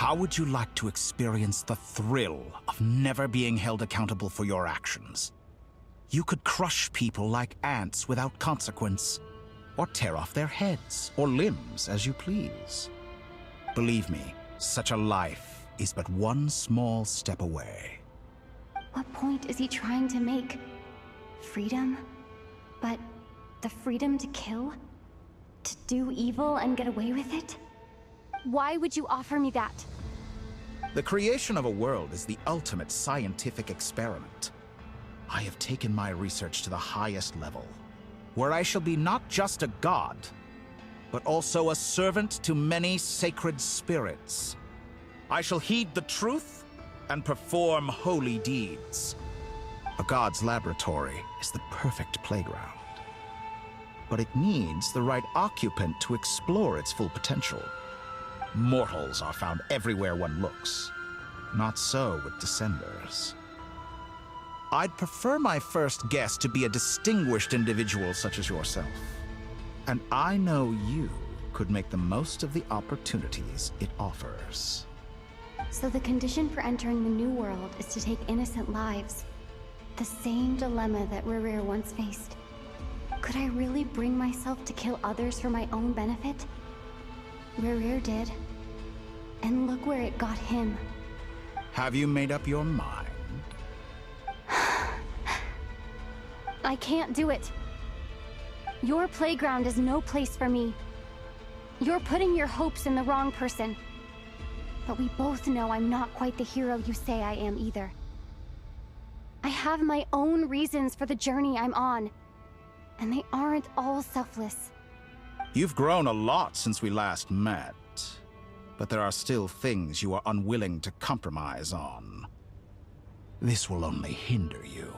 How would you like to experience the thrill of never being held accountable for your actions? You could crush people like ants without consequence, or tear off their heads or limbs as you please. Believe me, such a life is but one small step away. What point is he trying to make? Freedom? But the freedom to kill? To do evil and get away with it? Why would you offer me that? The creation of a world is the ultimate scientific experiment. I have taken my research to the highest level, where I shall be not just a god, but also a servant to many sacred spirits. I shall heed the truth and perform holy deeds. A god's laboratory is the perfect playground, but it needs the right occupant to explore its full potential. Mortals are found everywhere one looks. Not so with Descenders. I'd prefer my first guest to be a distinguished individual such as yourself. And I know you could make the most of the opportunities it offers. So the condition for entering the new world is to take innocent lives. The same dilemma that Rerir once faced. Could I really bring myself to kill others for my own benefit? Rerir did. And look where it got him. Have you made up your mind? I can't do it. Your playground is no place for me. You're putting your hopes in the wrong person. But we both know I'm not quite the hero you say I am either. I have my own reasons for the journey I'm on. And they aren't all selfless. You've grown a lot since we last met. But there are still things you are unwilling to compromise on. This will only hinder you.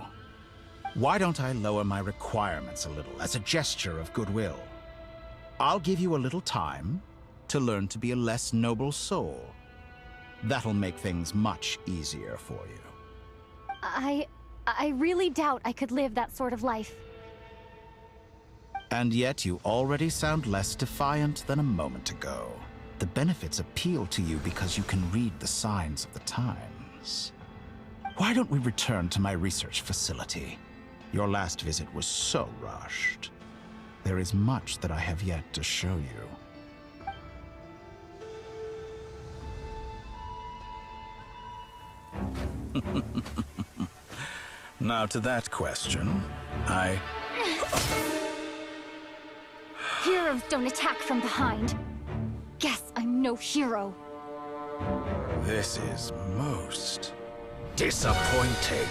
Why don't I lower my requirements a little as a gesture of goodwill? I'll give you a little time to learn to be a less noble soul. That'll make things much easier for you. I really doubt I could live that sort of life. And yet you already sound less defiant than a moment ago. The benefits appeal to you because you can read the signs of the times. Why don't we return to my research facility? Your last visit was so rushed. There is much that I have yet to show you. Now to that question, Heroes don't attack from behind. Guess I'm no hero. This is most disappointing.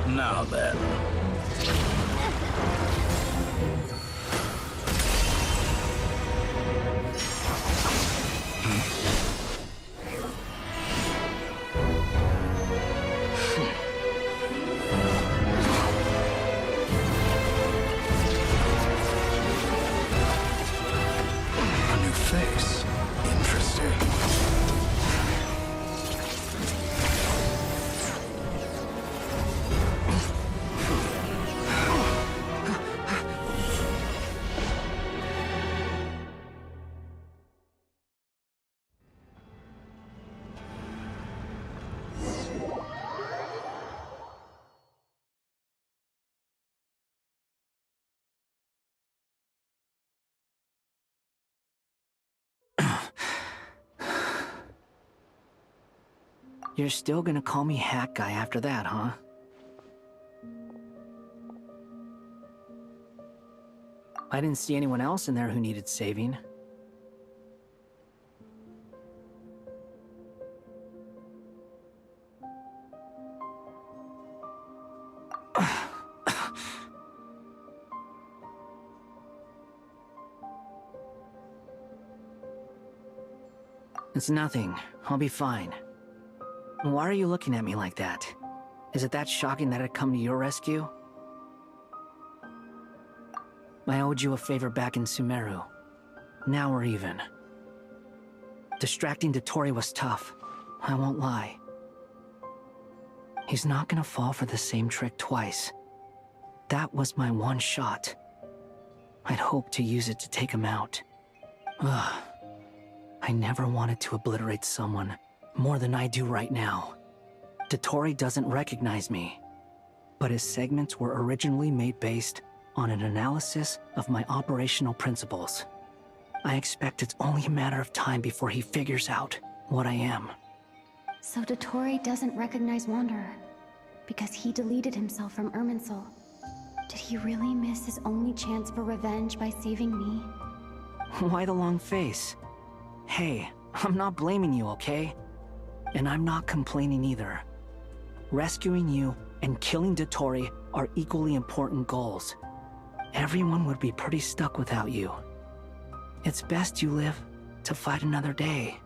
Now then. A new face. Interesting. You're still gonna call me Hack Guy after that, huh? I didn't see anyone else in there who needed saving. It's nothing. I'll be fine. Why are you looking at me like that? Is it that shocking that I'd come to your rescue? I owed you a favor back in Sumeru. Now we're even. Distracting Dotori was tough. I won't lie. He's not gonna fall for the same trick twice. That was my one shot. I'd hoped to use it to take him out. Ugh. I never wanted to obliterate someone more than I do right now. Dotori doesn't recognize me, but his segments were originally made based on an analysis of my operational principles. I expect it's only a matter of time before he figures out what I am. So Dotori doesn't recognize Wanderer because he deleted himself from Irminsul. Did he really miss his only chance for revenge by saving me? Why the long face? Hey, I'm not blaming you, okay? And I'm not complaining either. Rescuing you and killing Dotori are equally important goals. Everyone would be pretty stuck without you. It's best you live to fight another day.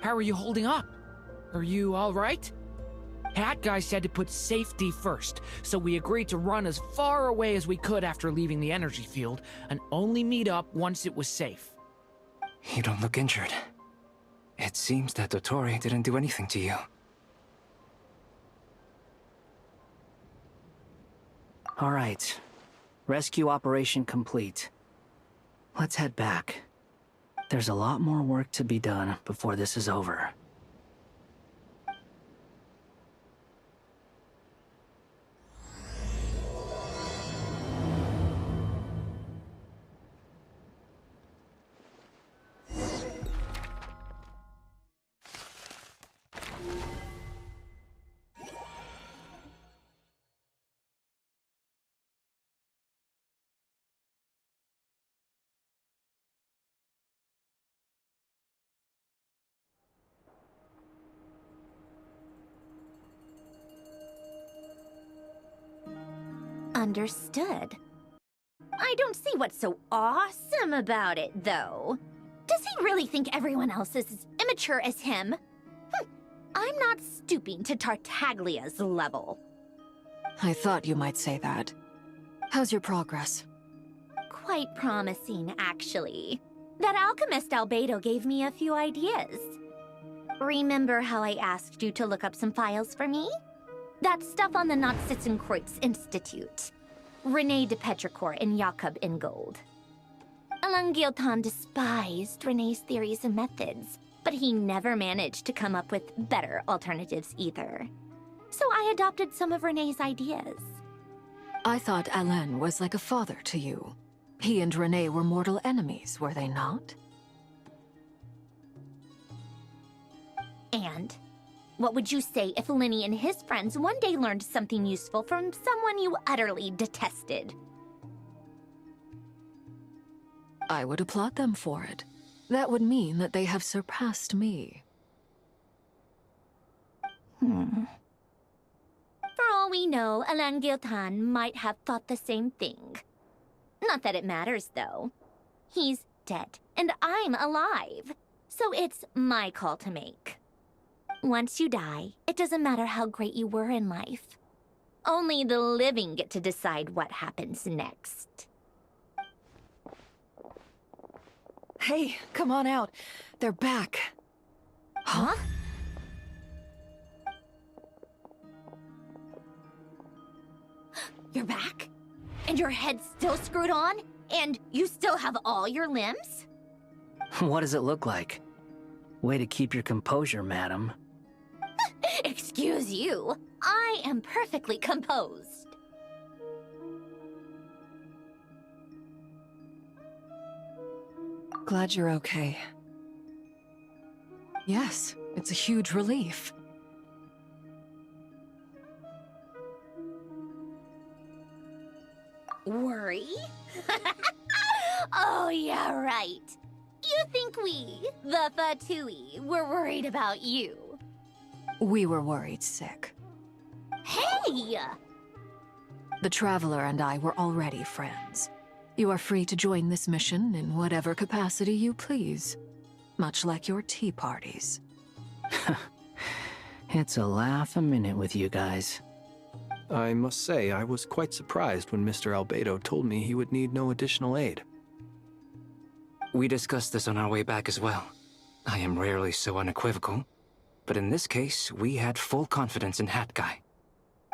How are you holding up? Are you all right? Hat Guy said to put safety first, so we agreed to run as far away as we could after leaving the energy field, and only meet up once it was safe. You don't look injured. It seems that Dotori didn't do anything to you. All right. Rescue operation complete. Let's head back. There's a lot more work to be done before this is over. Understood. I don't see what's so awesome about it, though. Does he really think everyone else is as immature as him? I'm not stooping to Tartaglia's level. I thought you might say that. How's your progress? Quite promising, actually. That alchemist Albedo gave me a few ideas. Remember how I asked you to look up some files for me? That stuff on the Nachtschitzenkreuz Institute. René de Petrichor and Jakob Ingold. Alain Guillotin despised René's theories and methods, but he never managed to come up with better alternatives either. So I adopted some of René's ideas. I thought Alain was like a father to you. He and René were mortal enemies, were they not? And what would you say if Lenny and his friends one day learned something useful from someone you utterly detested? I would applaud them for it. That would mean that they have surpassed me. For all we know, Alain Guillotin might have thought the same thing. Not that it matters, though. He's dead, and I'm alive. So it's my call to make. Once you die, it doesn't matter how great you were in life. Only the living get to decide what happens next. Hey, come on out. They're back. Huh? You're back? And your head's still screwed on? And you still have all your limbs? What does it look like? Way to keep your composure, madam. Excuse you. I am perfectly composed. Glad you're okay. Yes, it's a huge relief. Worry? Oh, yeah, right. You think we, the Fatui, were worried about you? We were worried sick. Hey! The Traveler and I were already friends. You are free to join this mission in whatever capacity you please. much like your tea parties. It's a laugh a minute with you guys. I must say, I was quite surprised when Mr. Albedo told me he would need no additional aid. We discussed this on our way back as well. I am rarely so unequivocal, but in this case, we had full confidence in Hat Guy.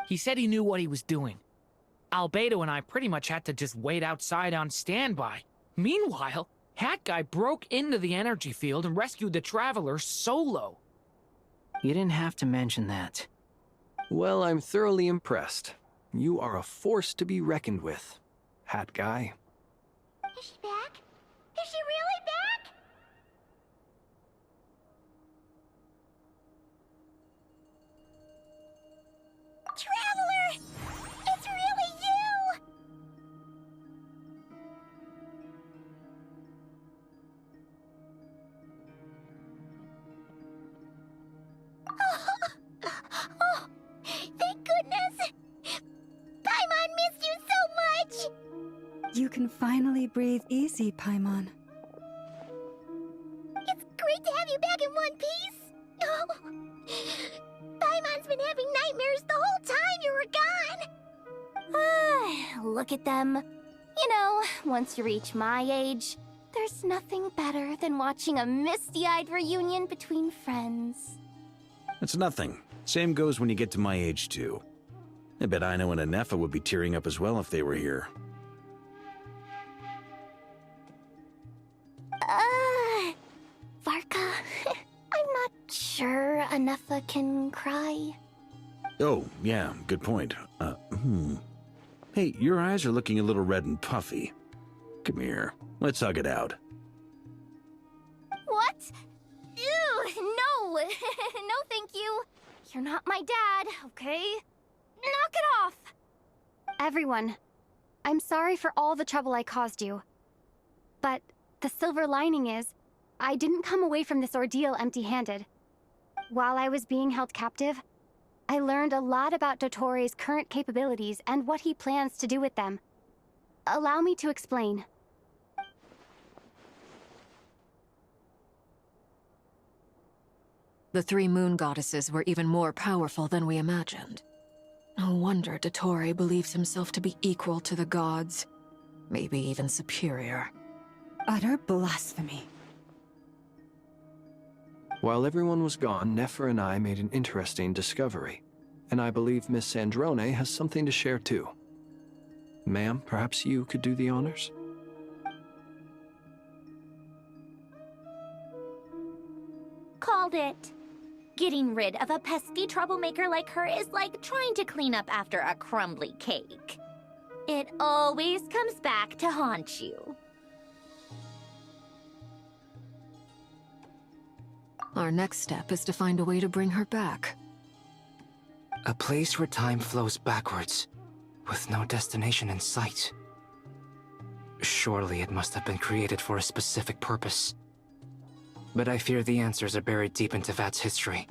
He said he knew what he was doing. Albedo and I pretty much had to just wait outside on standby. Meanwhile, Hat Guy broke into the energy field and rescued the Traveler solo. You didn't have to mention that. Well, I'm thoroughly impressed. You are a force to be reckoned with, Hat Guy. Is she back? Is she really back? Traveler! It's really you! Oh, thank goodness! Paimon missed you so much! You can finally breathe easy, Paimon. It's great to have you back in one piece! Oh, Paimon's been having nightmares the whole time you were gone! Look at them. You know, once you reach my age, there's nothing better than watching a misty-eyed reunion between friends. It's nothing. Same goes when you get to my age, too. I bet Ino and Anefa would be tearing up as well if they were here. Varka, I'm not sure Anefa can cry. Oh, yeah, good point. Hey, your eyes are looking a little red and puffy. Come here, let's hug it out. What? Ew, no! No, thank you. You're not my dad, okay? Knock it off! Everyone, I'm sorry for all the trouble I caused you. But the silver lining is, I didn't come away from this ordeal empty-handed. While I was being held captive, I learned a lot about Dottoro's current capabilities and what he plans to do with them. Allow me to explain. The three moon goddesses were even more powerful than we imagined. No wonder Dottore believes himself to be equal to the gods, maybe even superior. Utter blasphemy. While everyone was gone, Nefer and I made an interesting discovery, and I believe Miss Sandrone has something to share too. Ma'am, perhaps you could do the honors? Called it. Getting rid of a pesky troublemaker like her is like trying to clean up after a crumbly cake. It always comes back to haunt you. Our next step is to find a way to bring her back. A place where time flows backwards, with no destination in sight. Surely it must have been created for a specific purpose. But I fear the answers are buried deep in Tevat's history,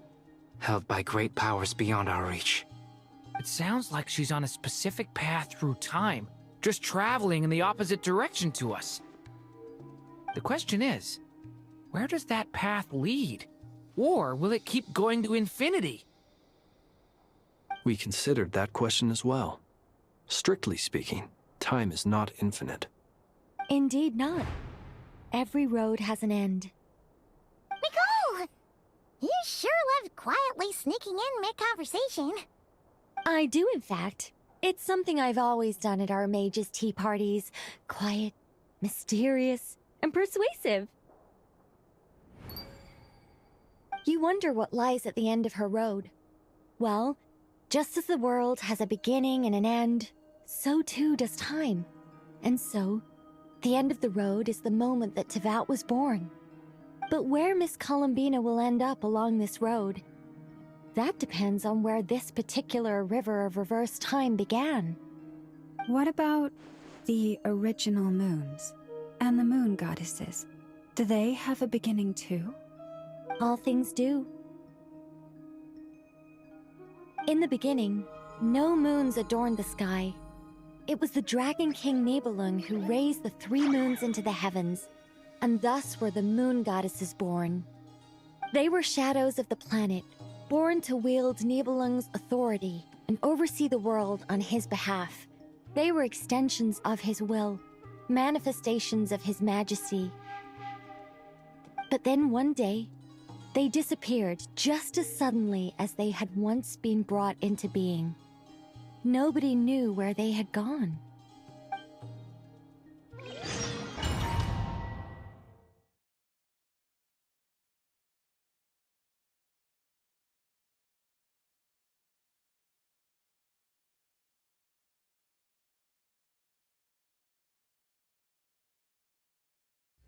held by great powers beyond our reach. It sounds like she's on a specific path through time, just traveling in the opposite direction to us. The question is, where does that path lead? Or will it keep going to infinity? We considered that question as well. Strictly speaking, time is not infinite. Indeed not. Every road has an end. Nicole! You sure loved quietly sneaking in mid-conversation. I do, in fact. It's something I've always done at our mages' tea parties. Quiet, mysterious, and persuasive. You wonder what lies at the end of her road. Well, just as the world has a beginning and an end, so too does time. And so, the end of the road is the moment that Tevat was born. But where Miss Columbina will end up along this road, that depends on where this particular river of reverse time began. What about the original moons and the moon goddesses? Do they have a beginning too? All things do. In the beginning, no moons adorned the sky. It was the Dragon King Nibelung who raised the three moons into the heavens, and thus were the moon goddesses born. They were shadows of the planet, born to wield Nibelung's authority and oversee the world on his behalf. They were extensions of his will, manifestations of his majesty. But then one day, they disappeared just as suddenly as they had once been brought into being. Nobody knew where they had gone.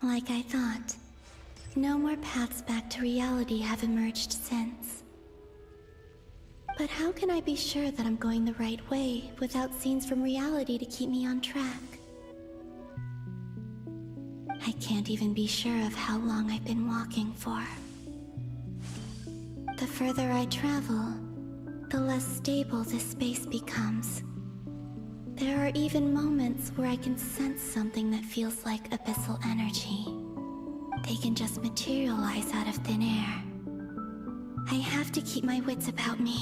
Like I thought, no more paths back to reality have emerged since. But how can I be sure that I'm going the right way without scenes from reality to keep me on track? I can't even be sure of how long I've been walking for. The further I travel, the less stable this space becomes. There are even moments where I can sense something that feels like abyssal energy. They can just materialize out of thin air. I have to keep my wits about me.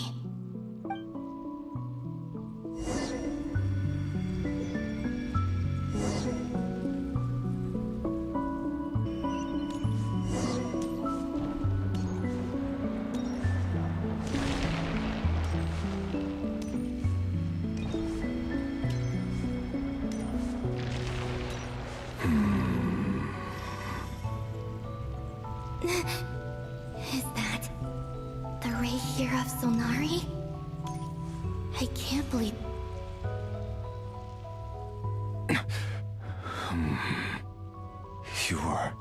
Is that the ray here of Solnari? I can't believe... You are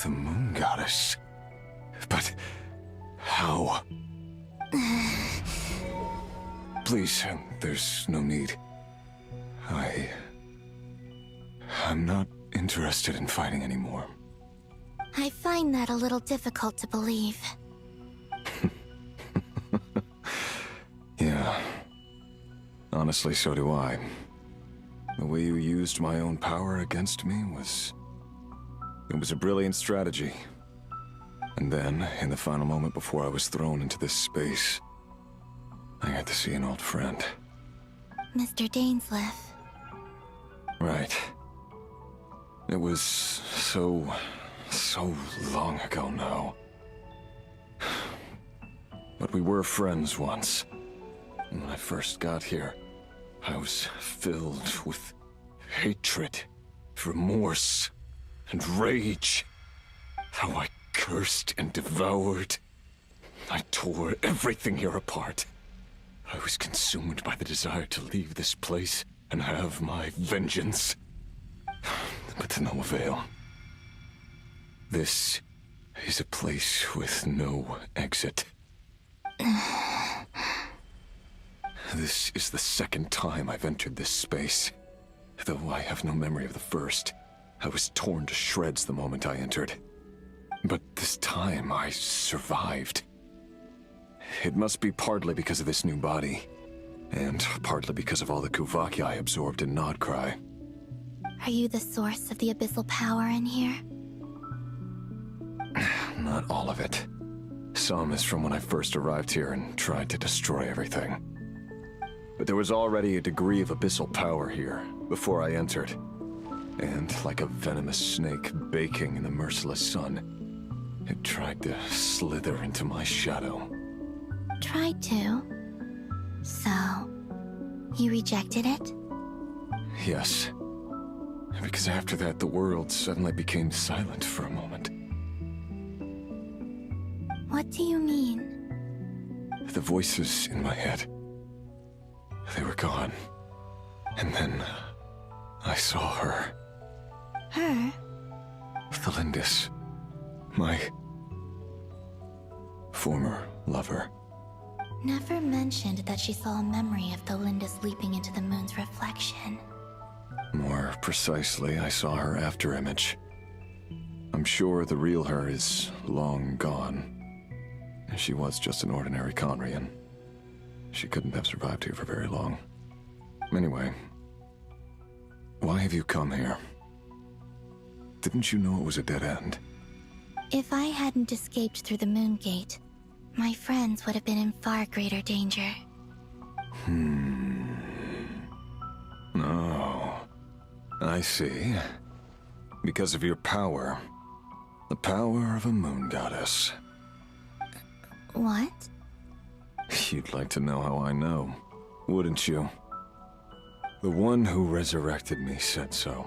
the moon goddess. But how? Please, there's no need. I'm not interested in fighting anymore. I find that a little difficult to believe. Yeah. Honestly, so do I. The way you used my own power against me was... It was a brilliant strategy. And then, in the final moment before I was thrown into this space, I got to see an old friend. Mr. Dainsleif. Right. It was so long ago now. But we were friends once. And when I first got here, I was filled with hatred, remorse, and rage. How I cursed and devoured. I tore everything here apart. I was consumed by the desire to leave this place and have my vengeance. But to no avail. This is a place with no exit. This is the second time I've entered this space. Though I have no memory of the first. I was torn to shreds the moment I entered. But this time I survived. It must be partly because of this new body. And partly because of all the Kuvaki I absorbed in Nodcry. Are you the source of the abyssal power in here? Not all of it. Some is from when I first arrived here and tried to destroy everything. But there was already a degree of abyssal power here before I entered. And like a venomous snake baking in the merciless sun, it tried to slither into my shadow. Tried to? So, you rejected it? Yes. Because after that, the world suddenly became silent for a moment. What do you mean? The voices in my head. They were gone. And then I saw her. Her? The Lindis. My former lover. Never mentioned that she saw a memory of the Lindis leaping into the moon's reflection. More precisely, I saw her afterimage. I'm sure the real her is long gone. She was just an ordinary Conrian. She couldn't have survived here for very long. Anyway, why have you come here? Didn't you know it was a dead end? If I hadn't escaped through the moon gate, my friends would have been in far greater danger. Oh, I see. Because of your power. The power of a moon goddess. What? You'd like to know how I know, wouldn't you? The one who resurrected me said so.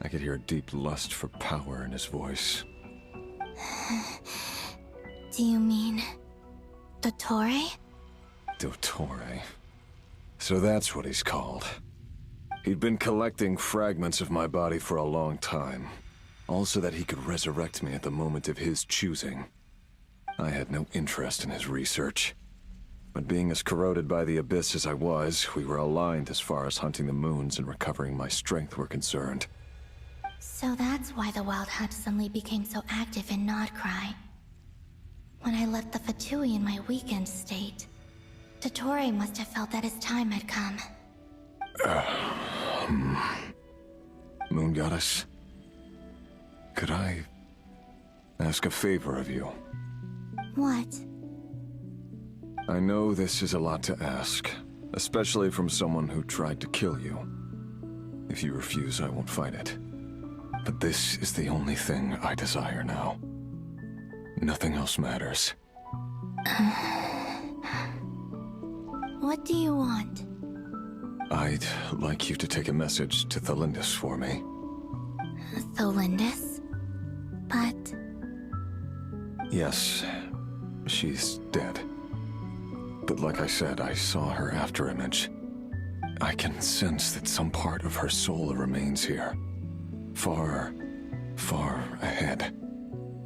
I could hear a deep lust for power in his voice. Do you mean... Dottore? Dottore. So that's what he's called. He'd been collecting fragments of my body for a long time. All so that he could resurrect me at the moment of his choosing. I had no interest in his research. But being as corroded by the Abyss as I was, we were aligned as far as hunting the moons and recovering my strength were concerned. So that's why the Wild Hunt suddenly became so active in Nodcry. When I left the Fatui in my weakened state, Dottore must have felt that his time had come. Moon Goddess? Could I ask a favor of you? What? I know this is a lot to ask, especially from someone who tried to kill you. If you refuse, I won't fight it. But this is the only thing I desire now. Nothing else matters. What do you want? I'd like you to take a message to Thelindis for me. Thelindis? But... Yes, she's dead. But like I said, I saw her after image. I can sense that some part of her soul remains here. Far, far ahead.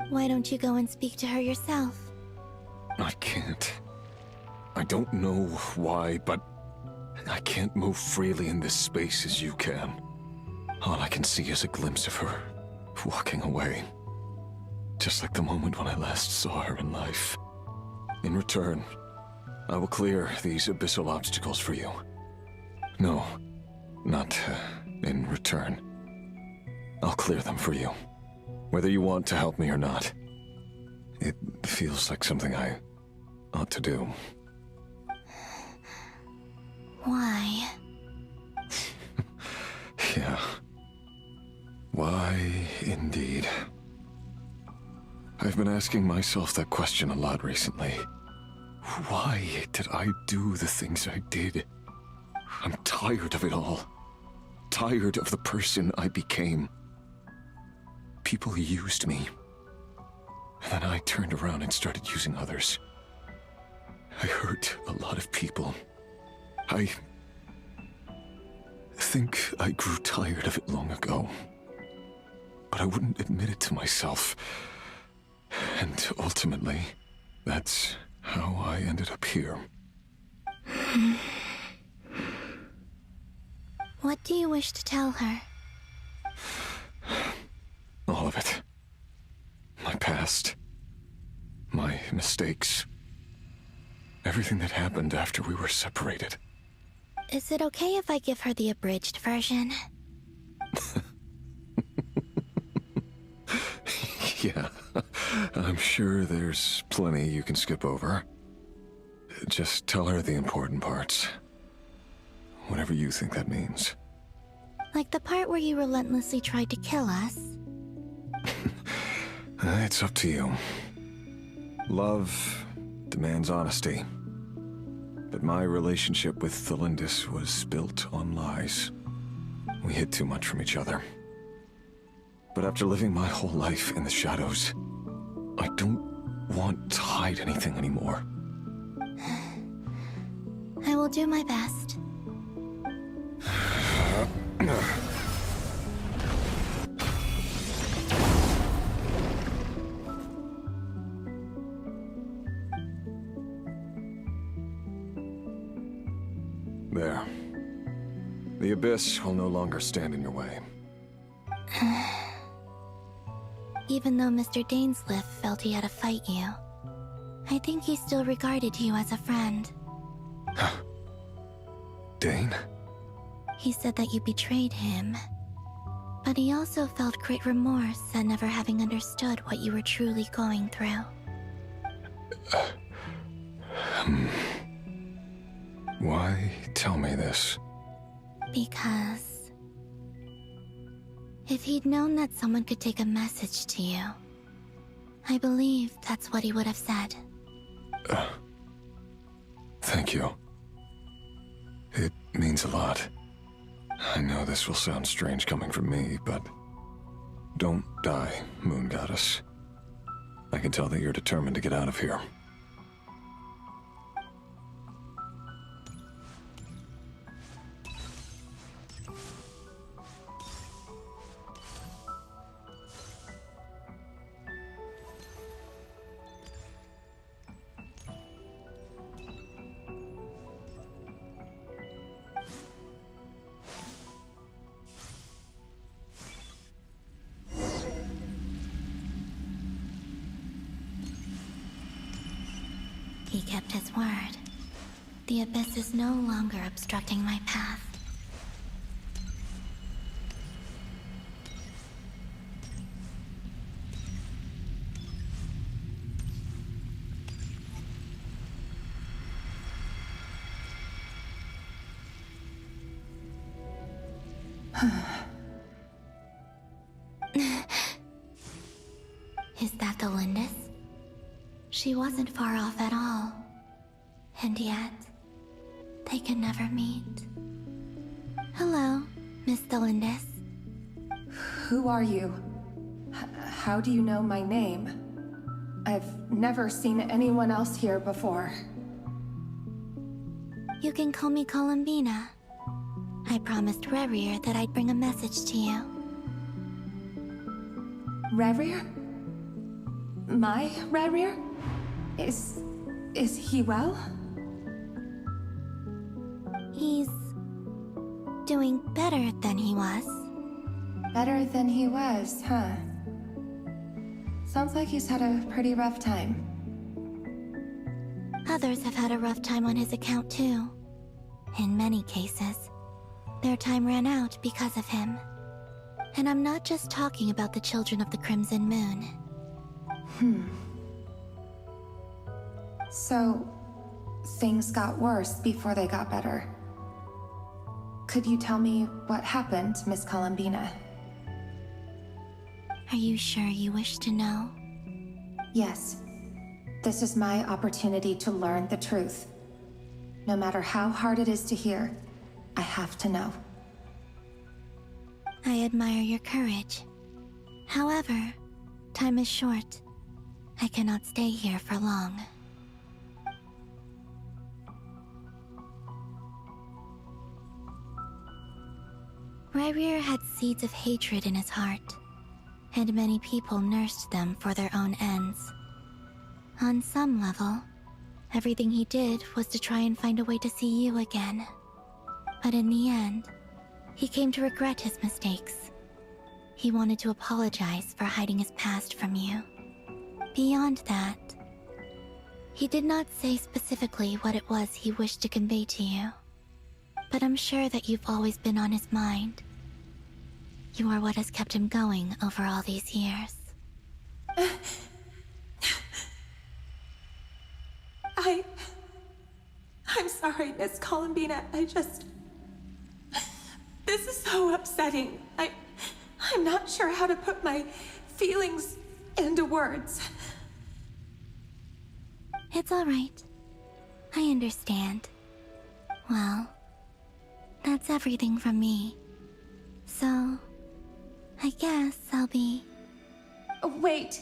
Why don't you go and speak to her yourself? I can't. I don't know why, but I can't move freely in this space as you can. All I can see is a glimpse of her, walking away. Just like the moment when I last saw her in life. In return, I will clear these abyssal obstacles for you. No, not in return. I'll clear them for you, whether you want to help me or not. It feels like something I ought to do. Why? Yeah. Why, indeed. I've been asking myself that question a lot recently. Why did I do the things I did? I'm tired of it all. Tired of the person I became. People used me. And then I turned around and started using others. I hurt a lot of people. I think I grew tired of it long ago. But I wouldn't admit it to myself. And ultimately, that's how I ended up here. What do you wish to tell her? All of it. My past. My mistakes. Everything that happened after we were separated. Is it okay if I give her the abridged version? Yeah, I'm sure there's plenty you can skip over. Just tell her the important parts. Whatever you think that means. Like the part where you relentlessly tried to kill us? It's up to you. Love demands honesty. But my relationship with Thelindis was built on lies. We hid too much from each other. But after living my whole life in the shadows, I don't want to hide anything anymore. I will do my best. There. The Abyss will no longer stand in your way. Even though Mr. Dainsliff felt he had to fight you, I think he still regarded you as a friend. Dane? He said that you betrayed him. But he also felt great remorse at never having understood what you were truly going through. Why tell me this? Because if he'd known that someone could take a message to you, I believe that's what he would have said. Thank you. It means a lot. I know this will sound strange coming from me, but don't die, Moon Goddess. I can tell that you're determined to get out of here. He kept his word. The abyss is no longer obstructing my path. Is that the Lindis? She wasn't far off at all. And yet, they could never meet. Hello, Miss Lindis. Who are you? How do you know my name? I've never seen anyone else here before. You can call me Columbina. I promised Rerir that I'd bring a message to you. Rerir? My Rerir? Is he well? He's doing better than he was. Better than he was, huh? Sounds like he's had a pretty rough time. Others have had a rough time on his account too. In many cases, their time ran out because of him. And I'm not just talking about the children of the Crimson Moon. So, things got worse before they got better. Could you tell me what happened, Miss Columbina? Are you sure you wish to know? Yes. This is my opportunity to learn the truth. No matter how hard it is to hear, I have to know. I admire your courage. However, time is short. I cannot stay here for long. Rerir had seeds of hatred in his heart, and many people nursed them for their own ends. On some level, everything he did was to try and find a way to see you again. But in the end, he came to regret his mistakes. He wanted to apologize for hiding his past from you. Beyond that, he did not say specifically what it was he wished to convey to you. But I'm sure that you've always been on his mind. You are what has kept him going over all these years. I'm sorry, Miss Columbina. This is so upsetting. I'm not sure how to put my feelings into words. It's all right. I understand. Well, that's everything from me. So, I guess I'll be... Wait.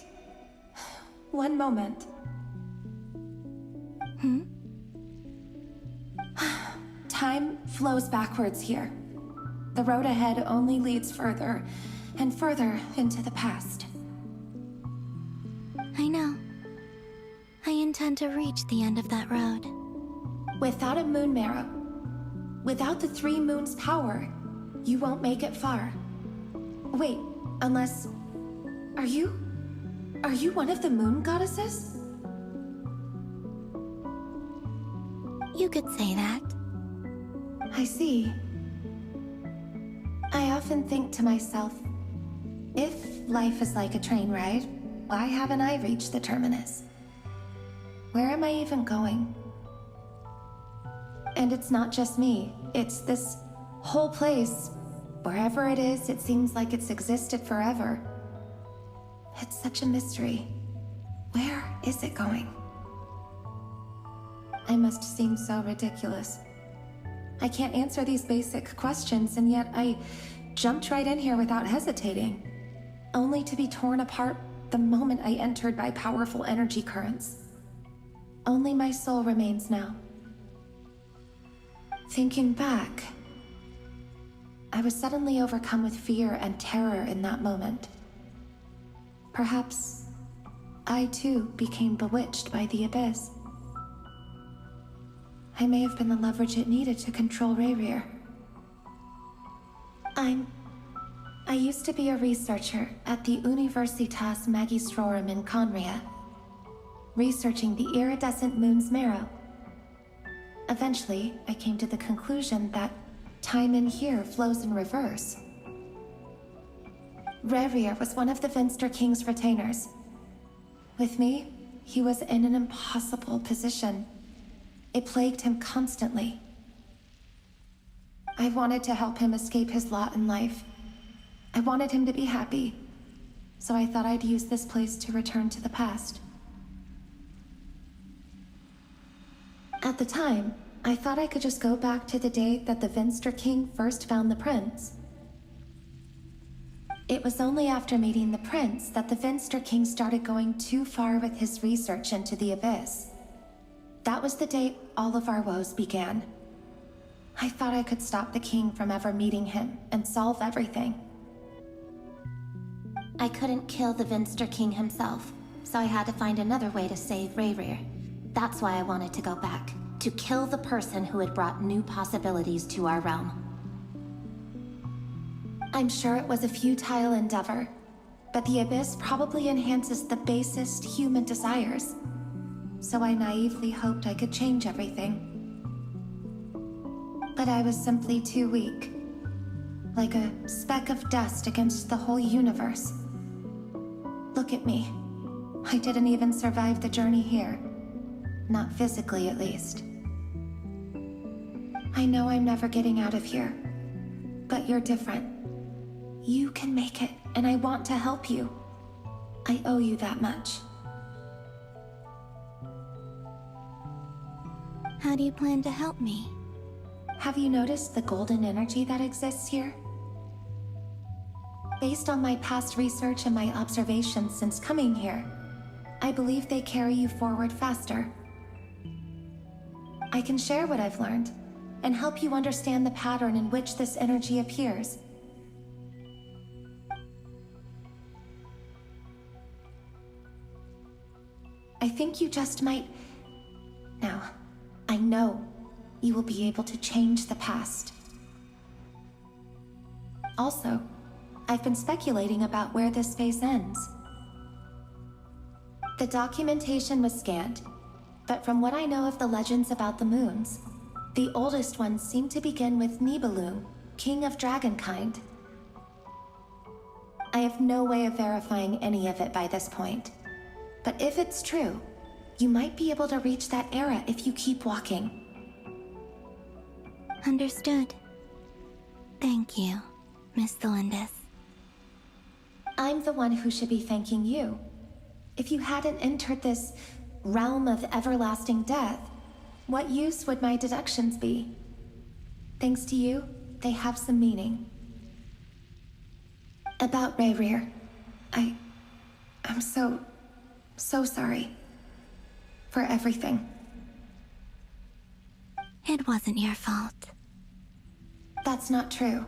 One moment. Time flows backwards here. The road ahead only leads further and further into the past. I know. I intend to reach the end of that road. Without a moon marrow, without the 3 moons' power, you won't make it far. Wait, unless... Are you one of the moon goddesses? You could say that. I see. I often think to myself If life is like a train ride, why haven't I reached the terminus? Where am I even going? And it's not just me. It's this whole place. Wherever it is, it seems like it's existed forever. It's such a mystery. Where is it going? I must seem so ridiculous. I can't answer these basic questions, and yet I jumped right in here without hesitating, only to be torn apart the moment I entered by powerful energy currents. Only my soul remains now. Thinking back, I was suddenly overcome with fear and terror in that moment. Perhaps I too became bewitched by the abyss. I may have been the leverage it needed to control Rayrir. I used to be a researcher at the Universitas Magistrorum in Conria, researching the iridescent moon's marrow. Eventually, I came to the conclusion that time in here flows in reverse. Rayrir was one of the Venster King's retainers. With me, he was in an impossible position. It plagued him constantly. I wanted to help him escape his lot in life. I wanted him to be happy, so I thought I'd use this place to return to the past. At the time, I thought I could just go back to the day that the Venster King first found the prince. It was only after meeting the prince that the Venster King started going too far with his research into the abyss. That was the day all of our woes began. I thought I could stop the king from ever meeting him and solve everything. I couldn't kill the Venster King himself, so I had to find another way to save Rayrir. That's why I wanted to go back, to kill the person who had brought new possibilities to our realm. I'm sure it was a futile endeavor, but the abyss probably enhances the basest human desires. So I naively hoped I could change everything. But I was simply too weak. Like a speck of dust against the whole universe. Look at me. I didn't even survive the journey here. Not physically, at least. I know I'm never getting out of here. But you're different. You can make it, and I want to help you. I owe you that much. How do you plan to help me? Have you noticed the golden energy that exists here? Based on my past research and my observations since coming here, I believe they carry you forward faster. I can share what I've learned and help you understand the pattern in which this energy appears. I think you just might... Now, I know you will be able to change the past. Also, I've been speculating about where this phase ends. The documentation was scanned, but from what I know of the legends about the moons, the oldest ones seem to begin with Nibelung, king of dragonkind. I have no way of verifying any of it by this point, but if it's true, you might be able to reach that era if you keep walking. Understood. Thank you, Miss Thelindis. I'm the one who should be thanking you. If you hadn't entered this realm of everlasting death, what use would my deductions be? Thanks to you, they have some meaning. About Rayrir, I'm so sorry. For everything. It wasn't your fault. That's not true.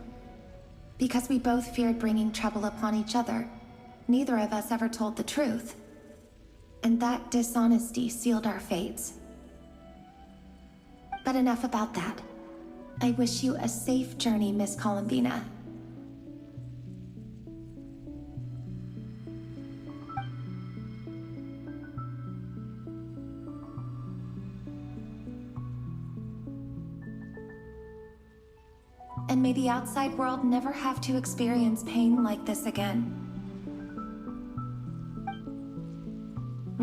Because we both feared bringing trouble upon each other, neither of us ever told the truth. And that dishonesty sealed our fates. But enough about that. I wish you a safe journey, Miss Columbina. And may the outside world never have to experience pain like this again.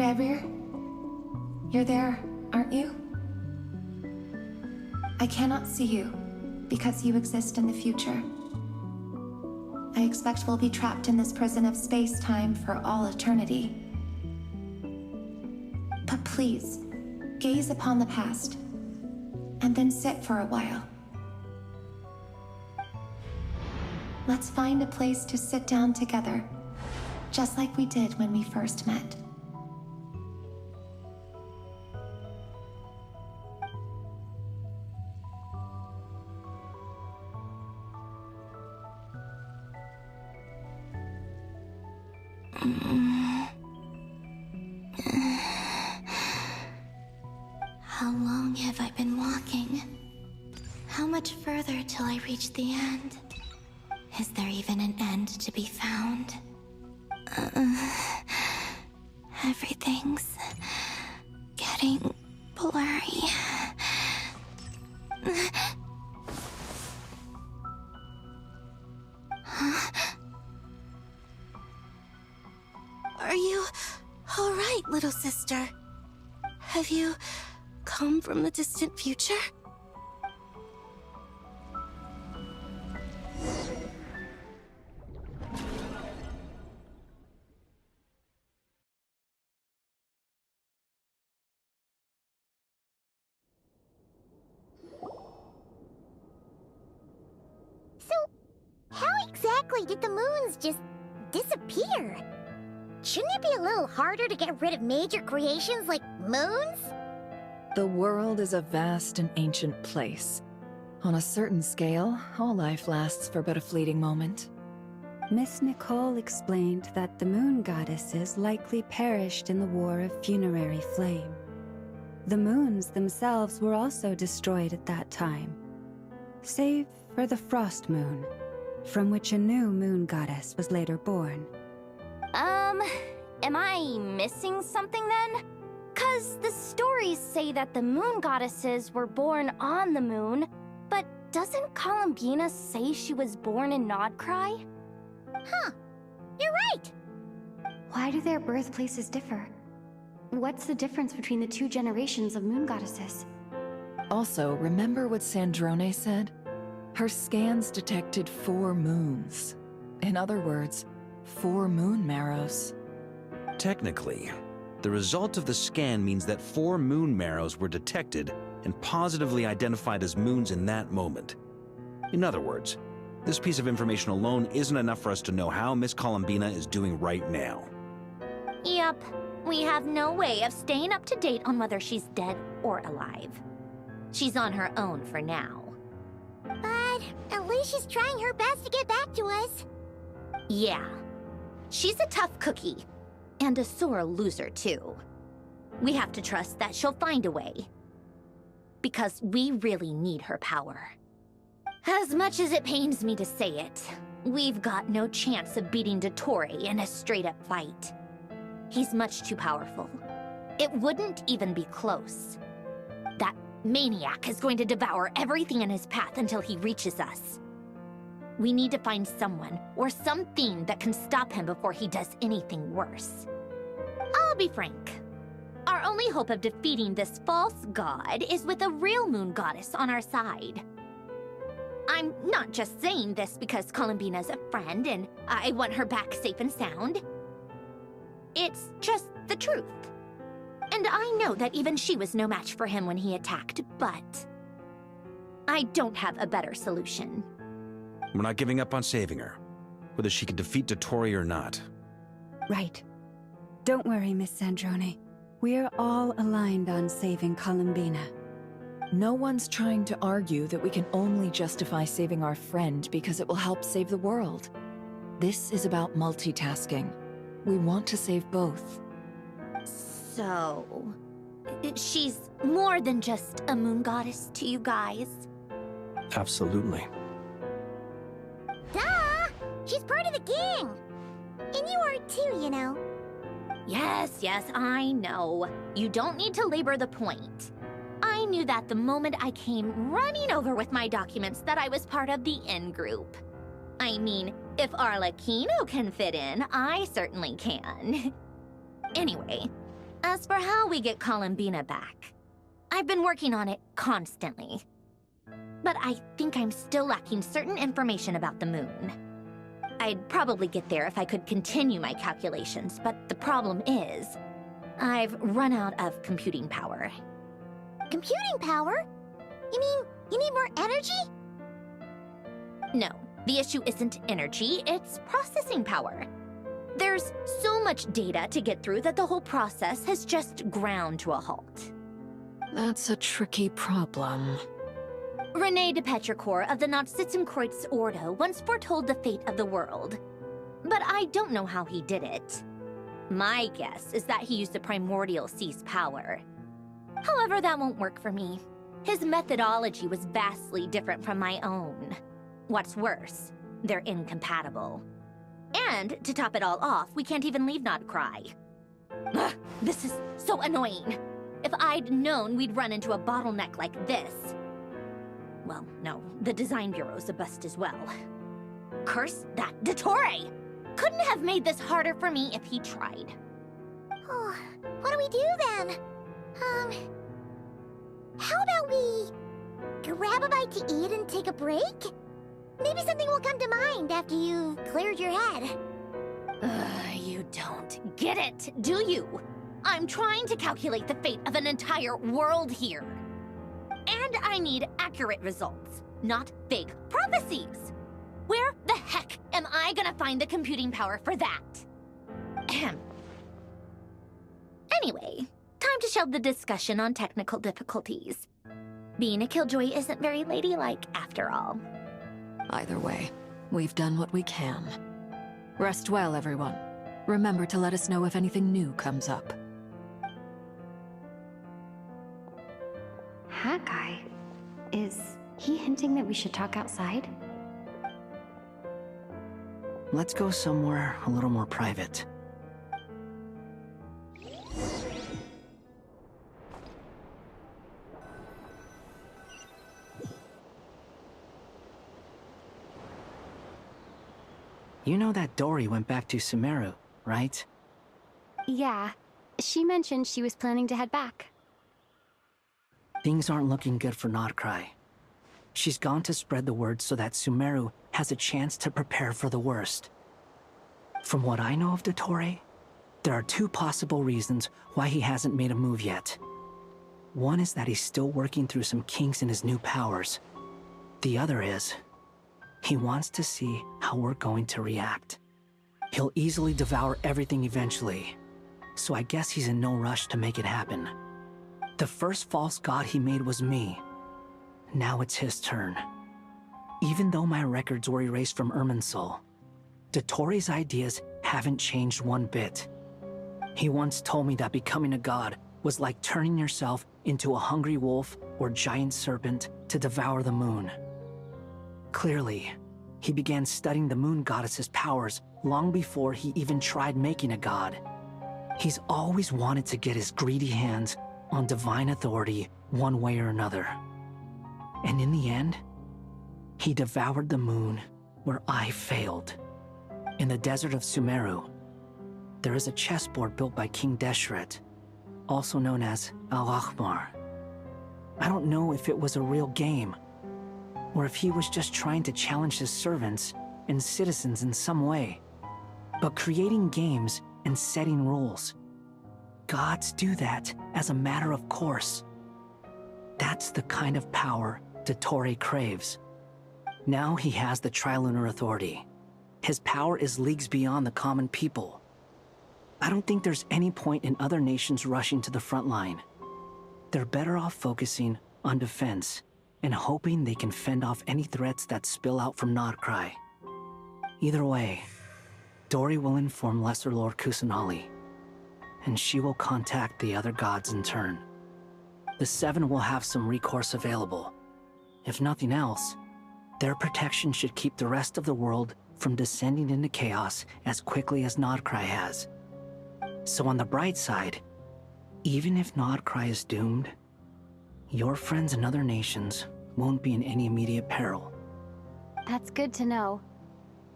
Revere? You're there, aren't you? I cannot see you, because you exist in the future. I expect we'll be trapped in this prison of space-time for all eternity. But please, gaze upon the past, and then sit for a while. Let's find a place to sit down together, just like we did when we first met. How long have I been walking? How much further till I reach the end? Is there even an end to be found? Everything's getting blurry. Are you all right, little sister? Have you come from the distant future? How exactly did the moons just disappear? Shouldn't it be a little harder to get rid of major creations like moons? The world is a vast and ancient place. On a certain scale, all life lasts for but a fleeting moment. Miss Nicole explained that the moon goddesses likely perished in the War of Funerary Flame. The moons themselves were also destroyed at that time, save for the Frost Moon, from which a new moon goddess was later born. Am I missing something then? 'Cause the stories say that the moon goddesses were born on the moon, but doesn't Columbina say she was born in Nodcry? Huh, you're right! Why do their birthplaces differ? What's the difference between the two generations of moon goddesses? Also, remember what Sandrone said? Her scans detected 4 moons. In other words, 4 moon marrows. Technically, the result of the scan means that 4 moon marrows were detected and positively identified as moons in that moment. In other words, this piece of information alone isn't enough for us to know how Miss Columbina is doing right now. Yep, we have no way of staying up to date on whether she's dead or alive. She's on her own for now. But at least she's trying her best to get back to us. Yeah, she's a tough cookie. And a sore loser, too. We have to trust that she'll find a way. Because we really need her power. As much as it pains me to say it, we've got no chance of beating Dottore in a straight-up fight. He's much too powerful. It wouldn't even be close. That maniac is going to devour everything in his path until he reaches us. We need to find someone or something that can stop him before he does anything worse. I'll be frank. Our only hope of defeating this false god is with a real moon goddess on our side. I'm not just saying this because Columbina's a friend and I want her back safe and sound. It's just the truth. And I know that even she was no match for him when he attacked, but I don't have a better solution. We're not giving up on saving her, whether she can defeat Dottore or not. Right. Don't worry, Miss Sandrone. We're all aligned on saving Columbina. No one's trying to argue that we can only justify saving our friend because it will help save the world. This is about multitasking. We want to save both. So, she's more than just a moon goddess to you guys? Absolutely. Duh! She's part of the gang! And you are too, you know. Yes, I know. You don't need to labor the point. I knew that the moment I came running over with my documents that I was part of the in-group. I mean, if Arlecchino can fit in, I certainly can. Anyway, As for how we get Columbina back, I've been working on it constantly. But I think I'm still lacking certain information about the moon. I'd probably get there if I could continue my calculations, but the problem is, I've run out of computing power. Computing power? You mean you need more energy? No, the issue isn't energy, it's processing power. There's so much data to get through that the whole process has just ground to a halt. That's a tricky problem. René de Petrichor of the Nazissenkreuz Ordo once foretold the fate of the world. But I don't know how he did it. My guess is that he used the primordial sea's power. However, that won't work for me. His methodology was vastly different from my own. What's worse, they're incompatible. And, to top it all off, we can't even leave Nodcry. Ugh, this is so annoying. If I'd known we'd run into a bottleneck like this... Well, no, the design bureau's a bust as well. Curse that Dottore! Couldn't have made this harder for me if he tried. Oh, what do we do then? How about we grab a bite to eat and take a break? Maybe something will come to mind after you've cleared your head. You don't get it, do you? I'm trying to calculate the fate of an entire world here. And I need accurate results, not vague prophecies. Where the heck am I gonna find the computing power for that? Ahem. Anyway, time to shelve the discussion on technical difficulties. Being a killjoy isn't very ladylike, after all. Either way, we've done what we can. Rest well, everyone. Remember to let us know if anything new comes up. Hawkeye? Is he hinting that we should talk outside? Let's go somewhere a little more private. You know that Dory went back to Sumeru, right? Yeah. She mentioned she was planning to head back. Things aren't looking good for Nodcry. She's gone to spread the word so that Sumeru has a chance to prepare for the worst. From what I know of Dottore, there are two possible reasons why he hasn't made a move yet. One is that he's still working through some kinks in his new powers. The other is, he wants to see how we're going to react. He'll easily devour everything eventually, so I guess he's in no rush to make it happen. The first false god he made was me. Now it's his turn. Even though my records were erased from Irminsul, Dottore's ideas haven't changed one bit. He once told me that becoming a god was like turning yourself into a hungry wolf or giant serpent to devour the moon. Clearly, he began studying the moon goddess's powers long before he even tried making a god. He's always wanted to get his greedy hands on divine authority one way or another. And in the end, he devoured the moon where I failed. In the desert of Sumeru, there is a chessboard built by King Deshret, also known as Al-Ahmar. I don't know if it was a real game, or if he was just trying to challenge his servants and citizens in some way. But creating games and setting rules, gods do that as a matter of course. That's the kind of power Dottore craves. Now he has the Trilunar Authority. His power is leagues beyond the common people. I don't think there's any point in other nations rushing to the front line. They're better off focusing on defense and hoping they can fend off any threats that spill out from Nodcry. Either way, Dory will inform Lesser Lord Kusanali, and she will contact the other gods in turn. The Seven will have some recourse available. If nothing else, their protection should keep the rest of the world from descending into chaos as quickly as Nodcry has. So on the bright side, even if Nodcry is doomed, your friends in other nations won't be in any immediate peril. That's good to know.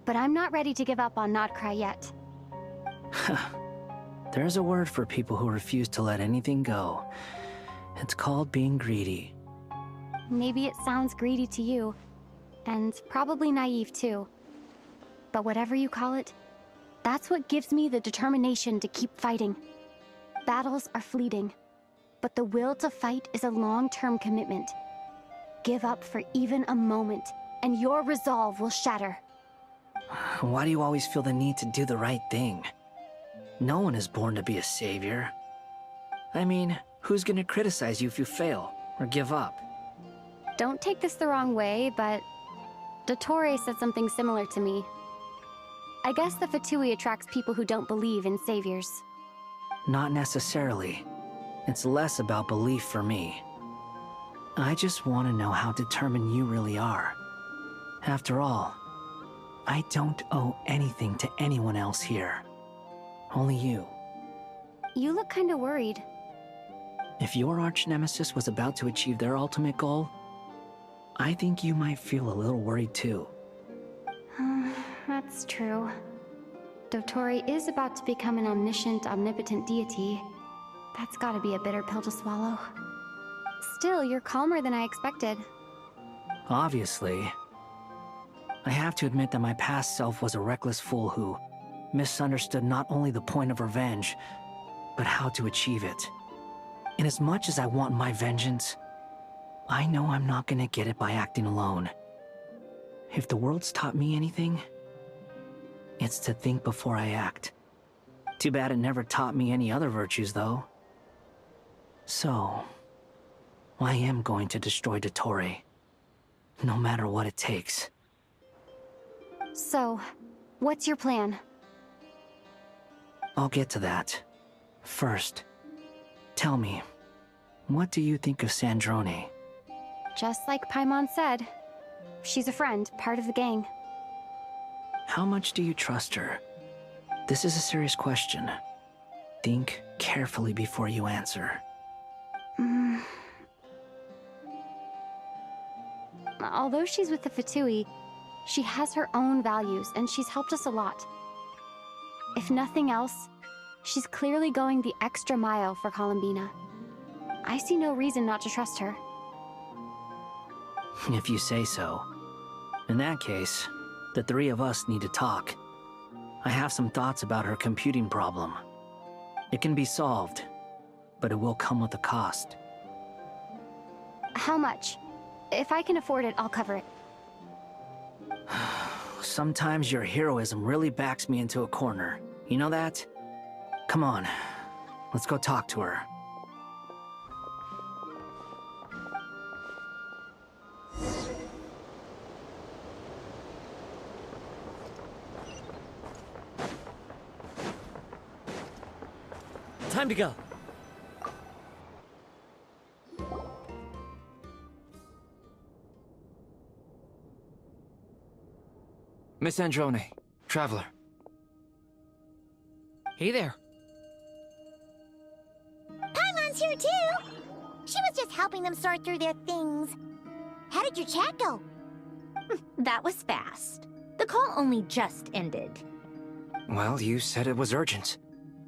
But I'm not ready to give up on Nodcry yet. There's a word for people who refuse to let anything go. It's called being greedy. Maybe it sounds greedy to you, and probably naive too. But whatever you call it, that's what gives me the determination to keep fighting. Battles are fleeting, but the will to fight is a long-term commitment. Give up for even a moment, and your resolve will shatter. Why do you always feel the need to do the right thing? No one is born to be a savior. I mean, who's gonna criticize you if you fail, or give up? Don't take this the wrong way, but Dottore said something similar to me. I guess the Fatui attracts people who don't believe in saviors. Not necessarily. It's less about belief for me. I just want to know how determined you really are. After all, I don't owe anything to anyone else here. Only you. You look kinda worried. If your arch-nemesis was about to achieve their ultimate goal, I think you might feel a little worried too. That's true. Dottore is about to become an omniscient, omnipotent deity. That's gotta be a bitter pill to swallow. Still, you're calmer than I expected. Obviously. I have to admit that my past self was a reckless fool who misunderstood not only the point of revenge, but how to achieve it. And as much as I want my vengeance, I know I'm not gonna get it by acting alone. If the world's taught me anything, it's to think before I act. Too bad it never taught me any other virtues, though. So, I am going to destroy Dottore, no matter what it takes. So, what's your plan? I'll get to that. First, tell me, what do you think of Sandrone? Just like Paimon said, she's a friend, part of the gang. How much do you trust her? This is a serious question. Think carefully before you answer. Although she's with the Fatui, she has her own values, and she's helped us a lot. If nothing else, she's clearly going the extra mile for Columbina. I see no reason not to trust her. If you say so. In that case, the three of us need to talk. I have some thoughts about her computing problem. It can be solved, but it will come with a cost. How much? If I can afford it, I'll cover it. Sometimes your heroism really backs me into a corner. You know that? Come on, let's go talk to her. Time to go. Miss Androne, Traveler. Hey there. Paimon's here too! She was just helping them sort through their things. How did your chat go? That was fast. The call only just ended. Well, you said it was urgent,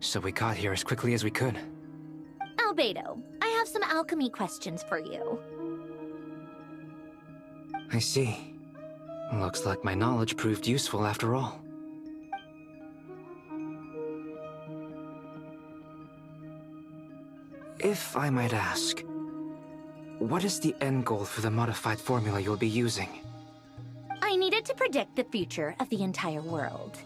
so we got here as quickly as we could. Albedo, I have some alchemy questions for you. I see. Looks like my knowledge proved useful after all. If I might ask, what is the end goal for the modified formula you'll be using? I needed to predict the future of the entire world.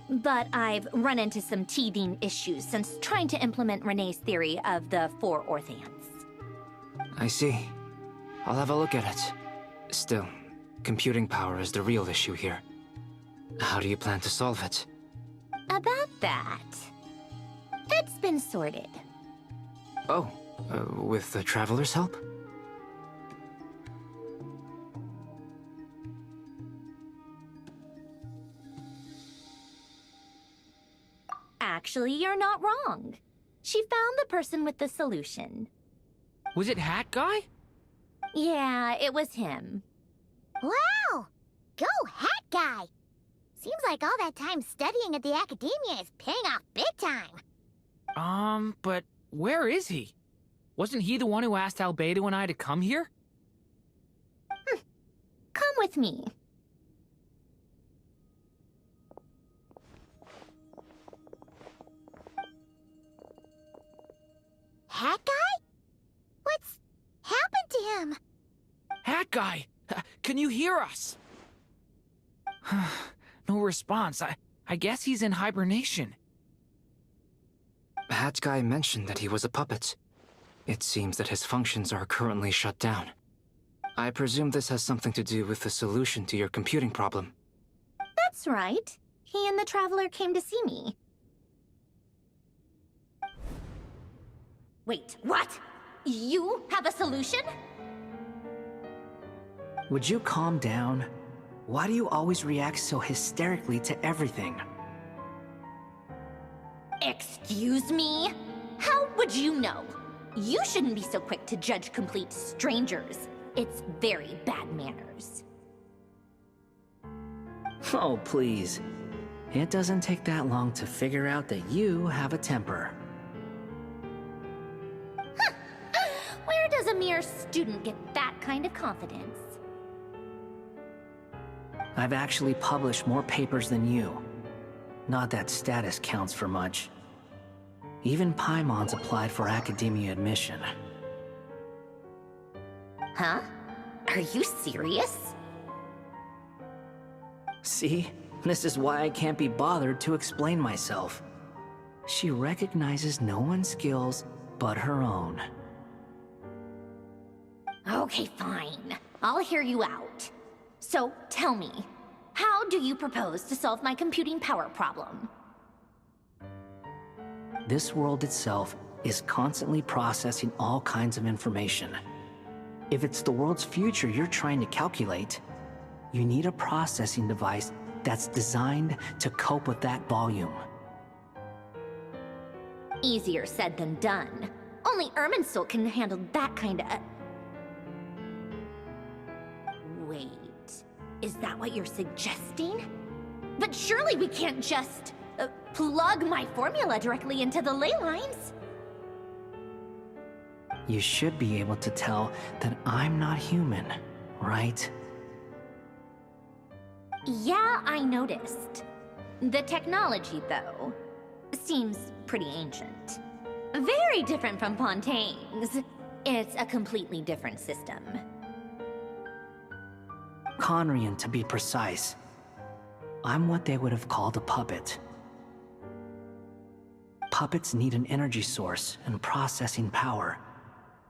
But I've run into some teething issues since trying to implement Renee's theory of the four Orthants. I see. I'll have a look at it. Still, computing power is the real issue here. How do you plan to solve it? About that, it's been sorted. Oh, with the Traveler's help? Actually, you're not wrong. She found the person with the solution. Was it Hat Guy? Yeah, it was him. Wow! Go Hat Guy! Seems like all that time studying at the Academia is paying off big time. But where is he? Wasn't he the one who asked Albedo and I to come here? Come with me. Hat guy? What's happened to him? Hat guy, can you hear us? No response. I guess he's in hibernation. Hat Guy mentioned that he was a puppet. It seems that his functions are currently shut down. I presume this has something to do with the solution to your computing problem. That's right. He and the Traveler came to see me. Wait, what? You have a solution? Would you calm down? Why do you always react so hysterically to everything? Excuse me? How would you know? You shouldn't be so quick to judge complete strangers. It's very bad manners. Oh, please. It doesn't take that long to figure out that you have a temper. Where does a mere student get that kind of confidence? I've actually published more papers than you. Not that status counts for much. Even Paimon's applied for academia admission. Huh? Are you serious? See? This is why I can't be bothered to explain myself. She recognizes no one's skills but her own. Okay, fine. I'll hear you out. So, tell me, how do you propose to solve my computing power problem? This world itself is constantly processing all kinds of information. If it's the world's future you're trying to calculate, you need a processing device that's designed to cope with that volume. Easier said than done. Only Irminsul can handle that kind of... Wait, is that what you're suggesting? But surely we can't just plug my formula directly into the ley lines. You should be able to tell that I'm not human, right? Yeah, I noticed. The technology, though, seems pretty ancient. Very different from Fontaine's. It's a completely different system. Conrian, to be precise. I'm what they would have called a puppet. Puppets need an energy source and processing power.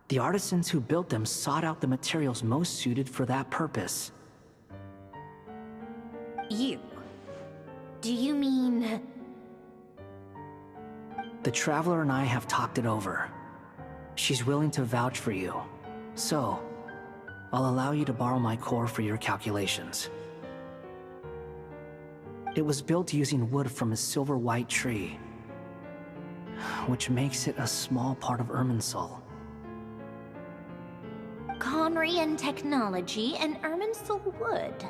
The artisans who built them sought out the materials most suited for that purpose. You? Do you mean... The Traveler and I have talked it over. She's willing to vouch for you. So, I'll allow you to borrow my core for your calculations. It was built using wood from a silver-white tree, which makes it a small part of Irminsul. Conrian technology and Irminsul wood.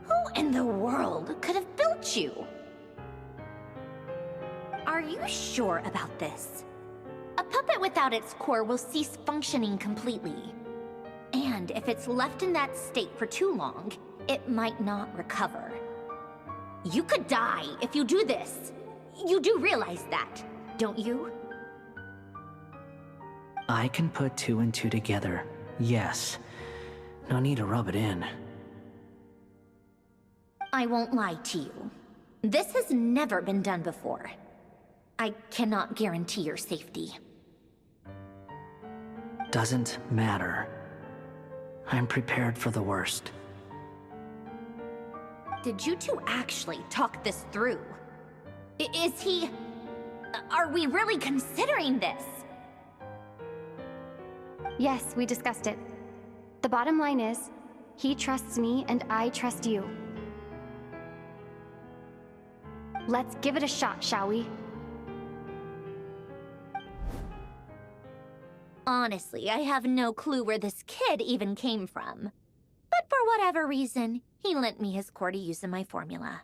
Who in the world could have built you? Are you sure about this? A puppet without its core will cease functioning completely. And if it's left in that state for too long, it might not recover. You could die if you do this. You do realize that, don't you? I can put two and two together, yes. No need to rub it in. I won't lie to you. This has never been done before. I cannot guarantee your safety. Doesn't matter. I'm prepared for the worst. Did you two actually talk this through? Is he... Are we really considering this? Yes, we discussed it. The bottom line is, he trusts me and I trust you. Let's give it a shot, shall we? Honestly, I have no clue where this kid even came from. But for whatever reason, he lent me his core to use in my formula.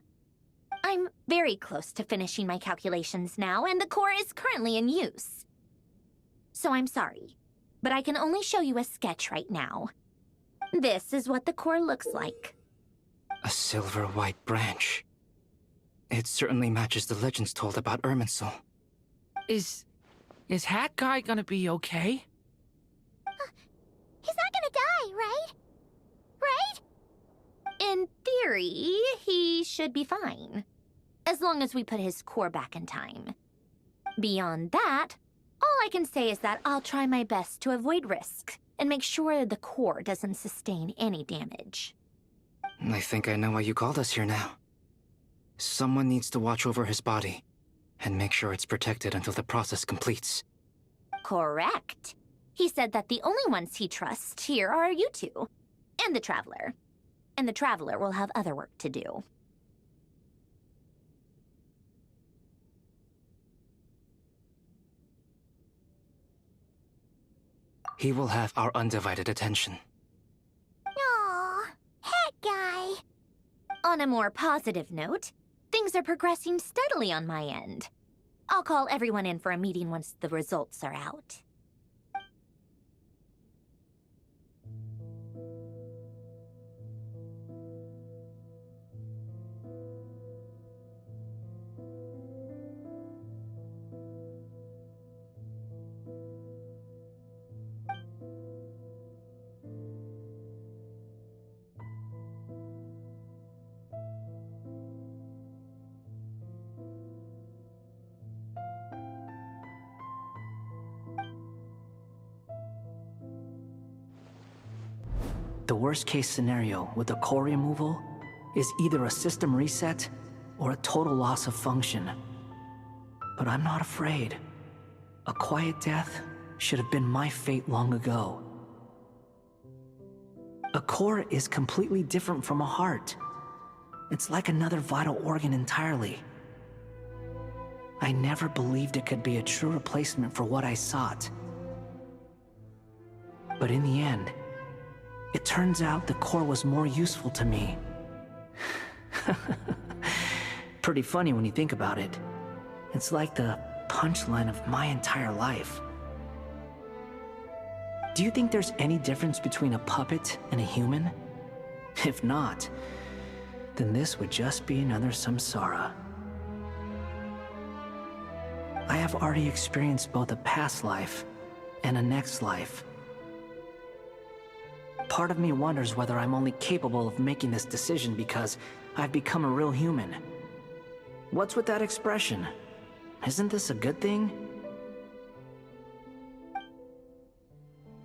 I'm very close to finishing my calculations now, and the core is currently in use. So I'm sorry, but I can only show you a sketch right now. This is what the core looks like. A silver-white branch. It certainly matches the legends told about Irminsul. Is Hat Guy gonna be okay? He's not gonna die, right? Right? In theory, he should be fine. As long as we put his core back in time. Beyond that, all I can say is that I'll try my best to avoid risk and make sure the core doesn't sustain any damage. I think I know why you called us here now. Someone needs to watch over his body and make sure it's protected until the process completes. Correct. He said that the only ones he trusts here are you two, and the Traveler. And the Traveler will have other work to do. He will have our undivided attention. Aww, Hat Guy. On a more positive note, things are progressing steadily on my end. I'll call everyone in for a meeting once the results are out. The worst-case scenario with the core removal is either a system reset or a total loss of function. But I'm not afraid. A quiet death should have been my fate long ago. A core is completely different from a heart. It's like another vital organ entirely. I never believed it could be a true replacement for what I sought. But in the end, it turns out the core was more useful to me. Pretty funny when you think about it. It's like the punchline of my entire life. Do you think there's any difference between a puppet and a human? If not, then this would just be another samsara. I have already experienced both a past life and a next life. Part of me wonders whether I'm only capable of making this decision because I've become a real human. What's with that expression? Isn't this a good thing?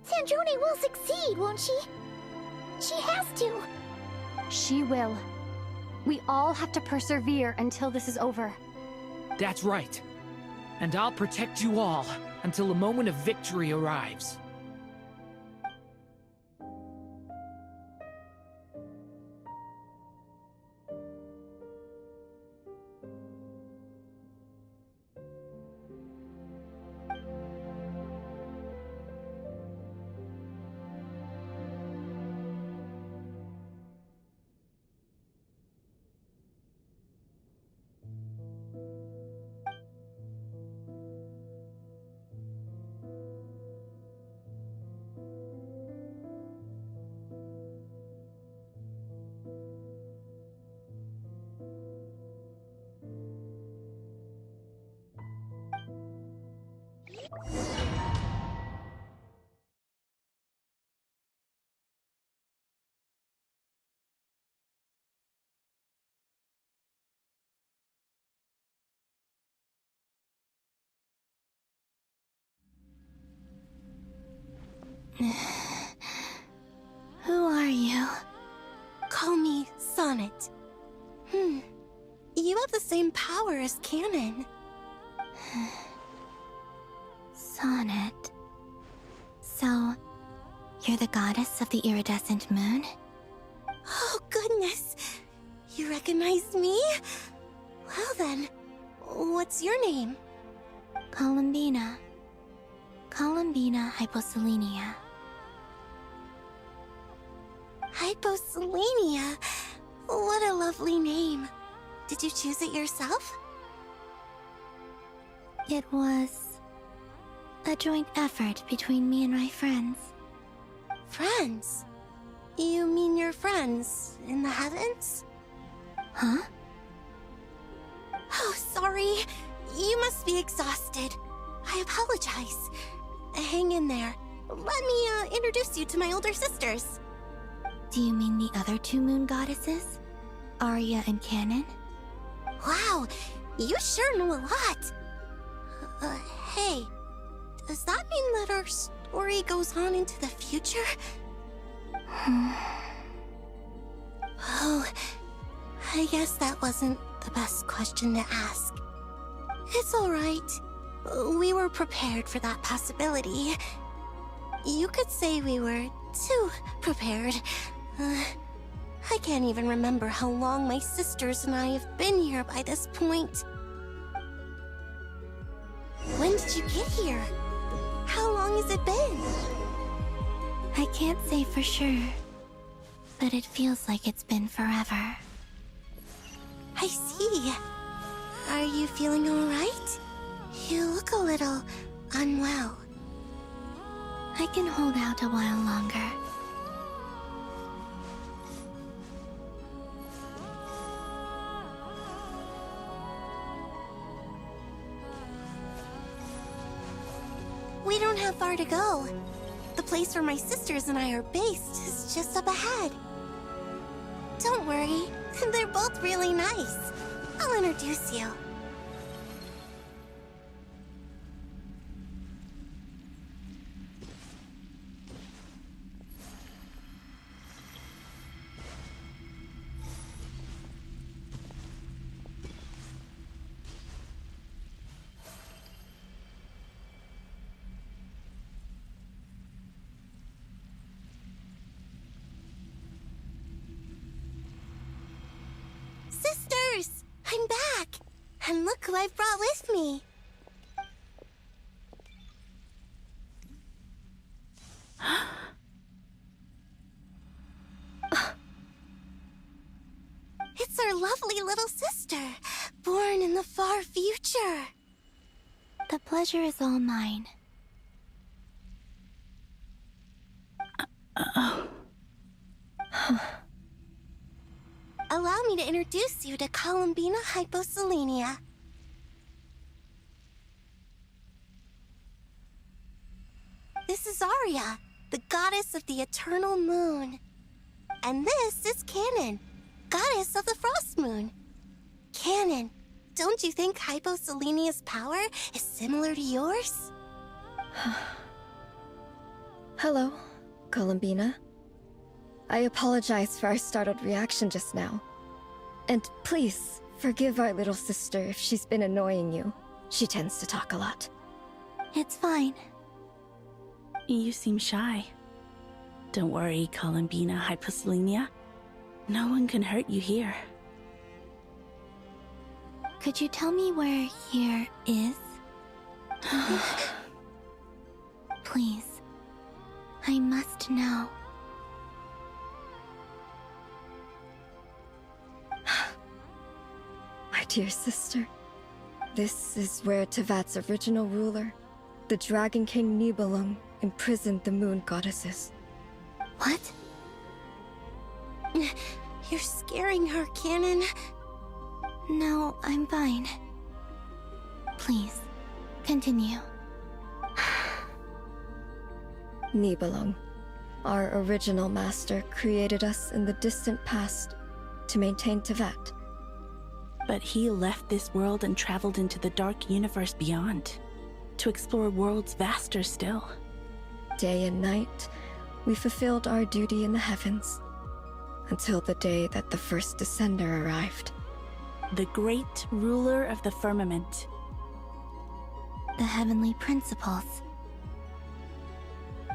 Sanjoni will succeed, won't she? She has to. She will. We all have to persevere until this is over. That's right. And I'll protect you all until the moment of victory arrives. Who are you? Call me Sonnet. You have the same power as Canon. Sonnet. So, you're the goddess of the iridescent moon? Oh, goodness. You recognize me? Well then, what's your name? Columbina. Columbina Hyposelenia. Hyposelenia? What a lovely name. Did you choose it yourself? It was a joint effort between me and my friends. Friends? You mean your friends in the heavens? Huh? Oh, sorry. You must be exhausted. I apologize. Hang in there. Let me introduce you to my older sisters. Do you mean the other two moon goddesses? Arya and Canon? Wow, you sure know a lot. Hey, does that mean that our story goes on into the future? Oh, I guess that wasn't the best question to ask. It's alright. We were prepared for that possibility. You could say we were too prepared. I can't even remember how long my sisters and I have been here by this point. When did you get here? How long has it been? I can't say for sure, but it feels like it's been forever. I see. Are you feeling alright? You look a little unwell. I can hold out a while longer. We don't have far to go. The place where my sisters and I are based is just up ahead. Don't worry, they're both really nice. I'll introduce you. Sisters! I'm back! And look who I've brought with me! It's our lovely little sister, born in the far future. The pleasure is all mine. Allow me to introduce you to Columbina Hyposelenia. This is Arya, the goddess of the eternal moon. And this is Canon, goddess of the frost moon. Canon, don't you think Hyposelenia's power is similar to yours? Hello, Columbina. I apologize for our startled reaction just now. And please, forgive our little sister if she's been annoying you. She tends to talk a lot. It's fine. You seem shy. Don't worry, Columbina Hyposelenia. No one can hurt you here. Could you tell me where here is? Please. I must know. My dear sister, this is where Tevat's original ruler, the Dragon King Nibelung, imprisoned the moon goddesses. What? You're scaring her, Canon. No, I'm fine. Please, continue. Nibelung, our original master, created us in the distant past to maintain Tevat. But he left this world and traveled into the dark universe beyond, to explore worlds vaster still. Day and night, we fulfilled our duty in the heavens, until the day that the first Descender arrived. The great ruler of the firmament. The heavenly principles.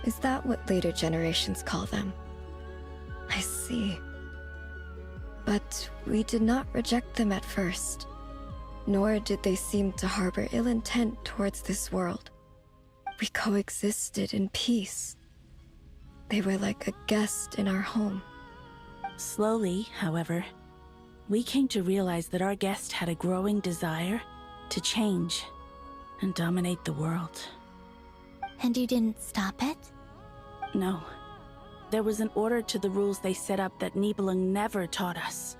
Is that what later generations call them? I see. But we did not reject them at first, nor did they seem to harbor ill intent towards this world. We coexisted in peace. They were like a guest in our home. Slowly, however, we came to realize that our guest had a growing desire to change and dominate the world. And you didn't stop it? No. There was an order to the rules they set up that Nibelung never taught us.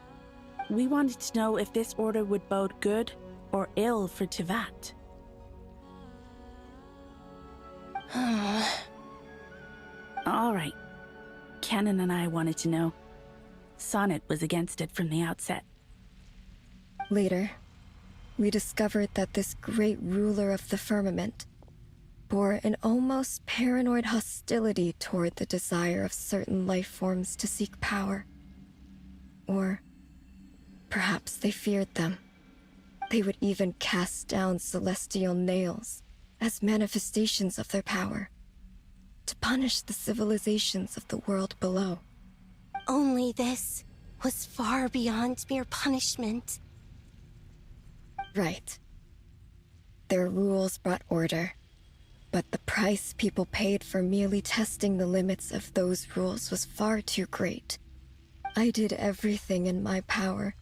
We wanted to know if this order would bode good or ill for Teyvat. All right. Canon and I wanted to know. Sonnet was against it from the outset. Later, we discovered that this great ruler of the firmament bore an almost paranoid hostility toward the desire of certain life forms to seek power. Or perhaps they feared them. They would even cast down celestial nails as manifestations of their power, to punish the civilizations of the world below. Only this was far beyond mere punishment. Right. Their rules brought order, but the price people paid for merely testing the limits of those rules was far too great. I did everything in my power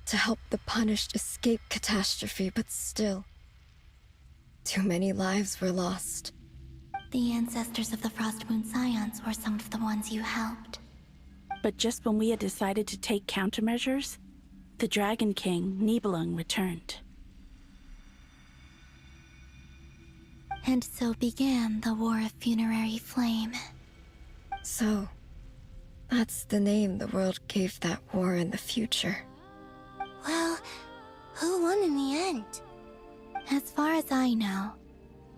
to help the punished escape catastrophe, but still, too many lives were lost. The ancestors of the Frost Moon Scions were some of the ones you helped. But just when we had decided to take countermeasures, the Dragon King, Nibelung, returned. And so began the War of Funerary Flame. So, that's the name the world gave that war in the future. Well, who won in the end? As far as I know,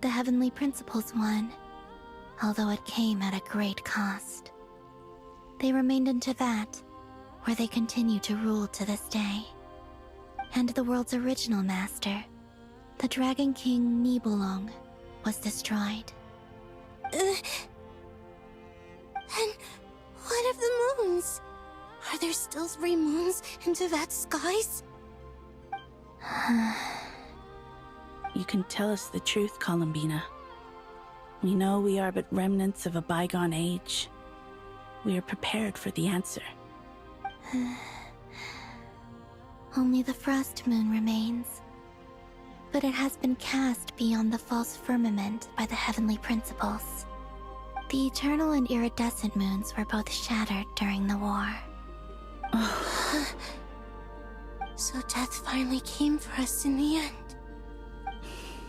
the Heavenly Principles won, although it came at a great cost. They remained in Teyvat, where they continue to rule to this day. And the world's original master, the Dragon King Nibelung, was destroyed. And what of the moons? Are there still 3 moons in Teyvat's skies? You can tell us the truth, Columbina. We know we are but remnants of a bygone age. We are prepared for the answer. Only the Frost Moon remains. But it has been cast beyond the false firmament by the Heavenly Principles. The eternal and iridescent moons were both shattered during the war. So death finally came for us in the end.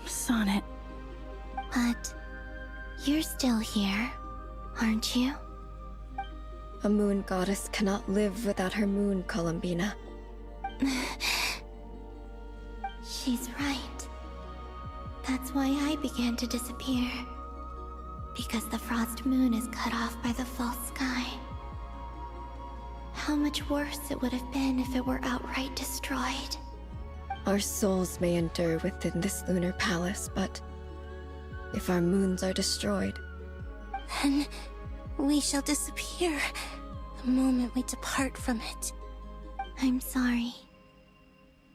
Sonnet. But you're still here, aren't you? A moon goddess cannot live without her moon, Columbina. She's right. That's why I began to disappear. Because the Frost Moon is cut off by the false sky. How much worse it would have been if it were outright destroyed. Our souls may endure within this lunar palace, but if our moons are destroyed, then we shall disappear the moment we depart from it. I'm sorry.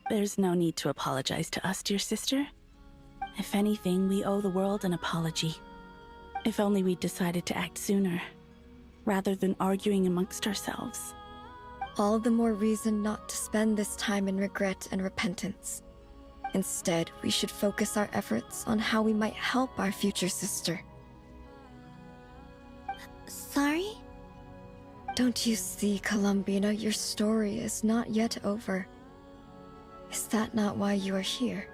There's no need to apologize to us, dear sister. If anything, we owe the world an apology. If only we'd decided to act sooner, rather than arguing amongst ourselves. all the more reason not to spend this time in regret and repentance. Instead, we should focus our efforts on how we might help our future sister. Sorry? Don't you see, Columbina, your story is not yet over. Is that not why you are here?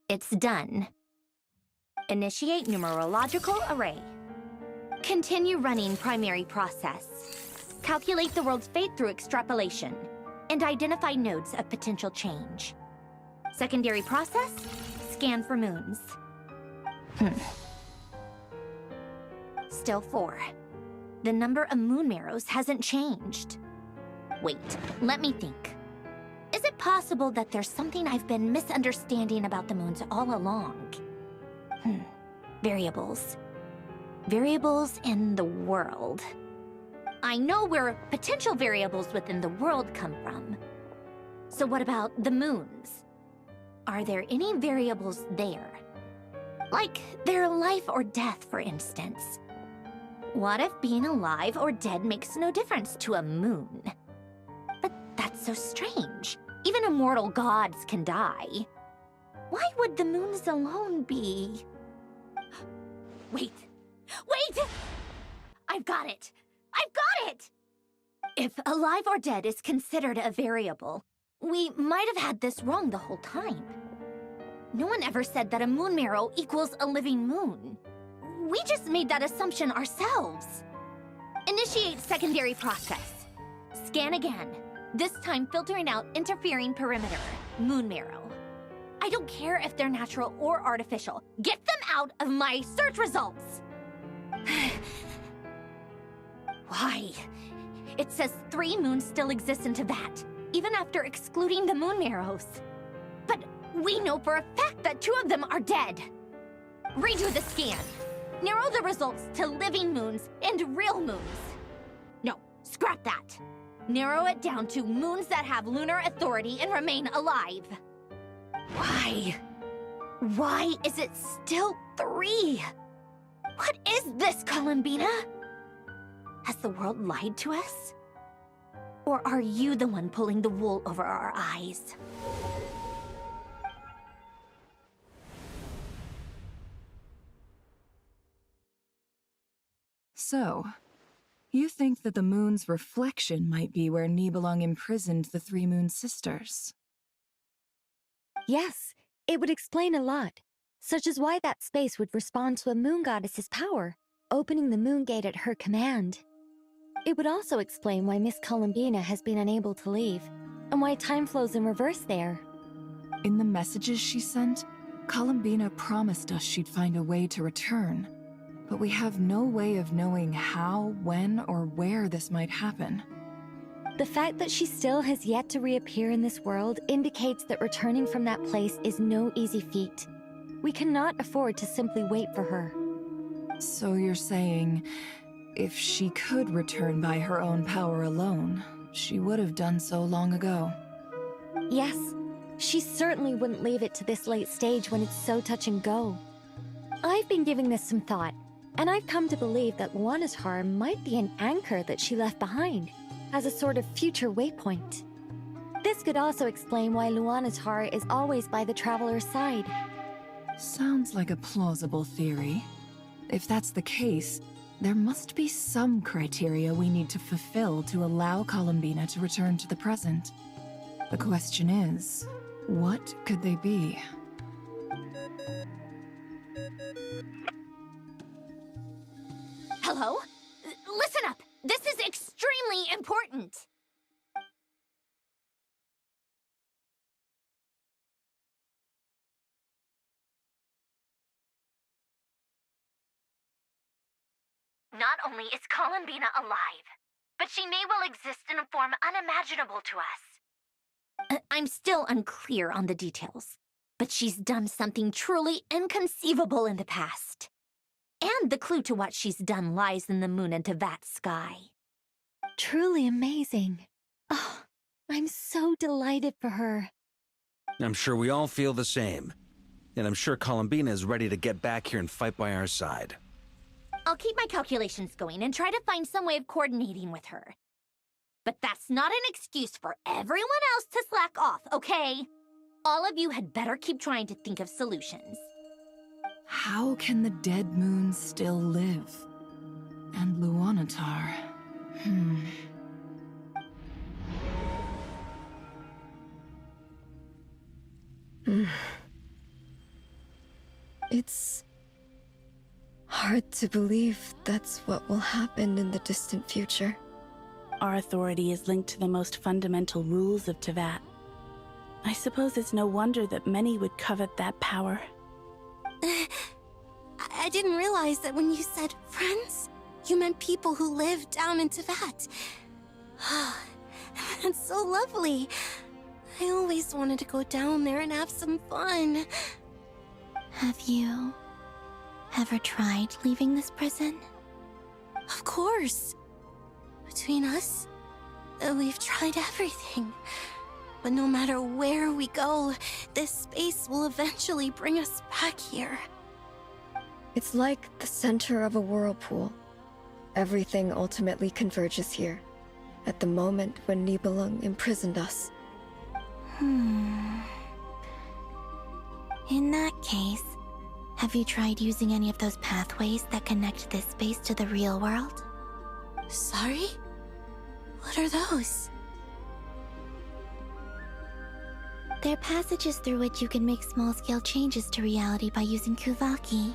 It's done. Initiate numerological array. Continue running primary process. Calculate the world's fate through extrapolation. And identify nodes of potential change. Secondary process, scan for moons. Still 4. The number of moon marrows hasn't changed. Wait, let me think. Is it possible that there's something I've been misunderstanding about the moons all along? Variables. Variables in the world. I know where potential variables within the world come from. So what about the moons? Are there any variables there? Like their life or death, for instance. What if being alive or dead makes no difference to a moon? But that's so strange. Even immortal gods can die. Why would the moons alone be? Wait! Wait! I've got it! I've got it! If alive or dead is considered a variable, we might have had this wrong the whole time. No one ever said that a moon marrow equals a living moon. We just made that assumption ourselves. Initiate secondary process. Scan again. This time filtering out interfering perimeter, moon marrow. I don't care if they're natural or artificial. Get them out of my search results! Why? It says 3 moons still exist in Teyvat, even after excluding the moon marrows. But we know for a fact that 2 of them are dead. Redo the scan. Narrow the results to living moons and real moons. No, scrap that. Narrow it down to moons that have lunar authority and remain alive. Why? Why is it still 3? What is this, Columbina? Has the world lied to us? Or are you the one pulling the wool over our eyes? So, you think that the moon's reflection might be where Nibelung imprisoned the 3 moon sisters? Yes, it would explain a lot, such as why that space would respond to a moon goddess's power, opening the moon gate at her command. It would also explain why Miss Columbina has been unable to leave, and why time flows in reverse there. In the messages she sent, Columbina promised us she'd find a way to return, but we have no way of knowing how, when, or where this might happen. The fact that she still has yet to reappear in this world indicates that returning from that place is no easy feat. We cannot afford to simply wait for her. So you're saying, if she could return by her own power alone, she would have done so long ago? Yes, she certainly wouldn't leave it to this late stage when it's so touch and go. I've been giving this some thought, and I've come to believe that Luanatar might be an anchor that she left behind, as a sort of future waypoint. This could also explain why Luanatar is always by the Traveler's side. Sounds like a plausible theory. If that's the case, there must be some criteria we need to fulfill to allow Columbina to return to the present. The question is, what could they be? Hello? Listen up! This is extremely important! Not only is Columbina alive, but she may well exist in a form unimaginable to us. I'm still unclear on the details, but she's done something truly inconceivable in the past. And the clue to what she's done lies in the moon and Teyvat sky. Truly amazing. Oh, I'm so delighted for her. I'm sure we all feel the same. And I'm sure Columbina is ready to get back here and fight by our side. I'll keep my calculations going and try to find some way of coordinating with her. But that's not an excuse for everyone else to slack off, okay? All of you had better keep trying to think of solutions. How can the dead moon still live? And Luanatar... It's hard to believe that's what will happen in the distant future. Our authority is linked to the most fundamental rules of Teyvat. I suppose it's no wonder that many would covet that power. I didn't realize that when you said friends, you meant people who live down in Teyvat. That's so lovely. I always wanted to go down there and have some fun. Have you ever tried leaving this prison? Of course. Between us, we've tried everything. But no matter where we go, this space will eventually bring us back here. It's like the center of a whirlpool. Everything ultimately converges here, at the moment when Nibelung imprisoned us. In that case, have you tried using any of those pathways that connect this space to the real world? Sorry? What are those? They're passages through which you can make small-scale changes to reality by using Kuvaki.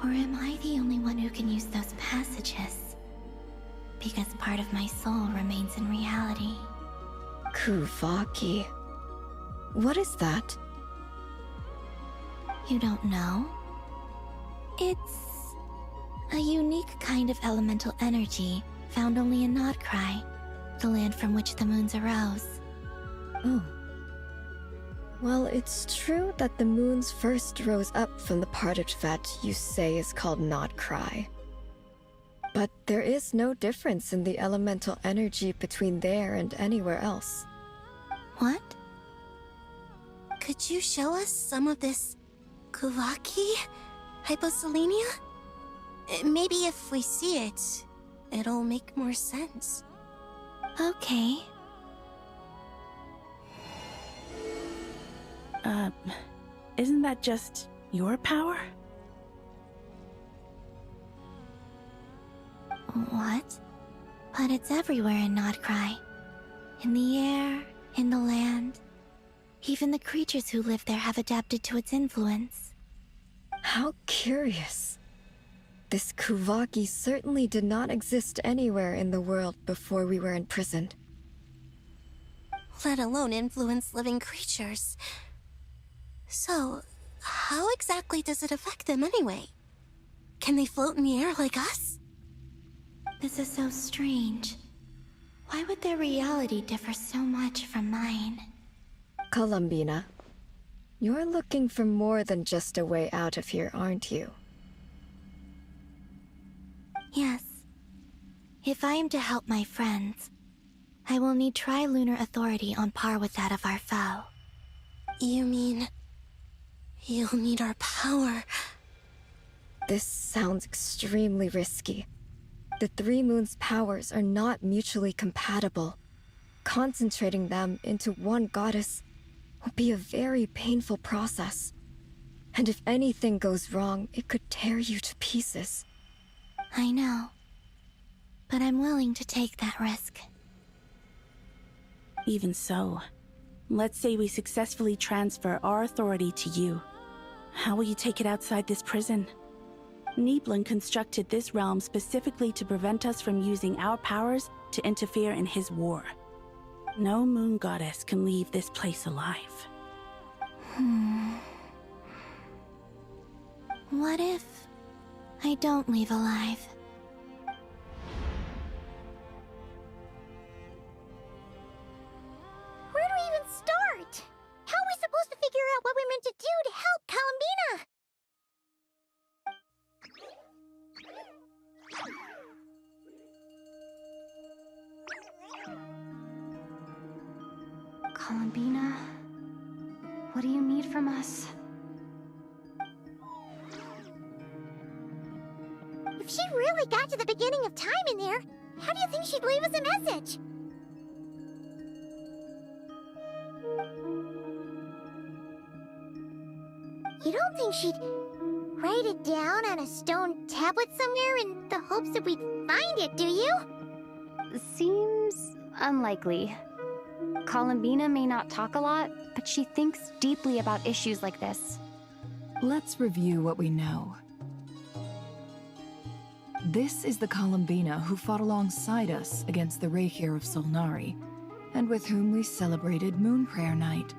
Or am I the only one who can use those passages? Because part of my soul remains in reality. Kuvaki. What is that? You don't know? It's a unique kind of elemental energy found only in Nodcry, the land from which the moons arose. Oh. Well, it's true that the moons first rose up from the part of Tibet you say is called Nodcry. But there is no difference in the elemental energy between there and anywhere else. What? Could you show us some of this Kuvaki hyposelenia? Maybe if we see it, it'll make more sense. Okay. Isn't that just your power? What? But it's everywhere in Nodcry. In the air, in the land. Even the creatures who live there have adapted to its influence. How curious. This Kuvaki certainly did not exist anywhere in the world before we were imprisoned. Let alone influence living creatures. So, how exactly does it affect them anyway? Can they float in the air like us? This is so strange. Why would their reality differ so much from mine? Columbina, you're looking for more than just a way out of here, aren't you? Yes. If I am to help my friends, I will need tri-lunar authority on par with that of our foe. You mean... you'll need our power? This sounds extremely risky. The Three Moons' powers are not mutually compatible. Concentrating them into one goddess will be a very painful process. And if anything goes wrong, it could tear you to pieces. I know. But I'm willing to take that risk. Even so, let's say we successfully transfer our authority to you. How will you take it outside this prison? Nibelung constructed this realm specifically to prevent us from using our powers to interfere in his war. No moon goddess can leave this place alive. What if I don't leave alive? Where do we even start? How are we supposed to figure out what we're meant to do to help Columbina? Columbina, what do you need from us? If she really got to the beginning of time in there, how do you think she'd leave us a message? You don't think she'd write it down on a stone tablet somewhere in the hopes that we'd find it, do you? Seems unlikely. Columbina may not talk a lot, but she thinks deeply about issues like this. Let's review what we know. This is the Columbina who fought alongside us against the Reikir of Solnari, and with whom we celebrated Moon Prayer Night.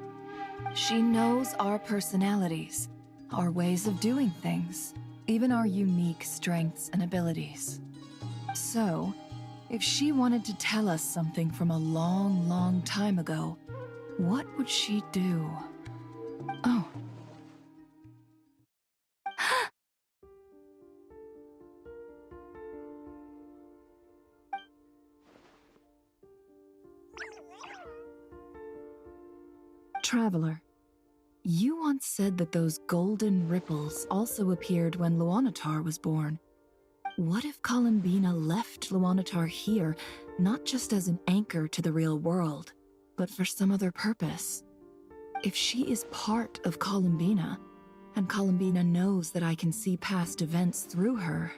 She knows our personalities, our ways of doing things, even our unique strengths and abilities. So, if she wanted to tell us something from a long, long time ago, what would she do? Oh. Traveler, You once said that those golden ripples also appeared when Luanatar was born. What if Columbina left Luanatar here, not just as an anchor to the real world, but for some other purpose? If she is part of Columbina, and Columbina knows that I can see past events through her...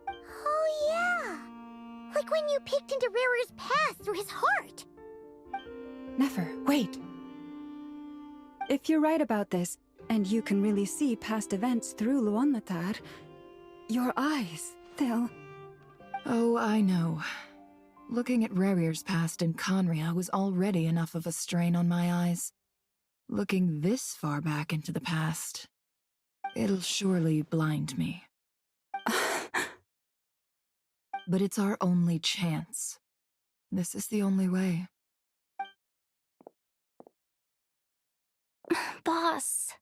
Oh yeah! Like when you peeked into Rarer's past through his heart! Never, wait! If you're right about this, and you can really see past events through Luanatar, your eyes, they'll... Oh, I know. Looking at Rerir's past in Conria was already enough of a strain on my eyes. Looking this far back into the past, it'll surely blind me. But it's our only chance. This is the only way. Boss.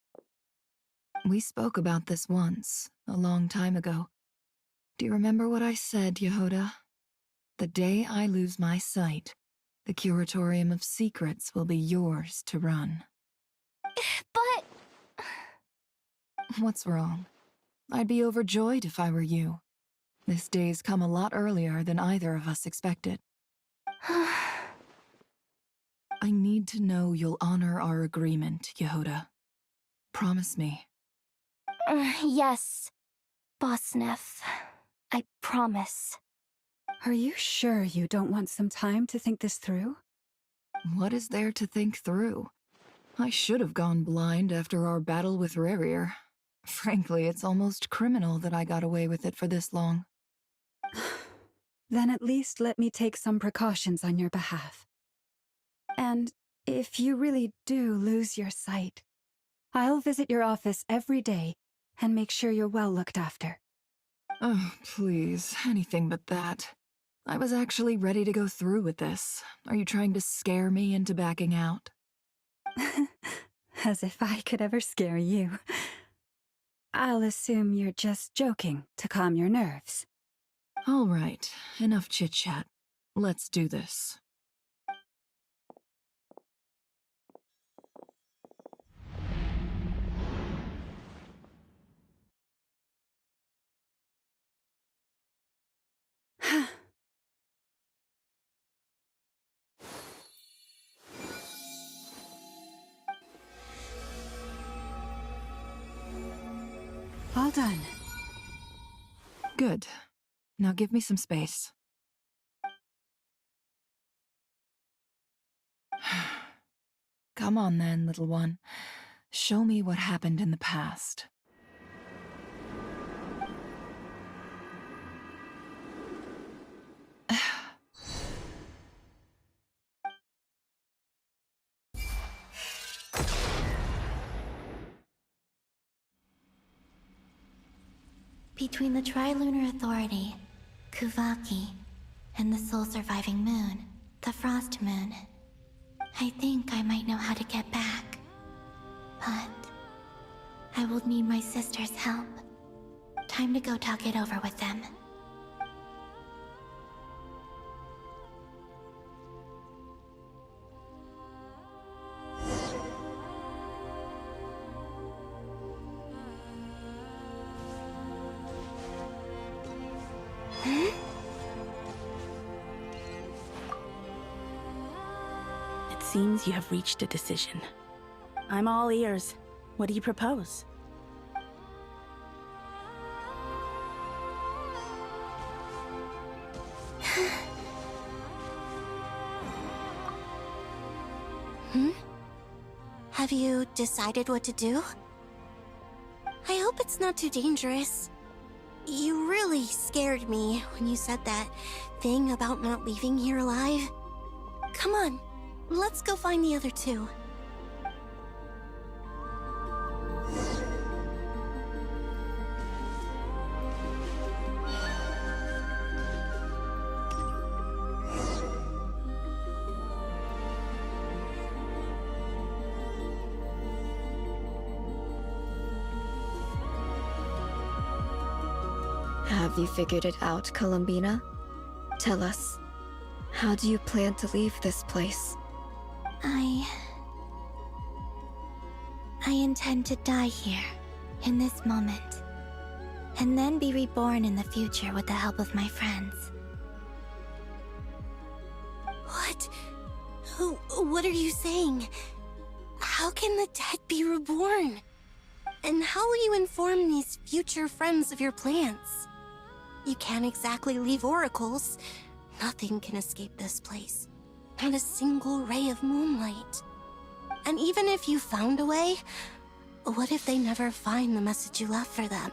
We spoke about this once, a long time ago. Do you remember what I said, Yehoda? The day I lose my sight, the Curatorium of Secrets will be yours to run. But... What's wrong? I'd be overjoyed if I were you. This day's come a lot earlier than either of us expected. I need to know you'll honor our agreement, Yehoda. Promise me. Yes, Boss Neff. I promise. Are you sure you don't want some time to think this through? What is there to think through? I should have gone blind after our battle with Rerir. Frankly, it's almost criminal that I got away with it for this long. Then at least let me take some precautions on your behalf. And if you really do lose your sight, I'll visit your office every day and make sure you're well looked after. Oh, please, anything but that. I was actually ready to go through with this. Are you trying to scare me into backing out? As if I could ever scare you. I'll assume you're just joking to calm your nerves. All right, enough chit-chat. Let's do this. All done. Good. Now give me some space. Come on then, little one. Show me what happened in the past. Between the Trilunar Authority, Kuvaki, and the sole-surviving moon, the Frost Moon, I think I might know how to get back. But I will need my sister's help. Time to go talk it over with them. It seems you have reached a decision. I'm all ears. What do you propose? Have you decided what to do? I hope it's not too dangerous. You really scared me when you said that thing about not leaving here alive. Come on, let's go find the other two. Have you figured it out, Columbina? Tell us, how do you plan to leave this place? I I intend to die here, in this moment, and then be reborn in the future with the help of my friends. What? What are you saying? How can the dead be reborn? And how will you inform these future friends of your plans? You can't exactly leave oracles. Nothing can escape this place. Not a single ray of moonlight. And even if you found a way, what if they never find the message you left for them?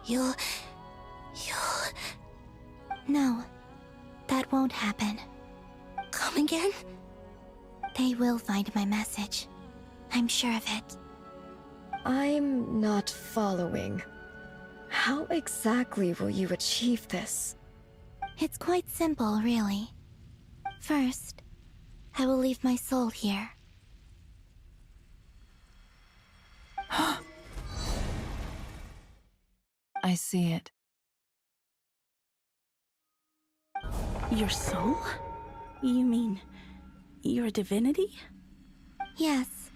You'll... No, that won't happen. Come again? They will find my message. I'm sure of it. I'm not following. How exactly will you achieve this? It's quite simple, really. First, I will leave my soul here. I see it. Your soul? You mean you're a divinity? Yes.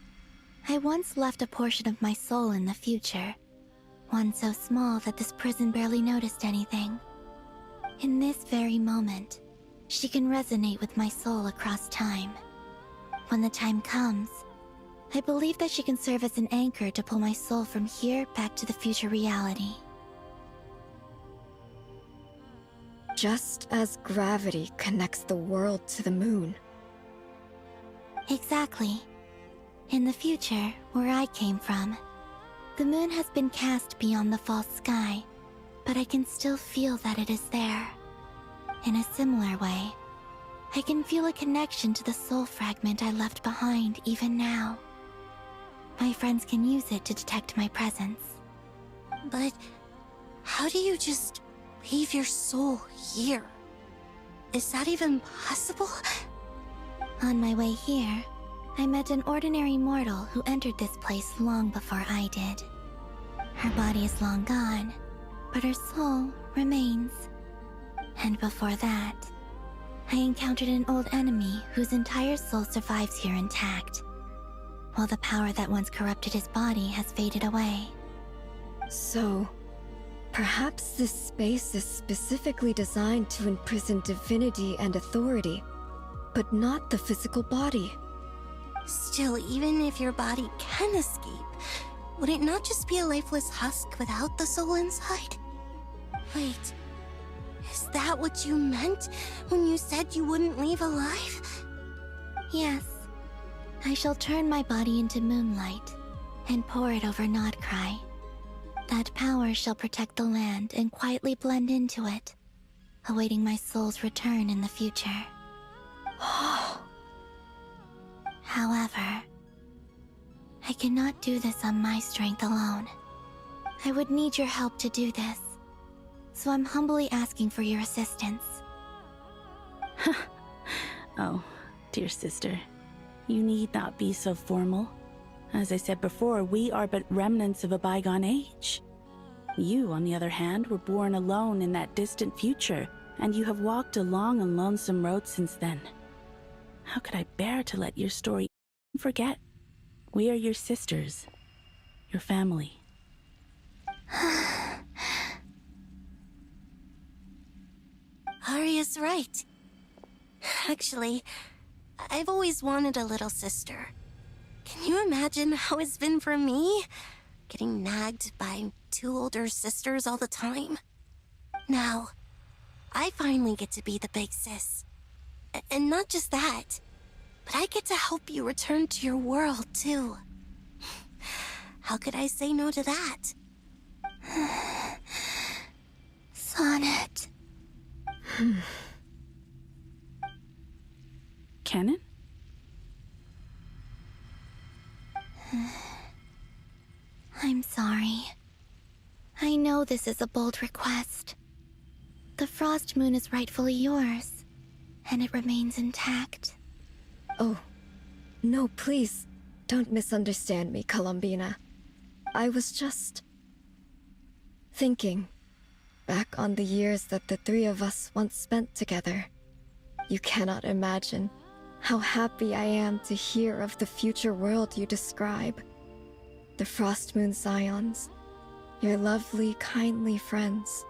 I once left a portion of my soul in the future. One so small that this prison barely noticed anything. In this very moment, she can resonate with my soul across time. When the time comes, I believe that she can serve as an anchor to pull my soul from here back to the future reality. Just as gravity connects the world to the moon. Exactly. In the future, where I came from, the moon has been cast beyond the false sky, but I can still feel that it is there. In a similar way, I can feel a connection to the soul fragment I left behind even now. My friends can use it to detect my presence. But how do you just leave your soul here? Is that even possible? On my way here, I met an ordinary mortal who entered this place long before I did. Her body is long gone, but her soul remains. And before that, I encountered an old enemy whose entire soul survives here intact, while the power that once corrupted his body has faded away. So, perhaps this space is specifically designed to imprison divinity and authority, but not the physical body. Still, even if your body can escape, would it not just be a lifeless husk without the soul inside? Wait, is that what you meant when you said you wouldn't leave alive? Yes. I shall turn my body into moonlight and pour it over Nodcry. That power shall protect the land and quietly blend into it, awaiting my soul's return in the future. However, I cannot do this on my strength alone. I would need your help to do this, so I'm humbly asking for your assistance. Oh, dear sister, you need not be so formal. As I said before, we are but remnants of a bygone age. You, on the other hand, were born alone in that distant future, and you have walked a long and lonesome road since then. How could I bear to let your story forget? We are your sisters, your family. Arya's right. Actually, I've always wanted a little sister. Can you imagine how it's been for me? Getting nagged by two older sisters all the time. Now, I finally get to be the big sis. And not just that, but I get to help you return to your world, too. How could I say no to that? Sonnet. Canon? I'm sorry. I know this is a bold request. The Frost Moon is rightfully yours, and it remains intact. Oh, no, please, don't misunderstand me, Columbina. I was just thinking back on the years that the three of us once spent together. You cannot imagine how happy I am to hear of the future world you describe. the Frost Moon Scions, your lovely, kindly friends.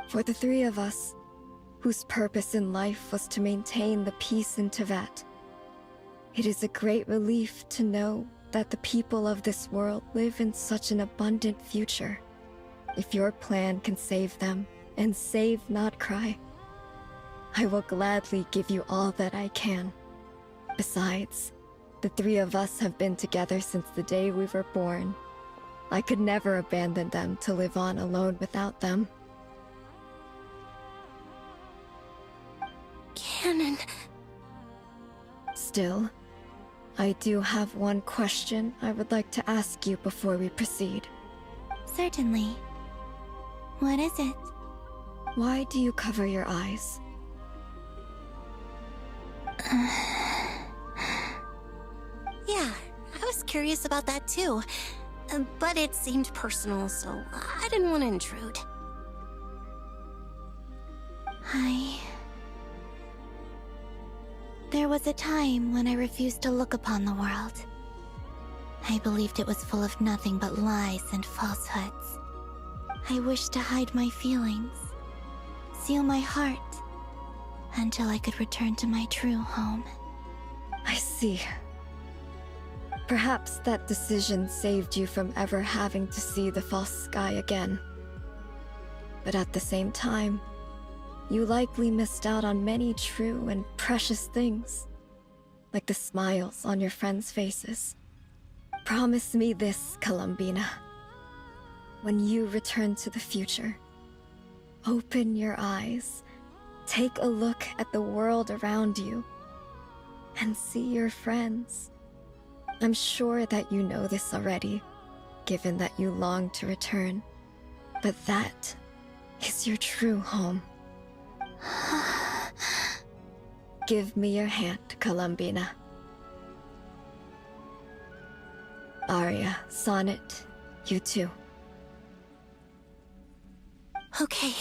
For the three of us, whose purpose in life was to maintain the peace in Teyvat, it is a great relief to know that the people of this world live in such an abundant future. If your plan can save them, and save not cry, I will gladly give you all that I can. Besides, the three of us have been together since the day we were born. I could never abandon them to live on alone without them. Canon. Still, I do have one question I would like to ask you before we proceed. Certainly. What is it? Why do you cover your eyes? Yeah, I was curious about that too. But it seemed personal, so I didn't want to intrude. There was a time when I refused to look upon the world. I believed it was full of nothing but lies and falsehoods. I wished to hide my feelings, seal my heart, until I could return to my true home. I see. Perhaps that decision saved you from ever having to see the false sky again. But at the same time, you likely missed out on many true and precious things, like the smiles on your friends' faces. Promise me this, Columbina. When you return to the future, open your eyes, take a look at the world around you, and see your friends. I'm sure that you know this already, given that you long to return, but that is your true home. Give me your hand, Columbina. Aria, Sonnet, you too. Okay.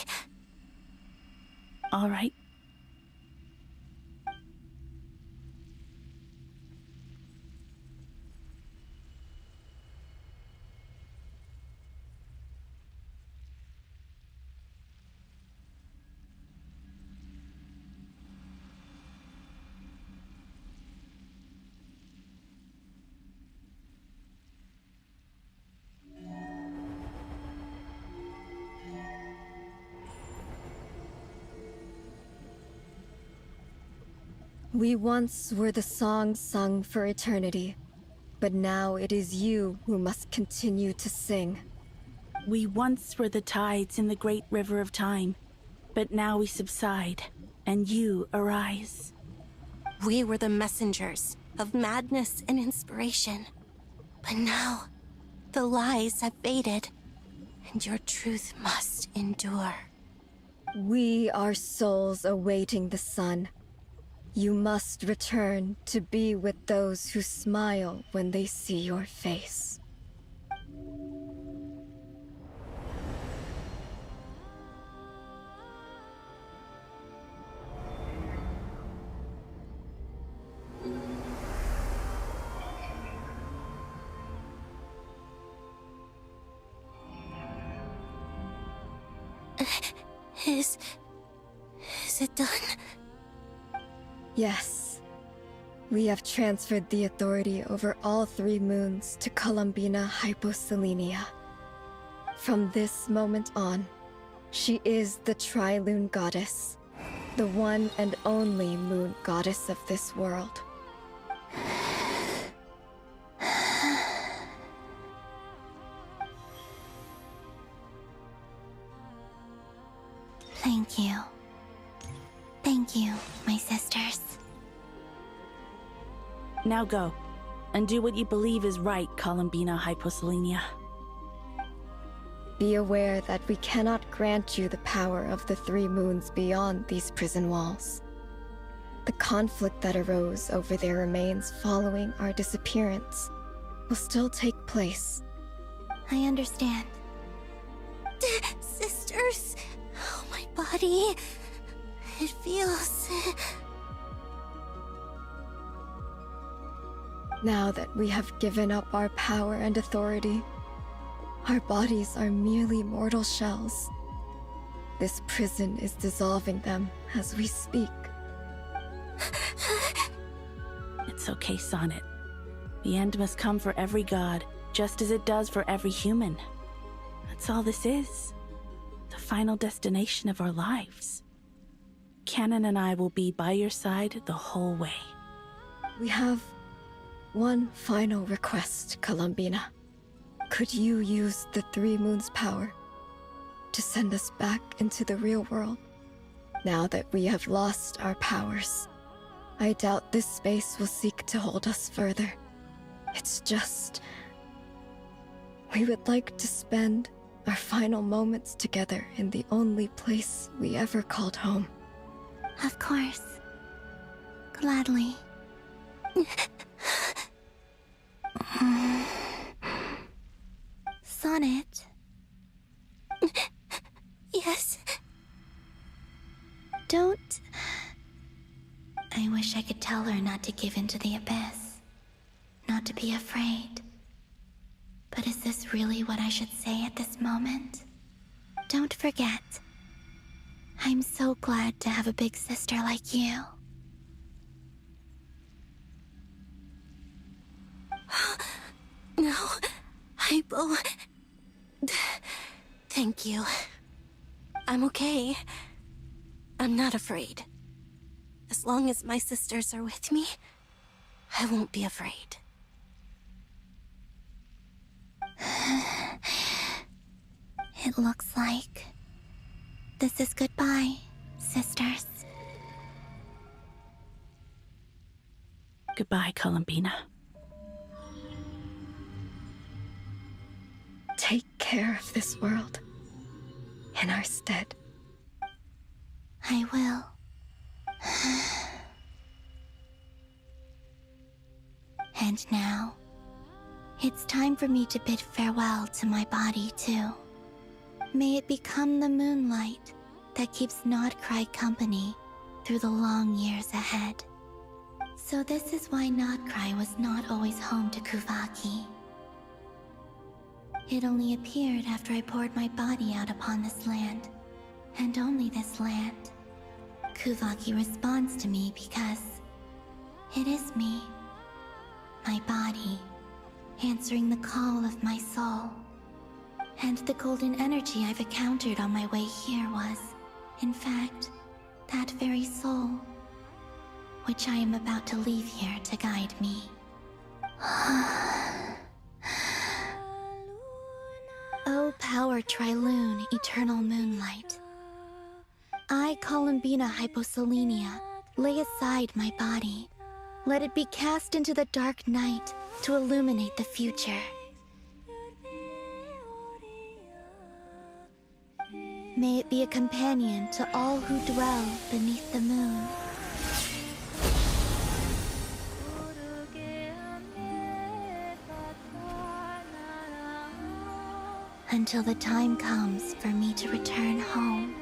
All right. We once were the song sung for eternity, but now it is you who must continue to sing. We once were the tides in the great river of time, but now we subside, and you arise. We were the messengers of madness and inspiration. But now, the lies have faded, and your truth must endure. We are souls awaiting the sun. You must return to be with those who smile when they see your face. Is it done? Yes. We have transferred the authority over all 3 moons to Columbina Hyposelenia. From this moment on, she is the Tri-Lune Goddess, the one and only moon goddess of this world. Thank you. Thank you, my sisters. Now go, and do what you believe is right, Columbina Hyposelenia. Be aware that we cannot grant you the power of the 3 moons beyond these prison walls. The conflict that arose over their remains following our disappearance will still take place. I understand. Sisters, oh, my body. It feels... Now that we have given up our power and authority, our bodies are merely mortal shells. This prison is dissolving them as we speak. It's okay, Sonnet. The end must come for every god, just as it does for every human. That's all this is. The final destination of our lives. Canon and I will be by your side the whole way. We have one final request, Columbina. Could you use the Three Moons' power to send us back into the real world? Now that we have lost our powers, I doubt this space will seek to hold us further. It's just... we would like to spend our final moments together in the only place we ever called home. Of course. Gladly. Sonnet. Yes. Don't... I wish I could tell her not to give in to the abyss. Not to be afraid. But is this really what I should say at this moment? Don't forget. I'm so glad to have a big sister like you. No, Hypo. Thank you. I'm okay. I'm not afraid. As long as my sisters are with me, I won't be afraid. It looks like this is goodbye, sisters. Goodbye, Columbina. Take care of this world in our stead. I will. And now, it's time for me to bid farewell to my body, too. May it become the moonlight that keeps Nodcry company through the long years ahead. So this is why Nodcry was not always home to Kuvaki. It only appeared after I poured my body out upon this land, and only this land. Kuvaki responds to me because it is me, my body, answering the call of my soul. And the golden energy I've encountered on my way here was, in fact, that very soul, which I am about to leave here to guide me. O power Trilune, eternal moonlight. I, Columbina Hyposelenia, lay aside my body. Let it be cast into the dark night to illuminate the future. May it be a companion to all who dwell beneath the moon. Until the time comes for me to return home.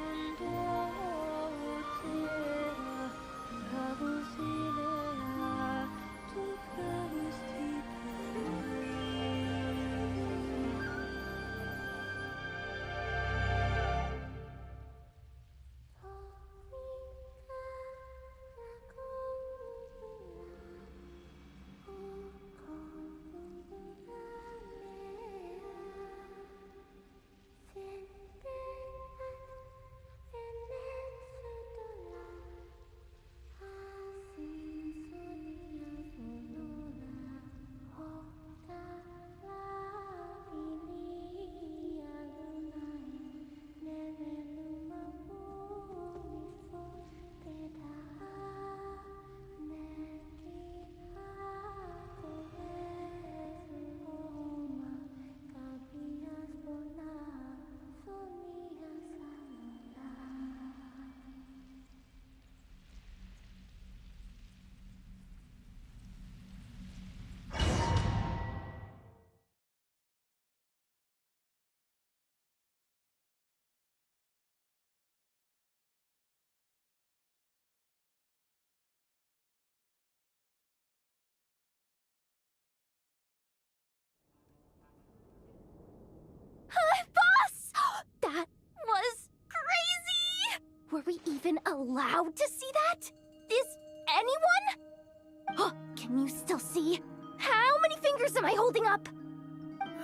even allowed to see that? Is anyone? Can you still see? How many fingers am I holding up?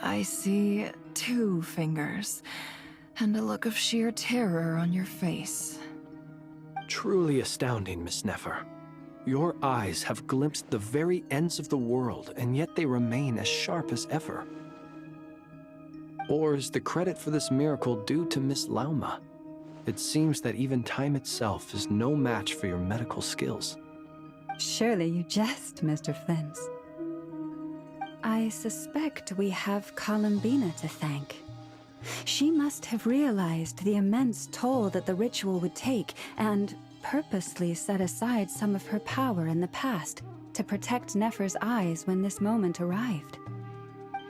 I see 2 fingers, and a look of sheer terror on your face. Truly astounding, Miss Nefer. Your eyes have glimpsed the very ends of the world, and yet they remain as sharp as ever. Or is the credit for this miracle due to Miss Lauma? It seems that even time itself is no match for your medical skills. Surely you jest, Mr. Flint. I suspect we have Columbina to thank. She must have realized the immense toll that the ritual would take and purposely set aside some of her power in the past to protect Nefer's eyes when this moment arrived.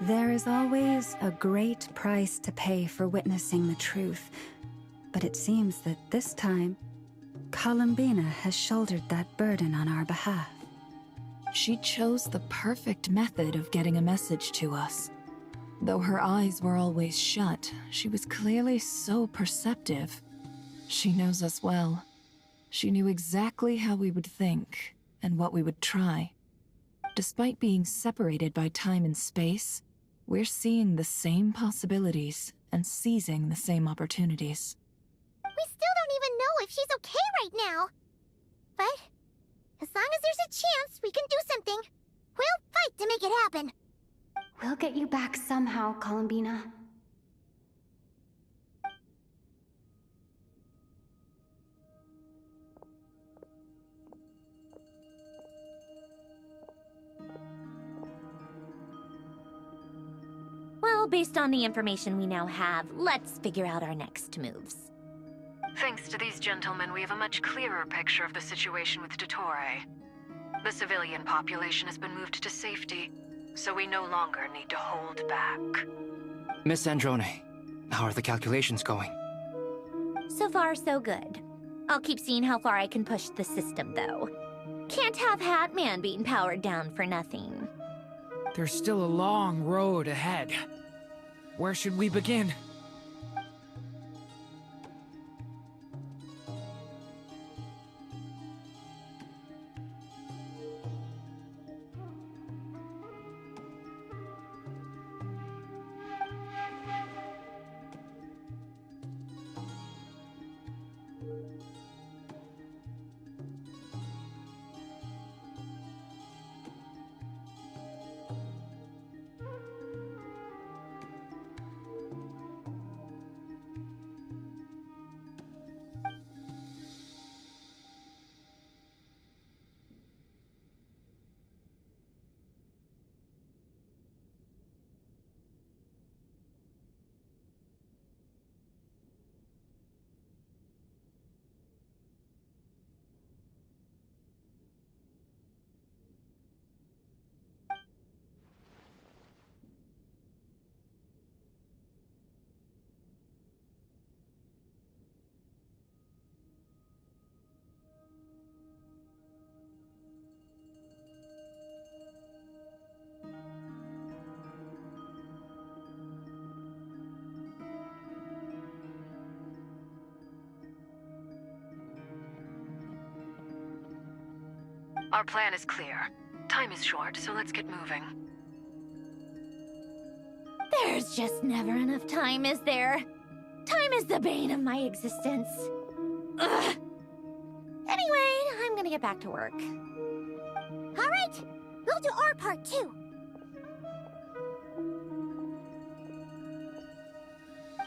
There is always a great price to pay for witnessing the truth, but it seems that this time, Columbina has shouldered that burden on our behalf. She chose the perfect method of getting a message to us. Though her eyes were always shut, she was clearly so perceptive. She knows us well. She knew exactly how we would think and what we would try. Despite being separated by time and space, we're seeing the same possibilities and seizing the same opportunities. We still don't even know if she's okay right now. But as long as there's a chance we can do something, we'll fight to make it happen. We'll get you back somehow, Columbina. Well, based on the information we now have, let's figure out our next moves. Thanks to these gentlemen, we have a much clearer picture of the situation with Dottore. The civilian population has been moved to safety, so we no longer need to hold back. Miss Androne, how are the calculations going? So far, so good. I'll keep seeing how far I can push the system, though. Can't have Hatman being powered down for nothing. There's still a long road ahead. Where should we begin? Our plan is clear. Time is short, so let's get moving. There's just never enough time, is there? Time is the bane of my existence. Ugh. Anyway, I'm gonna get back to work. All right, we'll do our part too.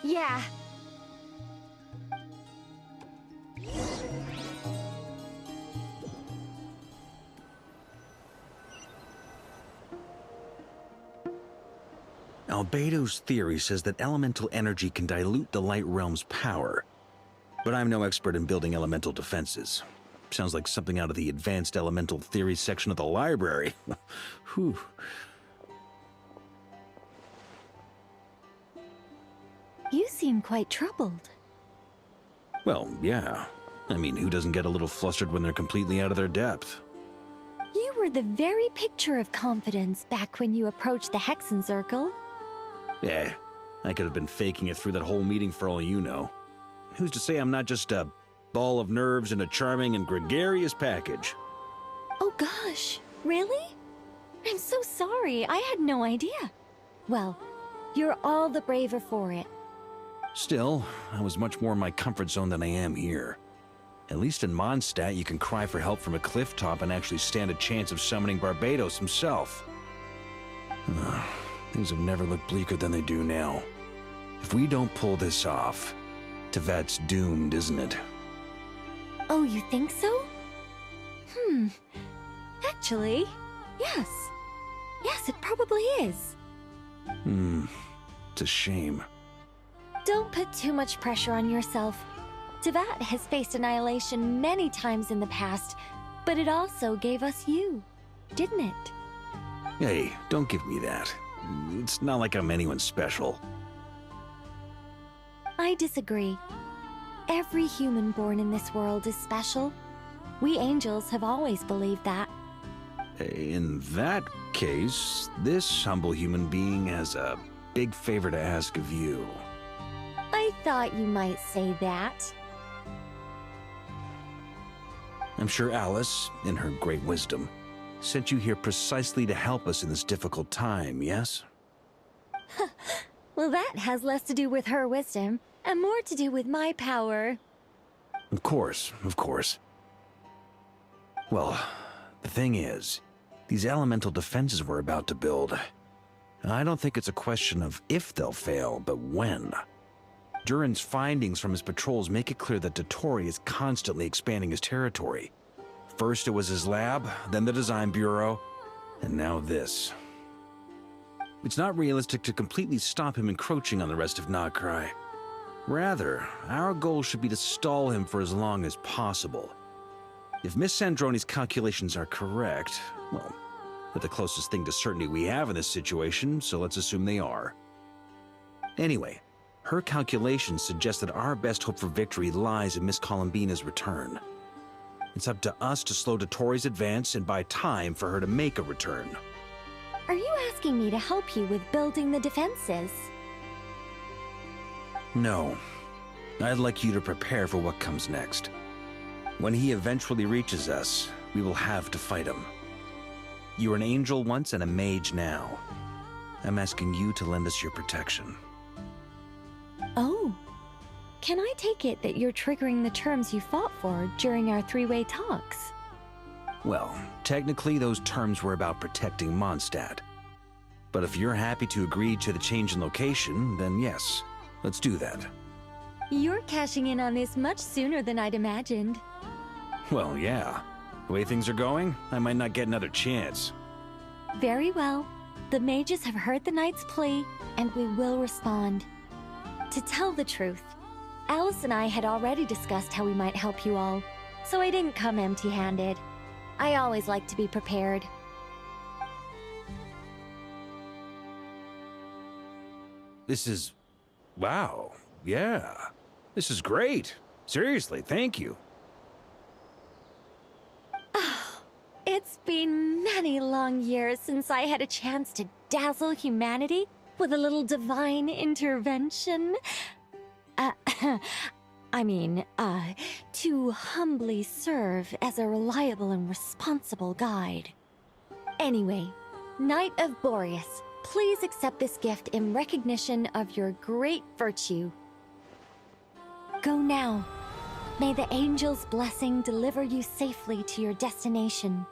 Yeah. Albedo's theory says that elemental energy can dilute the light realm's power. But I'm no expert in building elemental defenses. Sounds like something out of the advanced elemental theory section of the library. Whew. You seem quite troubled. Well, yeah. I mean, who doesn't get a little flustered when they're completely out of their depth? You were the very picture of confidence back when you approached the Hexen Circle. I could have been faking it through that whole meeting for all you know. Who's to say I'm not just a ball of nerves in a charming and gregarious package. Oh gosh, really? I'm so sorry, I had no idea. Well, you're all the braver for it. Still, I was much more in my comfort zone than I am here. At least in Mondstadt, you can cry for help from a cliff top and actually stand a chance of summoning Barbados himself. Things have never looked bleaker than they do now. If we don't pull this off, Tevat's doomed, isn't it? Oh, you think so? Actually, yes. Yes, it probably is. It's a shame. Don't put too much pressure on yourself. Tevat has faced annihilation many times in the past, but it also gave us you, didn't it? Hey, don't give me that. It's not like I'm anyone special. I disagree. Every human born in this world is special. We angels have always believed that. In that case, this humble human being has a big favor to ask of you. I thought you might say that. I'm sure Alice, in her great wisdom, sent you here precisely to help us in this difficult time, yes? Well, that has less to do with her wisdom, and more to do with my power. Of course, of course. Well, the thing is, these elemental defenses we're about to build, I don't think it's a question of if they'll fail, but when. Durin's findings from his patrols make it clear that Dottore is constantly expanding his territory. First it was his lab, then the design bureau, and now this. It's not realistic to completely stop him encroaching on the rest of Nagrai. Rather, our goal should be to stall him for as long as possible. If Miss Sandroni's calculations are correct, well, they're the closest thing to certainty we have in this situation, so let's assume they are. Anyway, her calculations suggest that our best hope for victory lies in Miss Columbina's return. It's up to us to slow Dottore's advance and buy time for her to make a return. Are you asking me to help you with building the defenses? No. I'd like you to prepare for what comes next. When he eventually reaches us, we will have to fight him. You were an angel once and a mage now. I'm asking you to lend us your protection. Oh. Can I take it that you're triggering the terms you fought for during our three-way talks? Well, technically those terms were about protecting Mondstadt. But if you're happy to agree to the change in location, then yes, let's do that. You're cashing in on this much sooner than I'd imagined. Well, yeah. The way things are going, I might not get another chance. Very well. The mages have heard the knight's plea, and we will respond. To tell the truth, Alice and I had already discussed how we might help you all, so I didn't come empty-handed. I always like to be prepared. This is... wow. Yeah. This is great. Seriously, thank you. It's been many long years since I had a chance to dazzle humanity with a little divine intervention. To humbly serve as a reliable and responsible guide. Anyway, Knight of Boreas, please accept this gift in recognition of your great virtue. Go now. May the angel's blessing deliver you safely to your destination.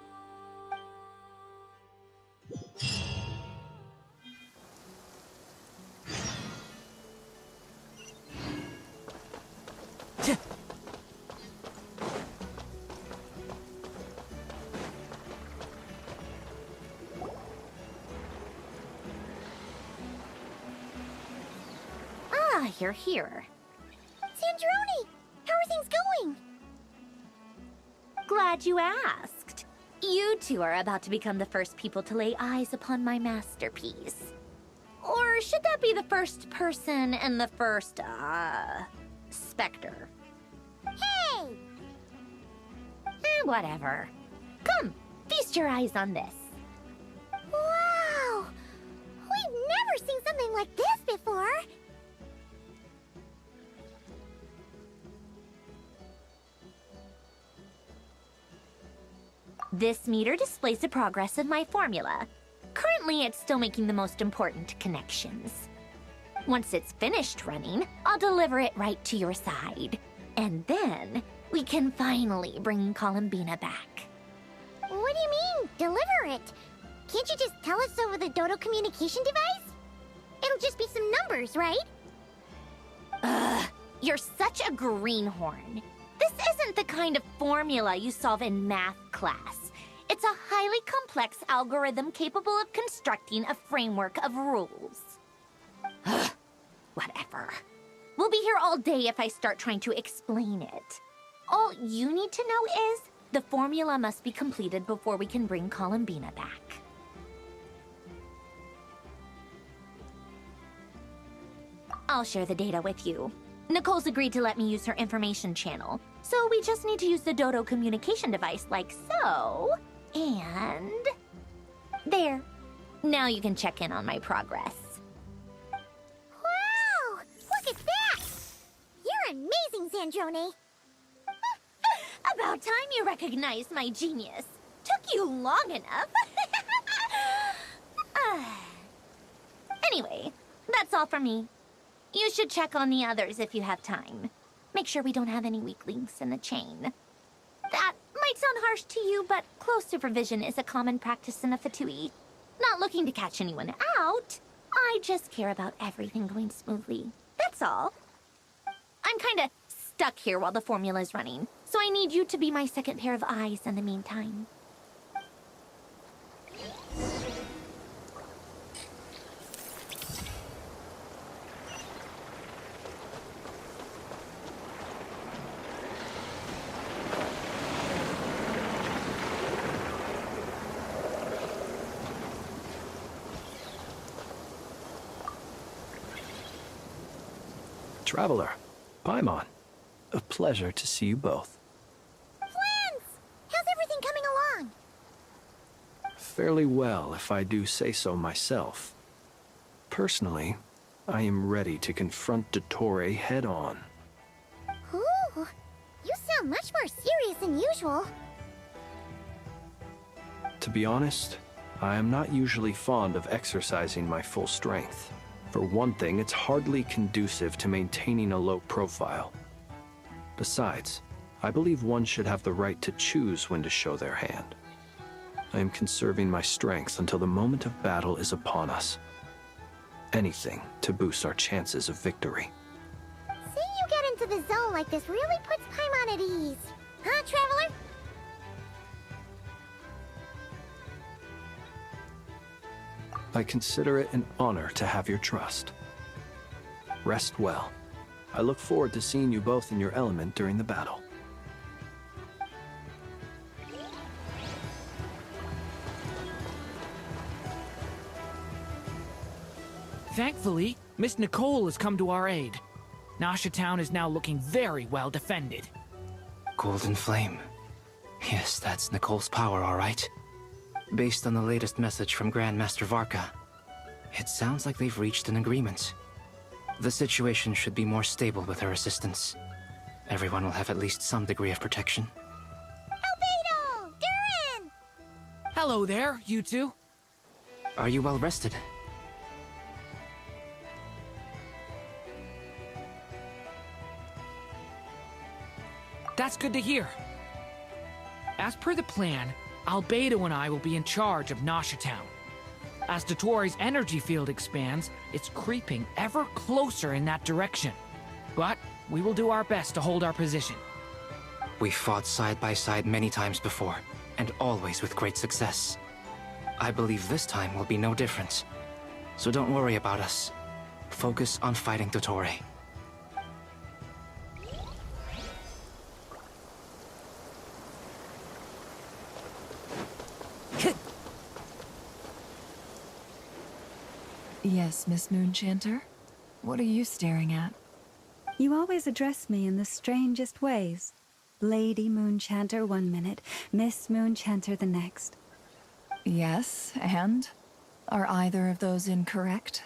Ah, you're here. Sandroni! How are things going? Glad you asked. You two are about to become the first people to lay eyes upon my masterpiece. Or should that be the first person and the first, specter? Hey! Whatever. Come, feast your eyes on this. Wow! We've never seen something like this before! This meter displays the progress of my formula. Currently, it's still making the most important connections. Once it's finished running, I'll deliver it right to your side. And then, we can finally bring Columbina back. What do you mean, deliver it? Can't you just tell us over the Dodo communication device? It'll just be some numbers, right? Ugh, you're such a greenhorn. This isn't the kind of formula you solve in math class. It's a highly complex algorithm capable of constructing a framework of rules. Ugh, whatever. We'll be here all day if I start trying to explain it. All you need to know is the formula must be completed before we can bring Columbina back. I'll share the data with you. Nicole's agreed to let me use her information channel, so we just need to use the Dodo communication device like so. And... there. Now you can check in on my progress. Wow! Look at that! You're amazing, Zandrone! About time you recognized my genius. Took you long enough. Anyway, that's all from me. You should check on the others if you have time. Make sure we don't have any weak links in the chain. That might sound harsh to you, but close supervision is a common practice in the Fatui. Not looking to catch anyone out. I just care about everything going smoothly. That's all. I'm kinda stuck here while the formula's running, so I need you to be my second pair of eyes in the meantime. Traveler, Paimon, a pleasure to see you both. Friends! How's everything coming along? Fairly well, if I do say so myself. Personally, I am ready to confront Dottore head-on. Ooh, you sound much more serious than usual. To be honest, I am not usually fond of exercising my full strength. For one thing, it's hardly conducive to maintaining a low profile. Besides, I believe one should have the right to choose when to show their hand. I am conserving my strength until the moment of battle is upon us. Anything to boost our chances of victory. Seeing you get into the zone like this really puts Paimon at ease. Huh, Traveler? I consider it an honor to have your trust. Rest well. I look forward to seeing you both in your element during the battle. Thankfully, Miss Nicole has come to our aid. Nasha Town is now looking very well defended. Golden Flame. Yes, that's Nicole's power, all right. Based on the latest message from Grandmaster Varka, it sounds like they've reached an agreement. The situation should be more stable with her assistance. Everyone will have at least some degree of protection. Albedo! Durin! Hello there, you two. Are you well rested? That's good to hear. As per the plan, Albedo and I will be in charge of Nasha Town. As Dottore's energy field expands, it's creeping ever closer in that direction. But we will do our best to hold our position. We fought side by side many times before, and always with great success. I believe this time will be no different. So don't worry about us. Focus on fighting Dottore. Yes, Miss Moonchanter? What are you staring at? You always address me in the strangest ways. Lady Moonchanter one minute, Miss Moonchanter the next. Yes, and? Are either of those incorrect?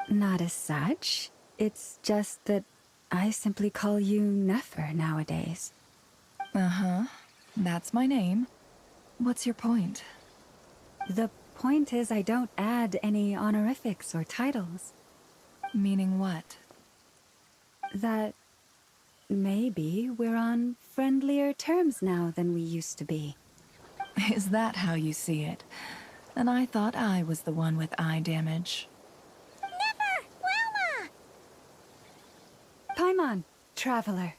Not as such. It's just that I simply call you Nefer nowadays. Uh-huh. That's my name. What's your point? The point is I don't add any honorifics or titles. Meaning what? That maybe we're on friendlier terms now than we used to be. Is that how you see it? And I thought I was the one with eye damage. Never! Wilma! Paimon, traveler.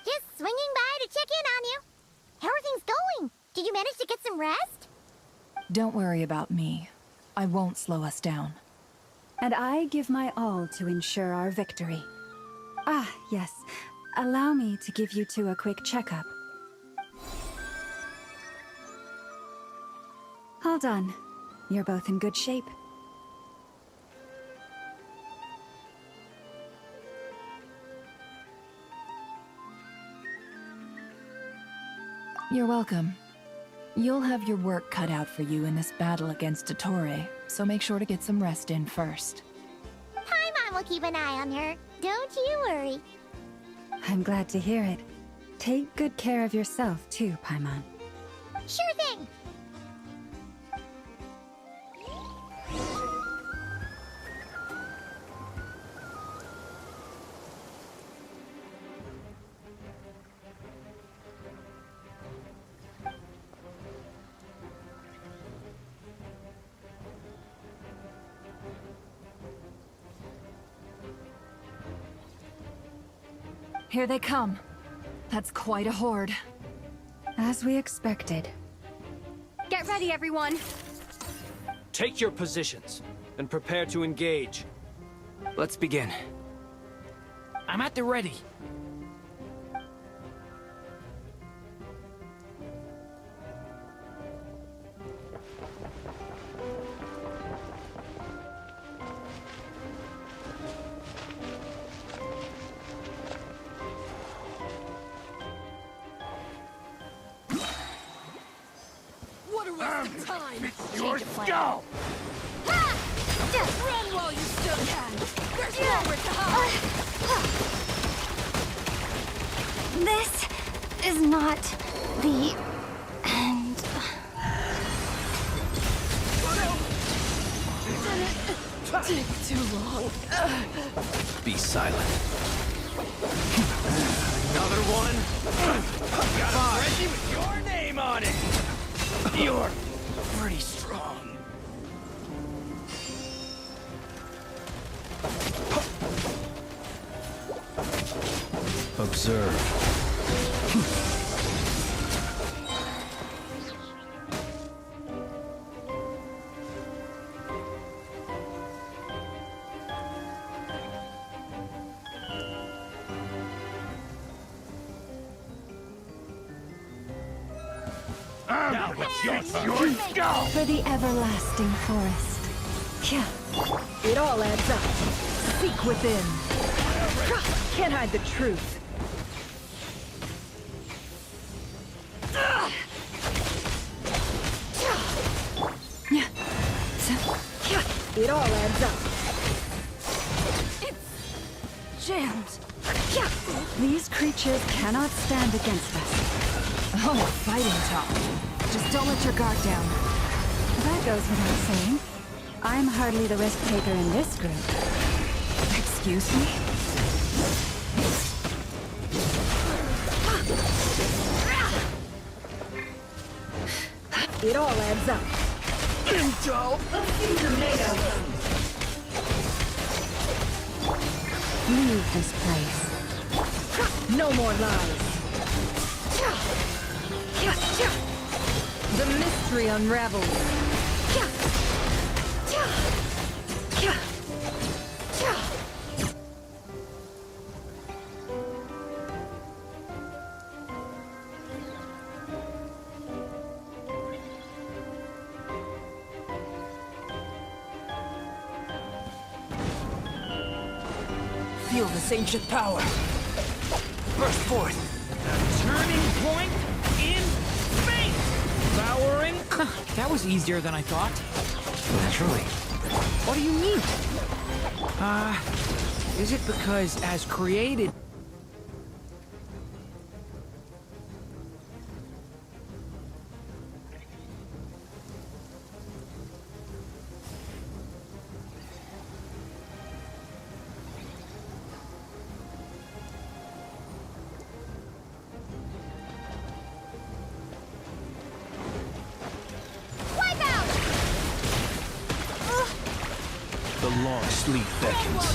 Just swinging by to check in on you. How are things going? Did you manage to get some rest? Don't worry about me. I won't slow us down. And I give my all to ensure our victory. Ah, yes. Allow me to give you two a quick checkup. Hold on. You're both in good shape. You're welcome. You'll have your work cut out for you in this battle against Dottore, so make sure to get some rest in first. Paimon will keep an eye on her. Don't you worry. I'm glad to hear it. Take good care of yourself, too, Paimon. Sure thing! Here they come. That's quite a horde. As we expected. Get ready, everyone! Take your positions, and prepare to engage. Let's begin. I'm at the ready. Your skull! Run while you still can! There's nowhere to hide! This is not the end. Take too long. Be silent. Another one? Got a Reggie with your name on it! You're pretty strong. Observe. For the everlasting forest. Yeah. It all adds up. Seek within. Can't hide the truth. It all adds up. It's jammed. These creatures cannot stand against us. Oh, fighting talk. Just don't let your guard down. That goes without saying. I'm hardly the risk taker in this group. Excuse me? It all adds up. Leave this place. No more lies. The mystery unravels. Feel this ancient power. Burst forth. A turning point in space! Powering. That was easier than I thought. Naturally. What do you mean? Is it because as created... The long sleep beckons.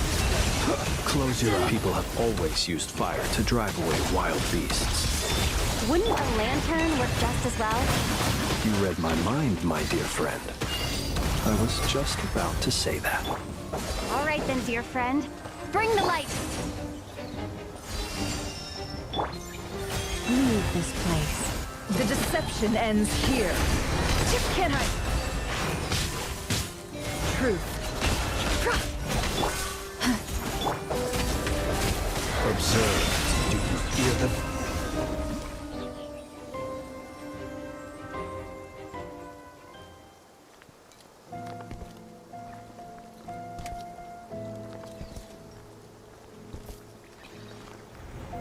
Close your eyes. People have always used fire to drive away wild beasts. Wouldn't a lantern work just as well? You read my mind, my dear friend. I was just about to say that. All right then, dear friend. Bring the light! Leave this place. The deception ends here. Can I? Truth. Observe. Do you hear them?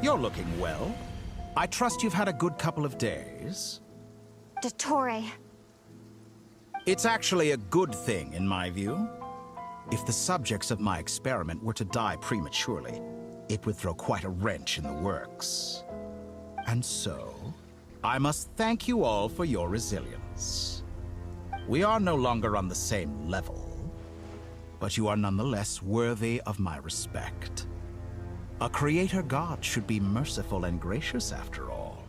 You're looking well. I trust you've had a good couple of days. Dottore. It's actually a good thing, in my view. If the subjects of my experiment were to die prematurely, it would throw quite a wrench in the works. And so, I must thank you all for your resilience. We are no longer on the same level, but you are nonetheless worthy of my respect. A creator god should be merciful and gracious after all.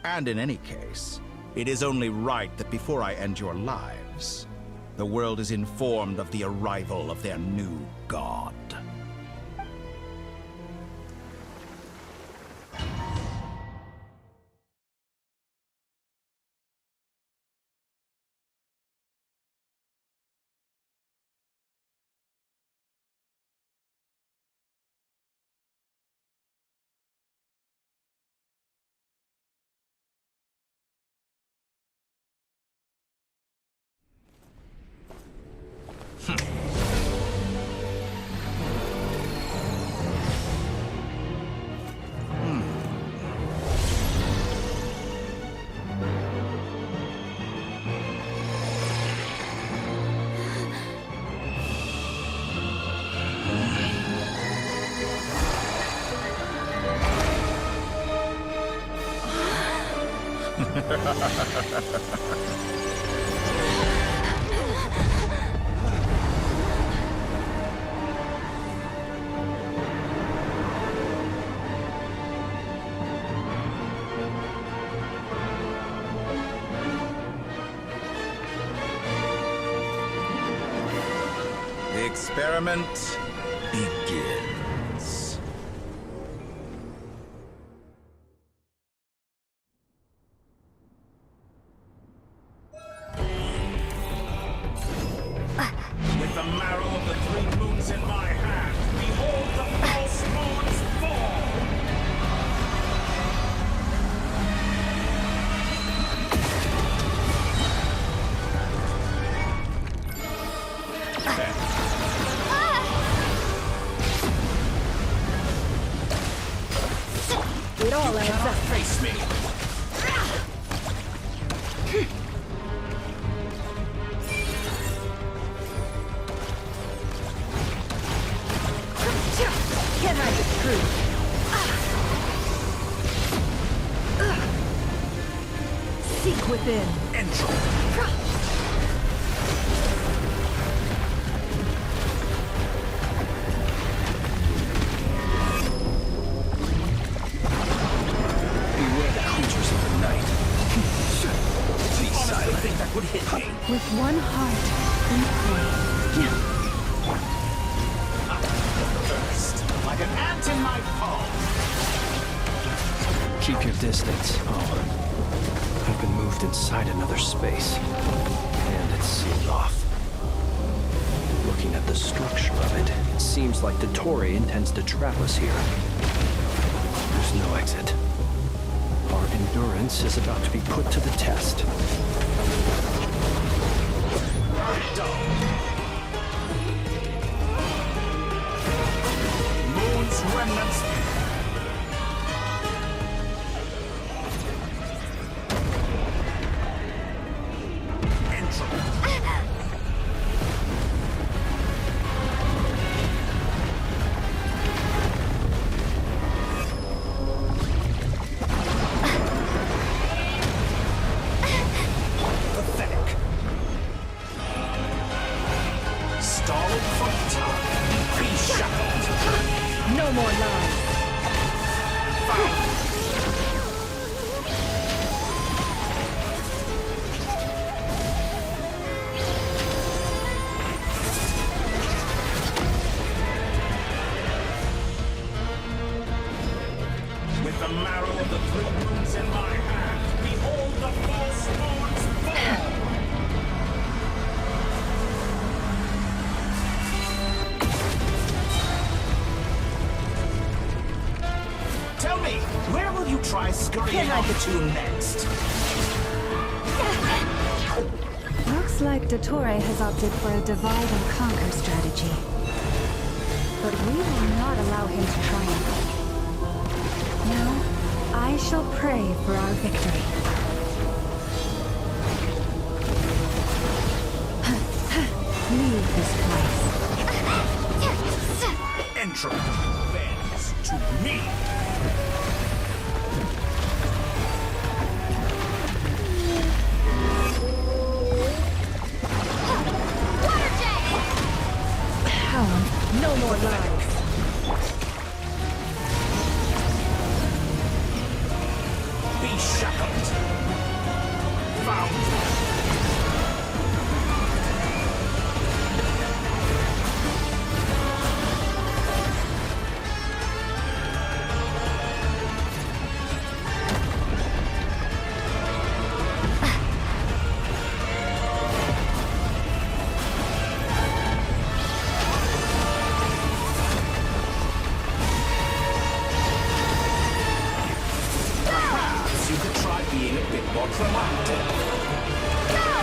And in any case, it is only right that before I end your lives, the world is informed of the arrival of their new god. The experiment begins. With the marrow of the 3 moons in my hand, behold the false moons fall! It all adds up. Face me! Can't hide the truth. Seek within. Beware the creatures of the night. Be silent. I think that would hit me. With one heart, we pray. First, like an ant in my palm. Keep your distance. Oh. I've been moved inside another space. And it's sealed off. Looking at the structure of it, it seems like Dottore intends to trap us here. There's no exit. Our endurance is about to be put to the test. Moon's remnants. stalling for time. Be shackled. No more lies. With the marrow of the three moons in my hand, behold the false moons fall! Tell me, where will you try scurrying off to next? Looks like Dottore has opted for a divide and conquer strategy. But we will not allow him to triumph. Now, I shall pray for our victory. Leave this place. Entropy bends to me. No more lies. Be shackled. Found.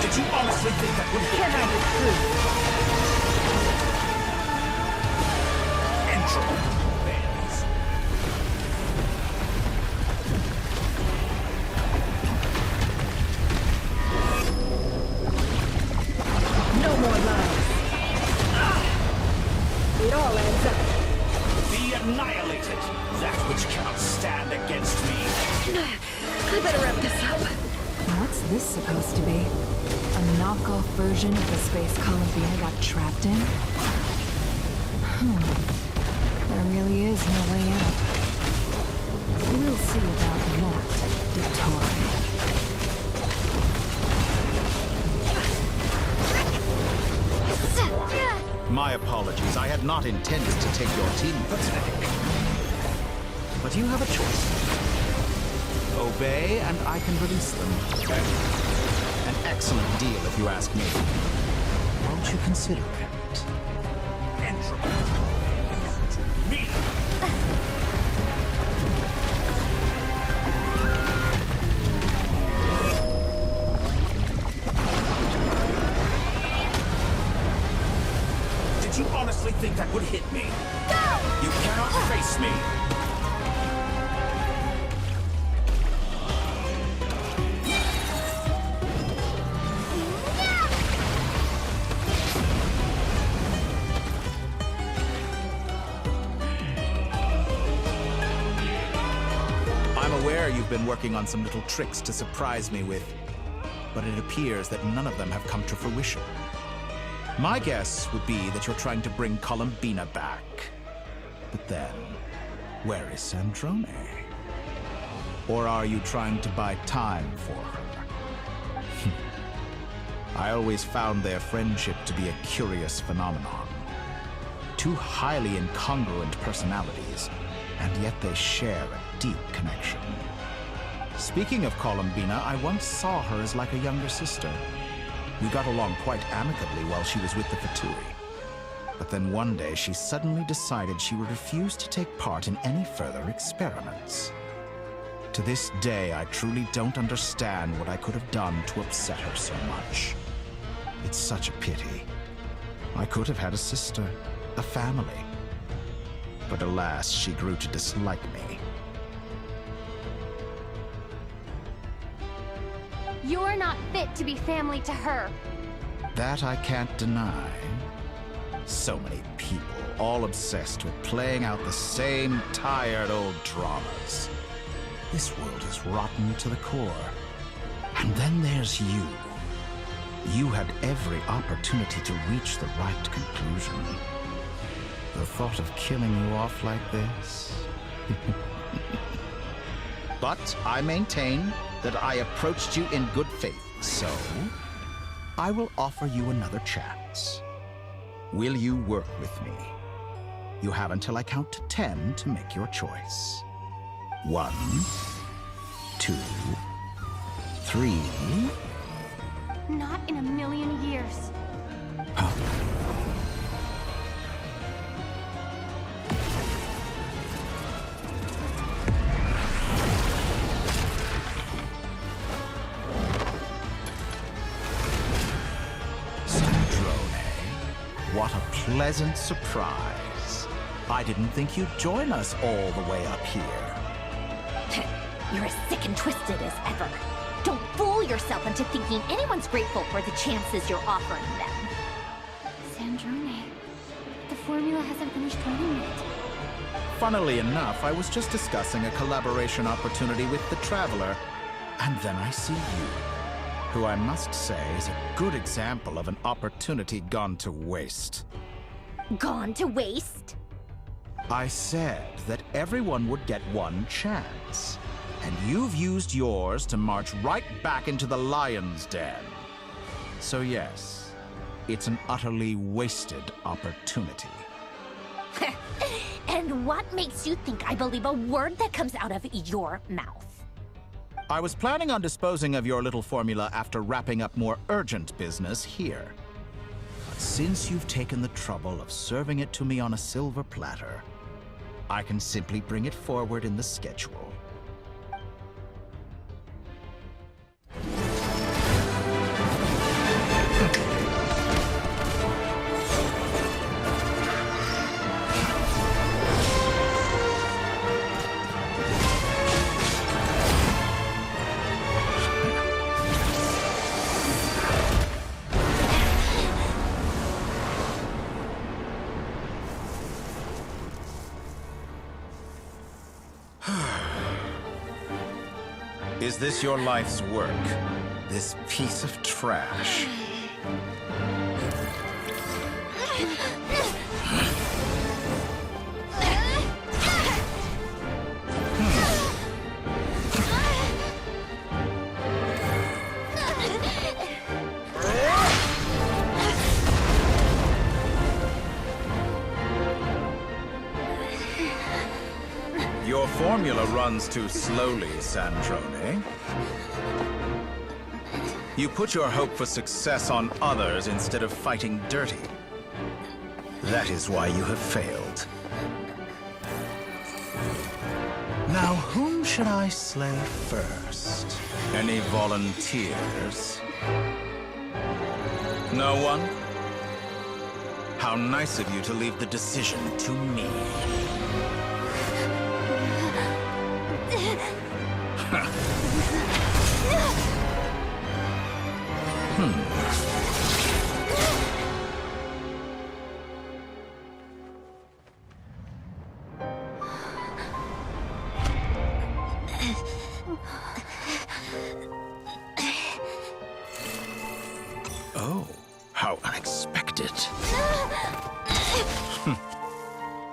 Did you honestly think that would hit me? Entropy bends. No more lies. It all adds up. Be annihilated, that which cannot stand against me. I better wrap this up. What's this supposed to be? A knockoff version of the space Columbina got trapped in? There really is no way out. We'll see about that, Dottore. My apologies, I had not intended to take your team. Pathetic. But you have a choice. Obey, and I can release them. An excellent deal, if you ask me. Won't you consider it? Entropy. Me. Did you honestly think that would hit me? No! You cannot face me. You've been working on some little tricks to surprise me with, but it appears that none of them have come to fruition. My guess would be that you're trying to bring Columbina back. But then, where is Sandrone? Or are you trying to buy time for her? I always found their friendship to be a curious phenomenon. Two highly incongruent personalities, and yet they share a deep connection. Speaking of Columbina, I once saw her as like a younger sister. We got along quite amicably while she was with the Fatui. But then one day she suddenly decided she would refuse to take part in any further experiments. To this day, I truly don't understand what I could have done to upset her so much. It's such a pity. I could have had a sister, a family. But alas, she grew to dislike me. You're not fit to be family to her. That I can't deny. So many people, all obsessed with playing out the same tired old dramas. This world is rotten to the core. And then there's you. You had every opportunity to reach the right conclusion. The thought of killing you off like this? But I maintain that I approached you in good faith, so I will offer you another chance. Will you work with me? You have until I count to 10 to make your choice. 1, 2, 3. Not in a million years. What a pleasant surprise. I didn't think you'd join us all the way up here. You're as sick and twisted as ever. Don't fool yourself into thinking anyone's grateful for the chances you're offering them. Sandrone, the formula hasn't finished running yet. Funnily enough, I was just discussing a collaboration opportunity with the Traveler, and then I see you, who I must say is a good example of an opportunity gone to waste. Gone to waste? I said that everyone would get one chance, and you've used yours to march right back into the lion's den. So yes, it's an utterly wasted opportunity. And what makes you think I believe a word that comes out of your mouth? I was planning on disposing of your little formula after wrapping up more urgent business here. But since you've taken the trouble of serving it to me on a silver platter, I can simply bring it forward in the schedule. Is this your life's work? This piece of trash? Your formula runs too slowly, Sandrone. You put your hope for success on others instead of fighting dirty. That is why you have failed. Now, whom should I slay first? Any volunteers? No one? How nice of you to leave the decision to me. Oh, how unexpected.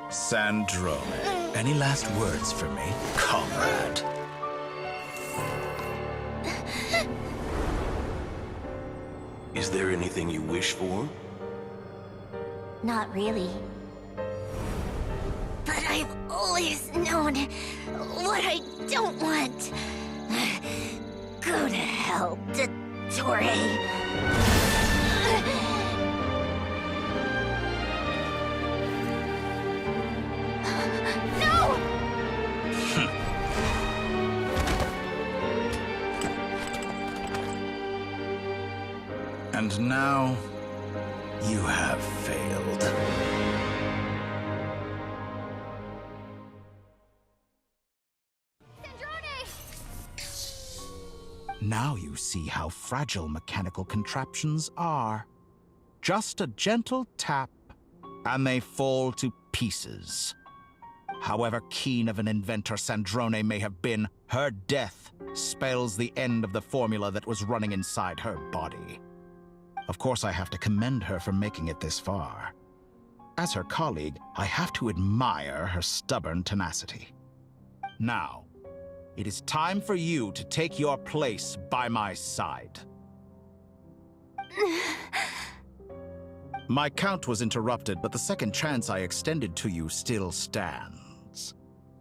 Sandrone, any last words for me, comrade? Is there anything you wish for? Not really. But I've always known what I don't want. Go to hell, Dottore. And now, you have failed. Now you see how fragile mechanical contraptions are. Just a gentle tap, and they fall to pieces. However keen of an inventor Sandrone may have been, her death spells the end of the formula that was running inside her body. Of course, I have to commend her for making it this far. As her colleague, I have to admire her stubborn tenacity. Now, it is time for you to take your place by my side. My count was interrupted, but the second chance I extended to you still stands.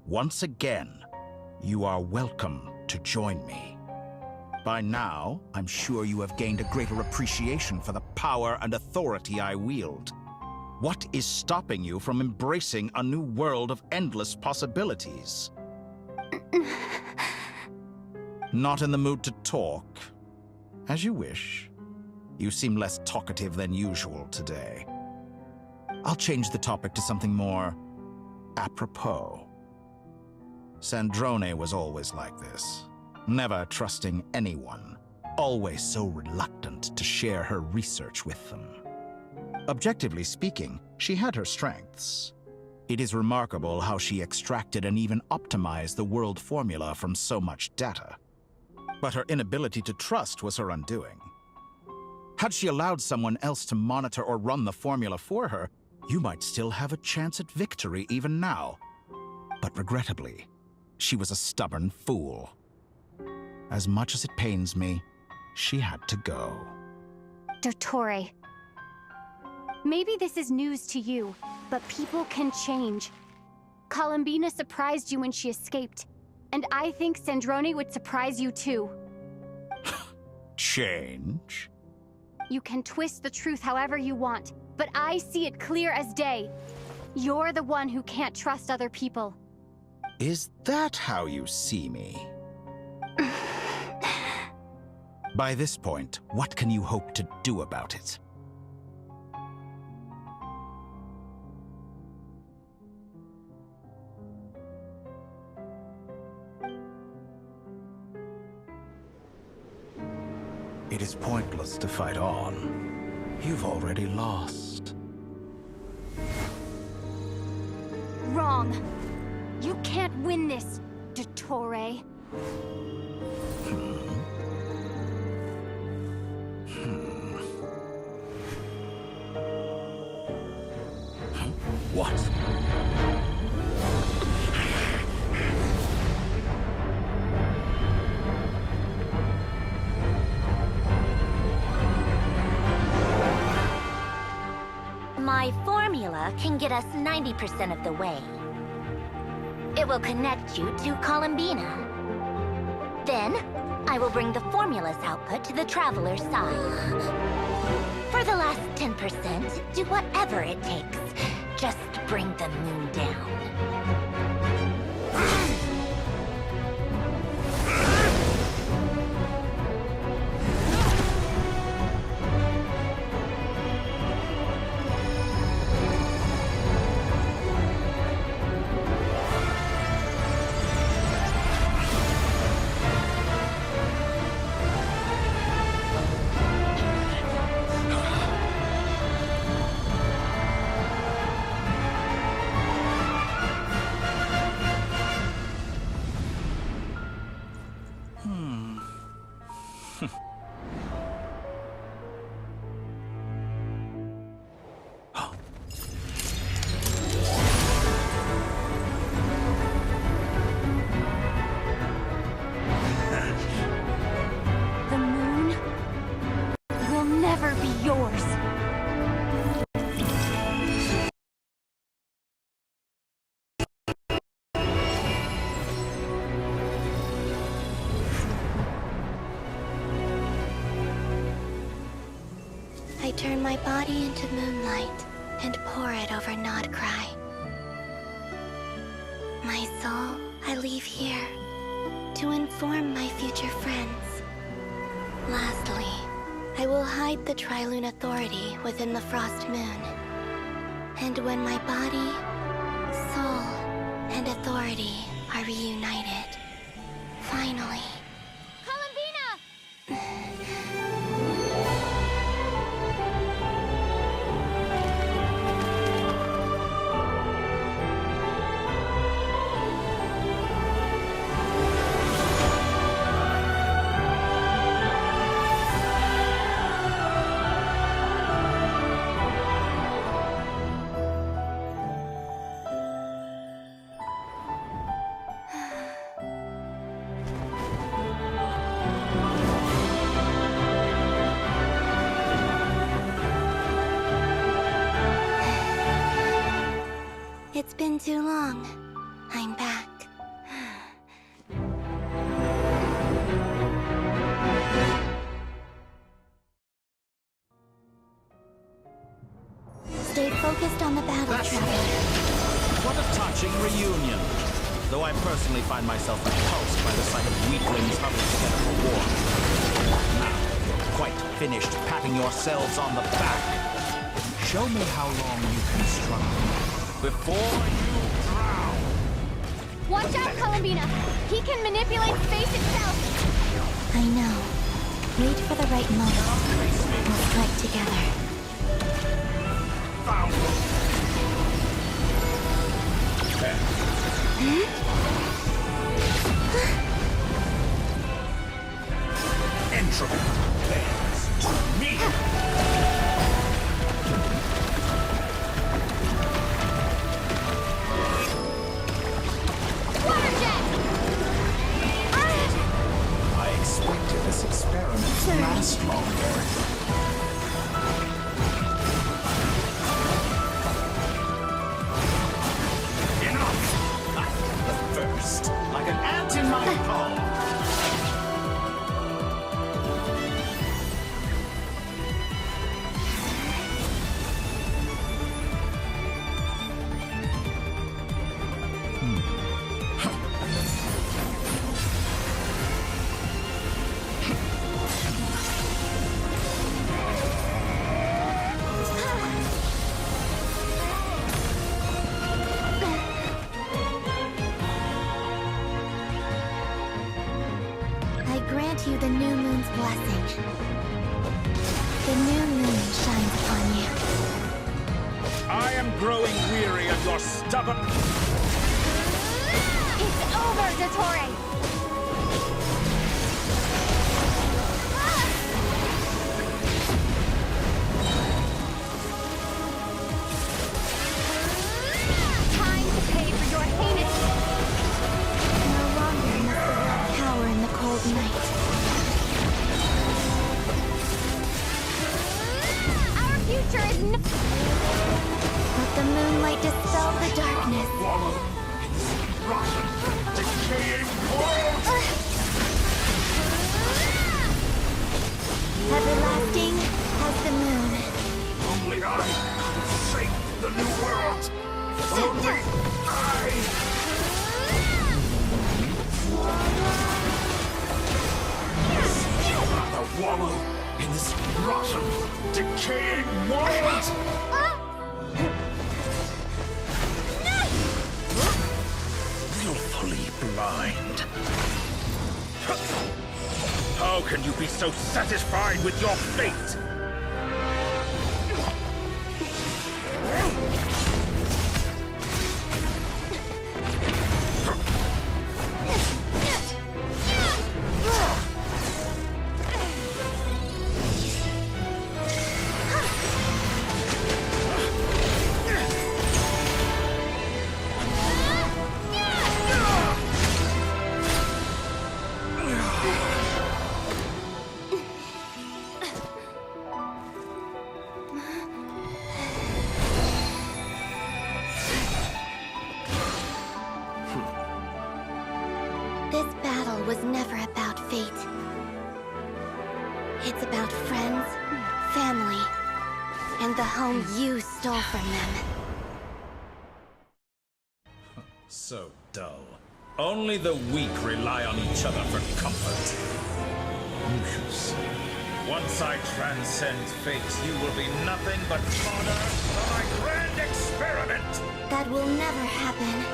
Once again, you are welcome to join me. By now, I'm sure you have gained a greater appreciation for the power and authority I wield. What is stopping you from embracing a new world of endless possibilities? Not in the mood to talk? As you wish. You seem less talkative than usual today. I'll change the topic to something more apropos. Sandrone was always like this, never trusting anyone, always so reluctant to share her research with them. Objectively speaking, she had her strengths. It is remarkable how she extracted and even optimized the world formula from so much data. But her inability to trust was her undoing. Had she allowed someone else to monitor or run the formula for her, you might still have a chance at victory even now. But regrettably, she was a stubborn fool. As much as it pains me, she had to go. Dottore. Maybe this is news to you, but people can change. Columbina surprised you when she escaped, and I think Sandrone would surprise you too. Change? You can twist the truth however you want, but I see it clear as day. You're the one who can't trust other people. Is that how you see me? By this point, what can you hope to do about it? It is pointless to fight on. You've already lost. Wrong. You can't win this, Dottore. What? My formula can get us 90% of the way. It will connect you to Columbina. Then, I will bring the formula's output to the Traveler's side. For the last 10%, do whatever it takes. Just bring the moon down. The moon will never be yours. I turn my body into moonlight and pour it over Nodcry. My soul, I leave here to inform my future friends. Lastly, I will hide the Trilune Authority within the Frost Moon. And when my body, soul, and authority are reunited, finally... It's been too long. I'm back. Stay focused on the battle, Traveler. What a touching reunion. Though I personally find myself repulsed by the sight of weaklings huddled together for war. Now, you're quite finished patting yourselves on the back. Show me how long you can struggle before you drown. Watch out, Columbina! He can manipulate space itself! I know. Wait for the right moment. We'll strike together. Found it. Entropy bends to me. Water jet! I expected this experiment to last longer. Like an ant in my palm. You the new moon's blessing. The new moon shines upon you. I am growing weary of your stubborn... It's over, Dottore! Time to pay for your heinous... No longer must the world cower in the cold night. Future is Let the moonlight dispel the darkness. Everlasting as the moon. Only I could shape the new world. Only I. Still rather wallow in this rotten, decaying world! Willfully blind. How can you be so satisfied with your fate? This battle was never about fate. It's about friends, family, and the home you stole from them. So dull. Only the weak rely on each other for comfort. You shall see. Once I transcend fate, you will be nothing but fodder for my grand experiment! That will never happen.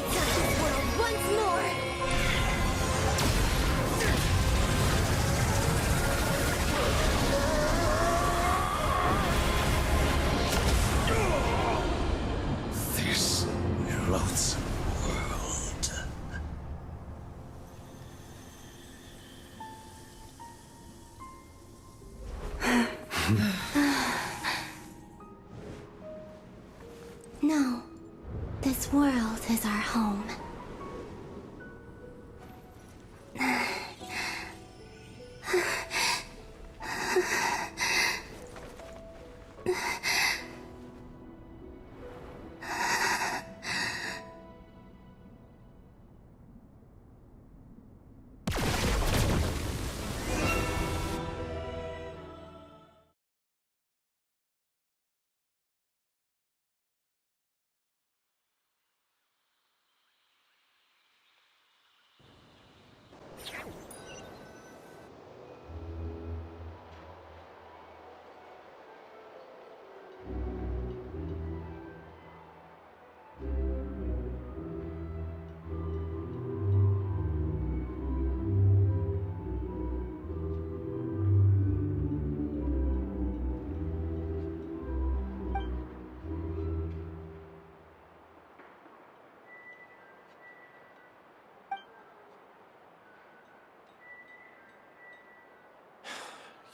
touch this world once more! This loathsome world. No. This world is our home.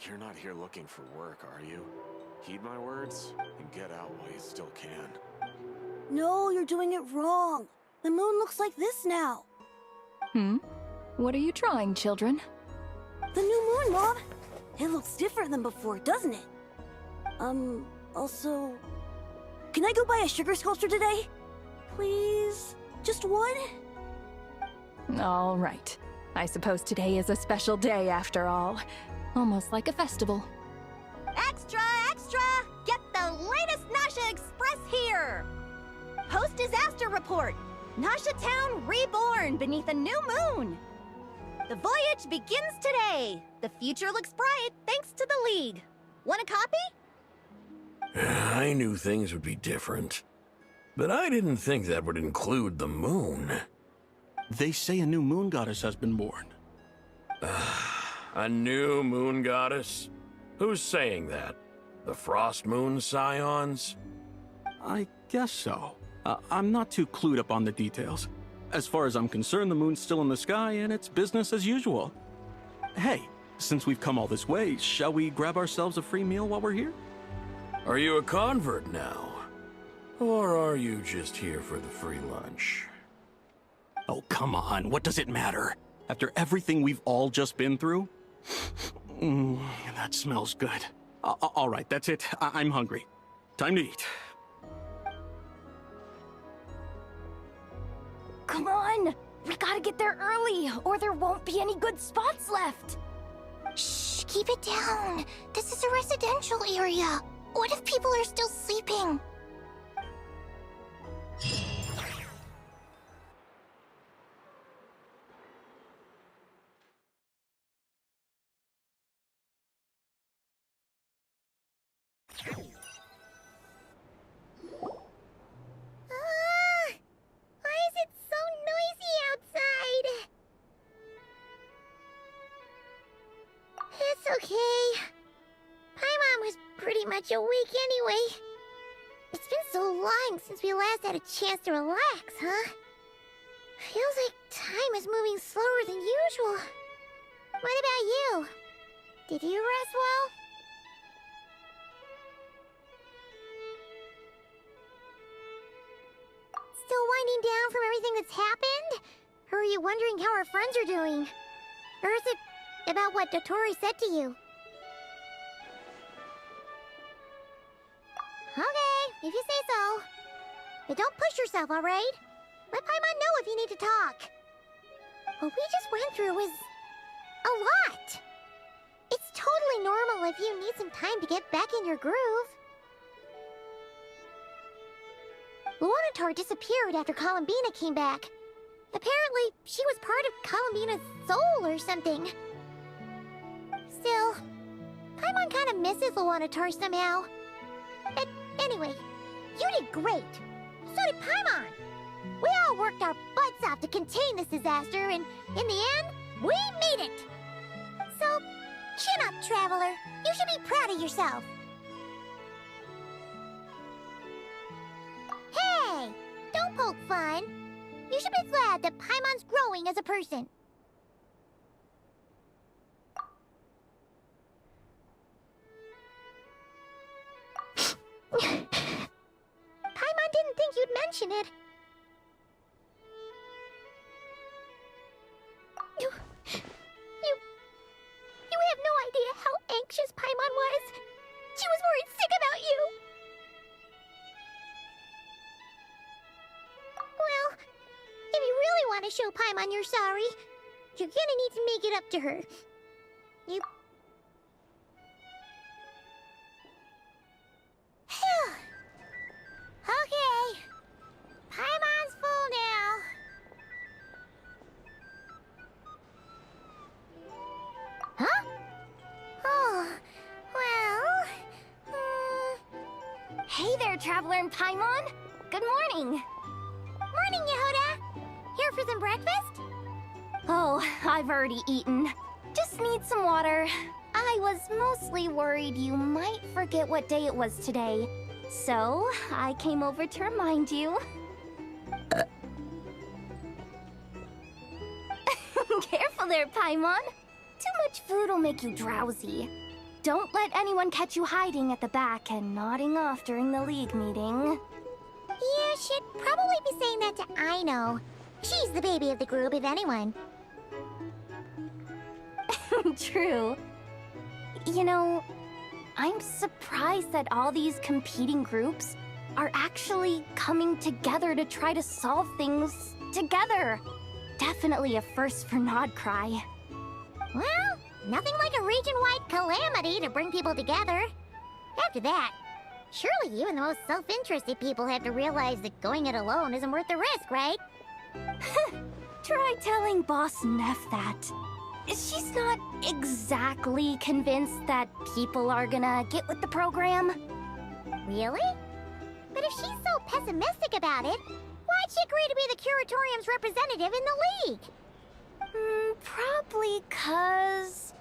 You're not here looking for work, are you? Heed my words and get out while you still can. No, you're doing it wrong. The moon looks like this now. What are you drawing, children? The new moon, Mom. It looks different than before, doesn't it? Also... Can I go buy a sugar sculpture today? Please? Just one? All right. I suppose today is a special day after all. Almost like a festival. Extra, extra! Get the latest Nasha Express here! Post-disaster report! Nasha Town reborn beneath a new moon! The voyage begins today! The future looks bright thanks to the League. Want a copy? I knew things would be different, but I didn't think that would include the moon. They say a new moon goddess has been born. A new moon goddess? Who's saying that? The Frost Moon Scions? I guess so. I'm not too clued up on the details. As far as I'm concerned, the moon's still in the sky and it's business as usual. Hey, since we've come all this way, shall we grab ourselves a free meal while we're here? Are you a convert now? Or are you just here for the free lunch? Oh, come on. What does it matter? After everything we've all just been through? That smells good. All right, that's it. I'm hungry. Time to eat. Come on! We gotta get there early, or there won't be any good spots left! Shh, keep it down. This is a residential area. What if people are still sleeping? Why is it so noisy outside? It's okay. Paimon was pretty much awake anyway. It's been so long since we last had a chance to relax, huh? Feels like time is moving slower than usual. What about you? Did you rest well? Still winding down from everything that's happened? Or are you wondering how our friends are doing? Or is it about what Dotori said to you? Okay, if you say so. But don't push yourself, alright? Let Paimon know if you need to talk. What we just went through was a lot. It's totally normal if you need some time to get back in your groove. Luonatar disappeared after Columbina came back. Apparently, she was part of Columbina's soul or something. Still, Paimon kind of misses Luonatar somehow. But anyway, you did great. So did Paimon. We all worked our butts off to contain this disaster, and in the end, we made it! So, chin up, Traveler. You should be proud of yourself. Hey! Don't poke fun. You should be glad that Paimon's growing as a person. Paimon didn't think you'd mention it. You have no idea how anxious Paimon was. She was worried sick about you. Well, if you really want to show Paimon you're sorry, you're gonna need to make it up to her. You... Okay. Paimon's full now. Huh? Oh, well... Hey there, Traveler and Paimon! Good morning! Morning, Yehoda! Here for some breakfast? Oh, I've already eaten. Just need some water. I was mostly worried you might forget what day it was today. So, I came over to remind you. Careful there, Paimon. Too much food will make you drowsy. Don't let anyone catch you hiding at the back and nodding off during the League meeting. You should probably be saying that to Aino. She's the baby of the group, if anyone. True. You know, I'm surprised that all these competing groups are actually coming together to try to solve things together. Definitely a first for Nodcry. Well, nothing like a region-wide calamity to bring people together. After that, surely even the most self-interested people have to realize that going it alone isn't worth the risk, right? Try telling Boss Neff that. She's not exactly convinced that people are gonna get with the program. Really? But if she's so pessimistic about it, why'd she agree to be the Curatorium's representative in the League? Probably 'cause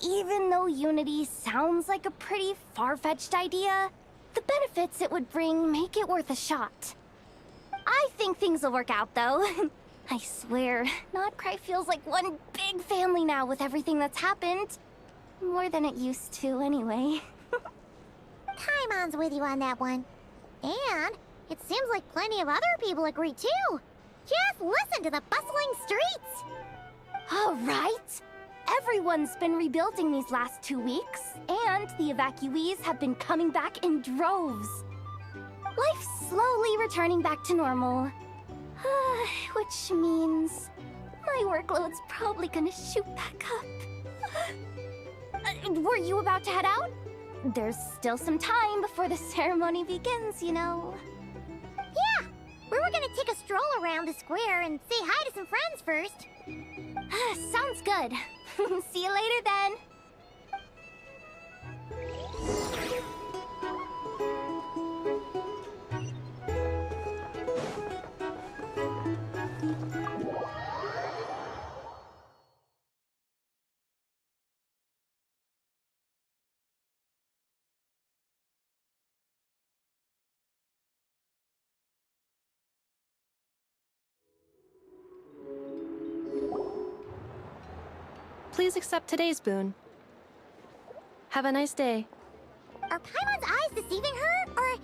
even though Unity sounds like a pretty far-fetched idea, the benefits it would bring make it worth a shot. I think things will work out, though. I swear, Nodcry feels like one big family now with everything that's happened. More than it used to, anyway. Paimon's with you on that one. And it seems like plenty of other people agree, too. Just listen to the bustling streets! All right. Everyone's been rebuilding these last 2 weeks, and the evacuees have been coming back in droves. Life's slowly returning back to normal. Which means my workload's probably gonna shoot back up. Were you about to head out? There's still some time before the ceremony begins, you know. Yeah, we were gonna take a stroll around the square and say hi to some friends first. Sounds good. See you later then. Please accept today's boon. Have a nice day. Are Paimon's eyes deceiving her? Or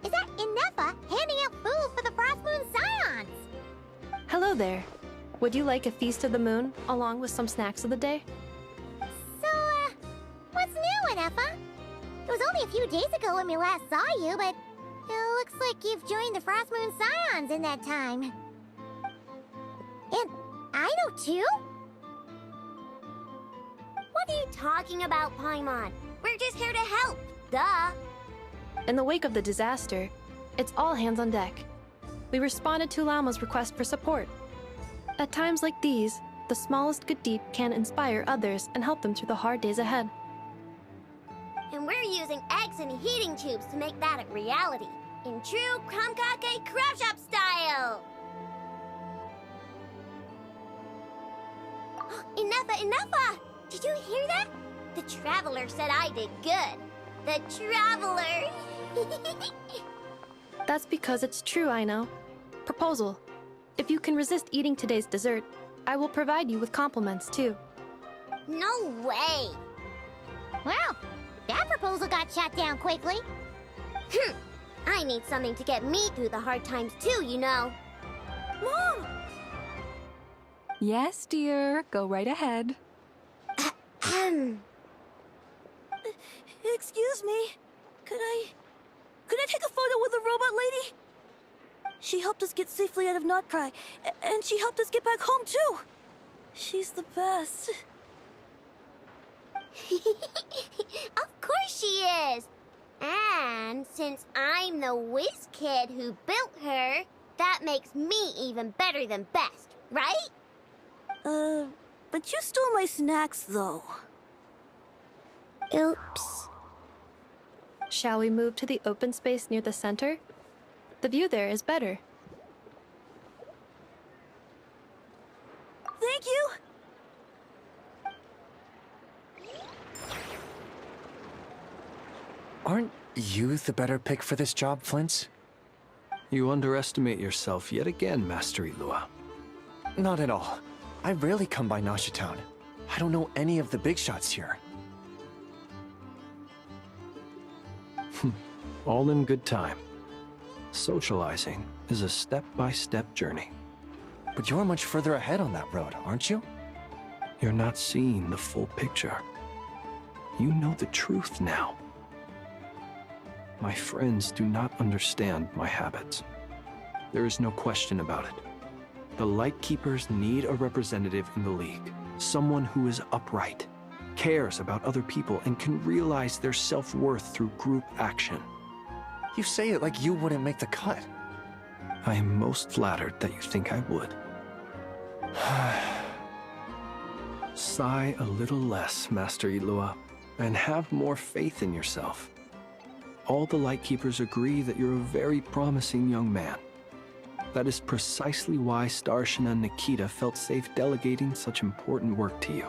is that Inefa handing out food for the Frost Moon Scions? Hello there. Would you like a feast of the moon, along with some snacks of the day? So, what's new, Inefa? It was only a few days ago when we last saw you, but it looks like you've joined the Frost Moon Scions in that time. And Aino too? What are you talking about, Paimon? We're just here to help, duh. In the wake of the disaster, it's all hands on deck. We responded to Lama's request for support. At times like these, the smallest good deed can inspire others and help them through the hard days ahead. And we're using eggs and heating tubes to make that a reality, in true Kromkake Crab Shop style! Enough! Did you hear that? The Traveler said I did good. The Traveler! That's because it's true, I know. Proposal. If you can resist eating today's dessert, I will provide you with compliments, too. No way! Well, that proposal got shot down quickly. I need something to get me through the hard times too, you know. Mom! Yes, dear. Go right ahead. Excuse me. Could I take a photo with the robot lady? She helped us get safely out of Notcry, and she helped us get back home too. She's the best. Of course she is. And since I'm the whiz kid who built her, that makes me even better than best, right? But you stole my snacks, though. Oops. Shall we move to the open space near the center? The view there is better. Thank you! Aren't you the better pick for this job, Flint's? You underestimate yourself yet again, Master Ilua. Not at all. I rarely come by Nasha Town. I don't know any of the big shots here. All in good time. Socializing is a step-by-step journey. But you're much further ahead on that road, aren't you? You're not seeing the full picture. You know the truth now. My friends do not understand my habits. There is no question about it. The Lightkeepers need a representative in the League. Someone who is upright, cares about other people, and can realize their self-worth through group action. You say it like you wouldn't make the cut. I am most flattered that you think I would. Sigh a little less, Master Ilua, and have more faith in yourself. All the Lightkeepers agree that you're a very promising young man. That is precisely why Starshina and Nikita felt safe delegating such important work to you.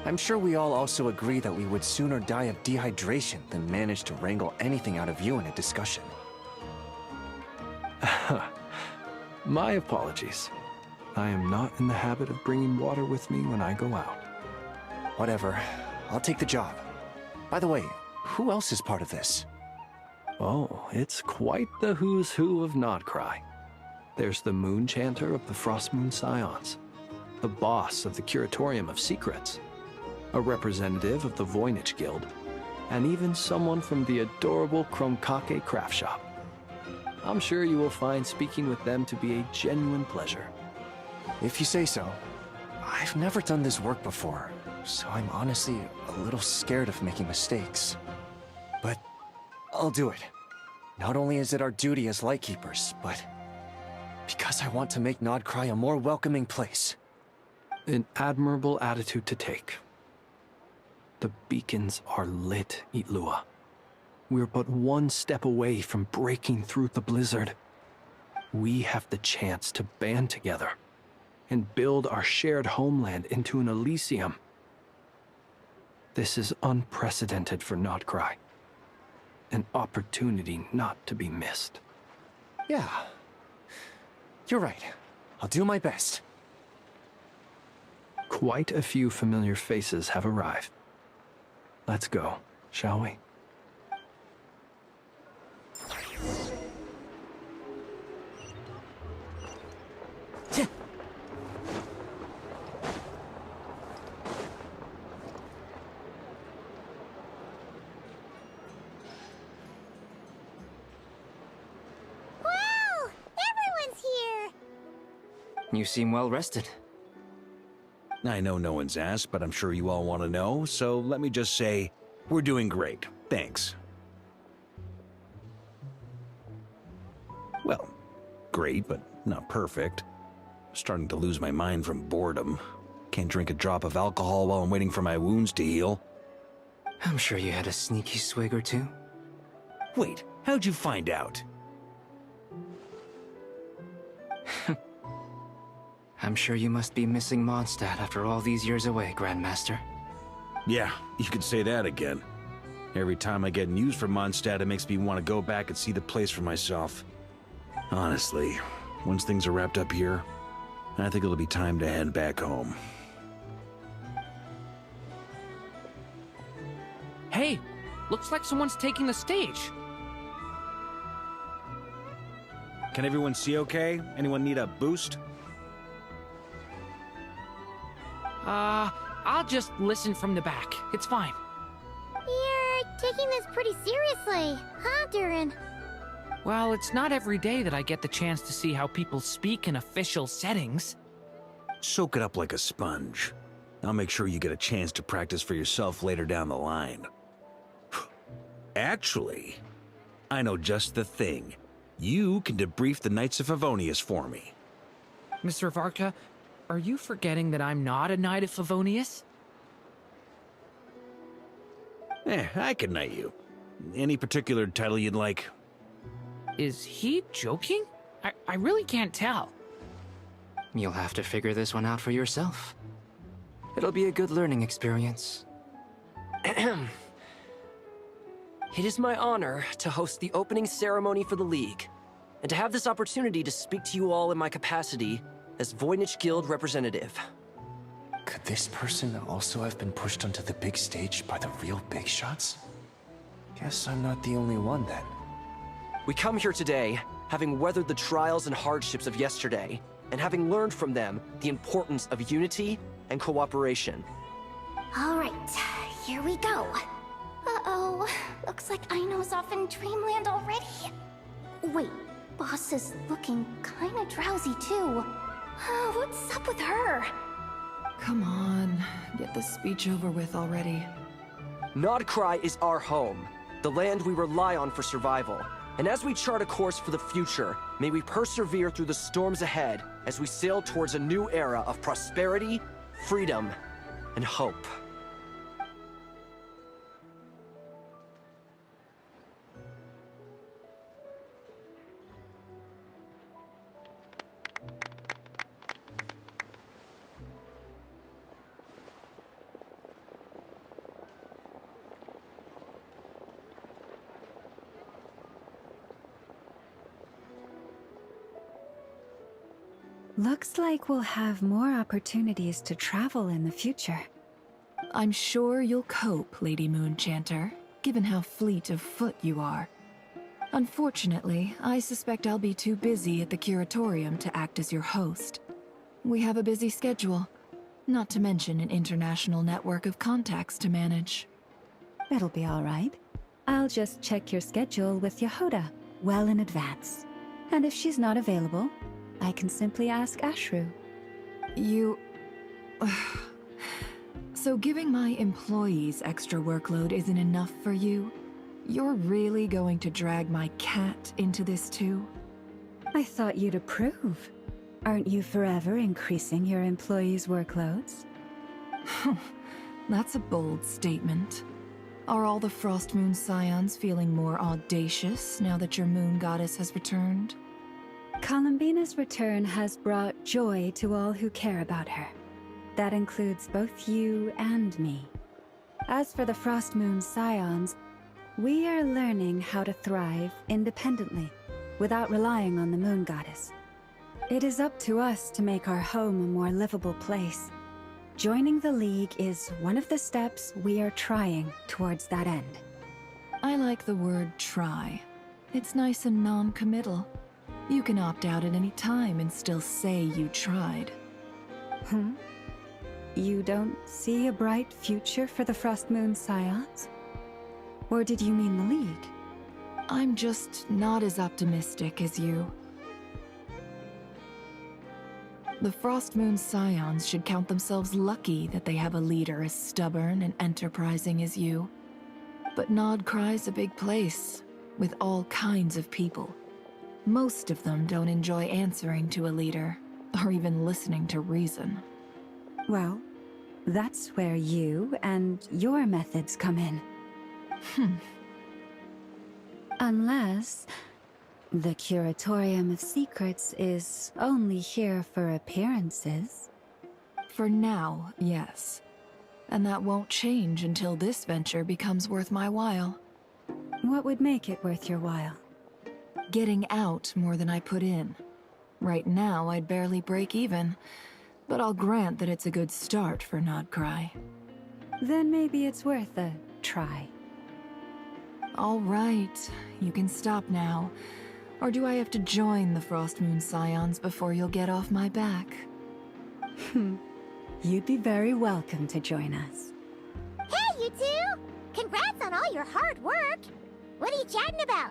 I'm sure we all also agree that we would sooner die of dehydration than manage to wrangle anything out of you in a discussion. My apologies. I am not in the habit of bringing water with me when I go out. Whatever. I'll take the job. By the way, who else is part of this? Oh, it's quite the who's who of Notcry. There's the Moon Chanter of the Frostmoon Scions, the boss of the Curatorium of Secrets, a representative of the Voynich Guild, and even someone from the adorable Kromkake craft shop. I'm sure you will find speaking with them to be a genuine pleasure. If you say so. I've never done this work before, so I'm honestly a little scared of making mistakes. But I'll do it. Not only is it our duty as Lightkeepers, but because I want to make Notcry a more welcoming place. An admirable attitude to take. The beacons are lit, Ilua. We're but one step away from breaking through the blizzard. We have the chance to band together and build our shared homeland into an Elysium. This is unprecedented for Notcry. An opportunity not to be missed. Yeah. You're right. I'll do my best. Quite a few familiar faces have arrived. Let's go, shall we? Wow! Everyone's here! You seem well rested. I know no one's asked, but I'm sure you all want to know, so let me just say, we're doing great. Thanks. Well, great, but not perfect. Starting to lose my mind from boredom. Can't drink a drop of alcohol while I'm waiting for my wounds to heal. I'm sure you had a sneaky swig or two. Wait, how'd you find out? I'm sure you must be missing Mondstadt after all these years away, Grandmaster. Yeah, you could say that again. Every time I get news from Mondstadt, it makes me want to go back and see the place for myself. Honestly, once things are wrapped up here, I think it'll be time to head back home. Hey, looks like someone's taking the stage. Can everyone see okay? Anyone need a boost? I'll just listen from the back. It's fine. You're taking this pretty seriously, huh, Durin? Well, it's not every day that I get the chance to see how people speak in official settings. Soak it up like a sponge. I'll make sure you get a chance to practice for yourself later down the line. Actually, I know just the thing. You can debrief the Knights of Favonius for me. Mr. Varka, are you forgetting that I'm not a Knight of Favonius? I can knight you. Any particular title you'd like? Is he joking? I really can't tell. You'll have to figure this one out for yourself. It'll be a good learning experience. It is my honor to host the opening ceremony for the League, and to have this opportunity to speak to you all in my capacity as Voynich Guild representative. Could this person also have been pushed onto the big stage by the real big shots? Guess I'm not the only one then. We come here today, having weathered the trials and hardships of yesterday, and having learned from them the importance of unity and cooperation. All right, here we go. Uh-oh, looks like Aino's off in Dreamland already. Wait, Boss is looking kinda drowsy too. What's up with her? Come on, get the speech over with already. Nodcry is our home, the land we rely on for survival. And as we chart a course for the future, may we persevere through the storms ahead as we sail towards a new era of prosperity, freedom, and hope. Looks like we'll have more opportunities to travel in the future. I'm sure you'll cope, Lady Moonchanter, given how fleet of foot you are. Unfortunately, I suspect I'll be too busy at the Curatorium to act as your host. We have a busy schedule, not to mention an international network of contacts to manage. It'll be all right. I'll just check your schedule with Yehoda well in advance. And if she's not available, I can simply ask Ashru. You... So giving my employees extra workload isn't enough for you? You're really going to drag my cat into this too? I thought you'd approve. Aren't you forever increasing your employees' workloads? That's a bold statement. Are all the Frost Moon Scions feeling more audacious now that your moon goddess has returned? Columbina's return has brought joy to all who care about her. That includes both you and me. As for the Frost Moon Scions, we are learning how to thrive independently, without relying on the moon goddess. It is up to us to make our home a more livable place. Joining the League is one of the steps we are trying towards that end. I like the word try. It's nice and non-committal. You can opt out at any time and still say you tried. You don't see a bright future for the Frost Moon Scions? Or did you mean the League? I'm just not as optimistic as you. The Frost Moon Scions should count themselves lucky that they have a leader as stubborn and enterprising as you. But Nodcry's a big place, with all kinds of people. Most of them don't enjoy answering to a leader, or even listening to reason. Well, that's where you and your methods come in. Unless... The Curatorium of Secrets is only here for appearances. For now, yes. And that won't change until this venture becomes worth my while. What would make it worth your while? Getting out more than I put in. Right now, I'd barely break even, but I'll grant that it's a good start for Nodcry. Then maybe it's worth a try. All right, you can stop now. Or do I have to join the Frostmoon Scions before you'll get off my back? You'd be very welcome to join us. Hey, you two! Congrats on all your hard work! What are you chatting about?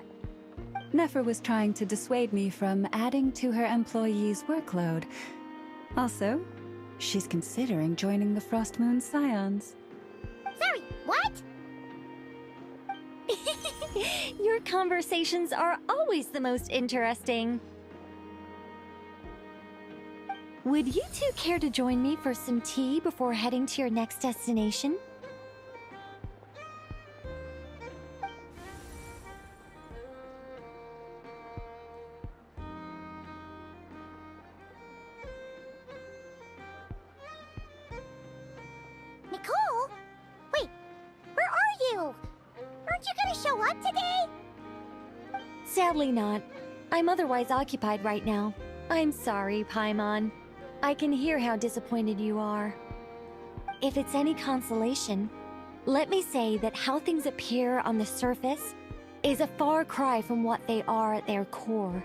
Nefer was trying to dissuade me from adding to her employees' workload. Also, she's considering joining the Frostmoon Scions. Sorry, what? Your conversations are always the most interesting. Would you two care to join me for some tea before heading to your next destination? Nicole? Wait, where are you? Aren't you gonna show up today? Sadly not. I'm otherwise occupied right now. I'm sorry, Paimon. I can hear how disappointed you are. If it's any consolation, let me say that how things appear on the surface is a far cry from what they are at their core.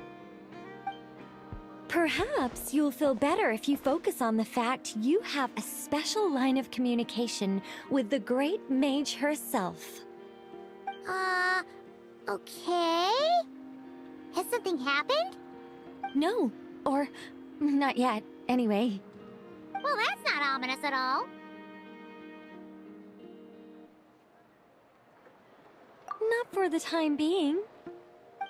Perhaps you'll feel better if you focus on the fact you have a special line of communication with the great mage herself. Okay? Has something happened? No, or not yet, anyway. Well, that's not ominous at all. Not for the time being.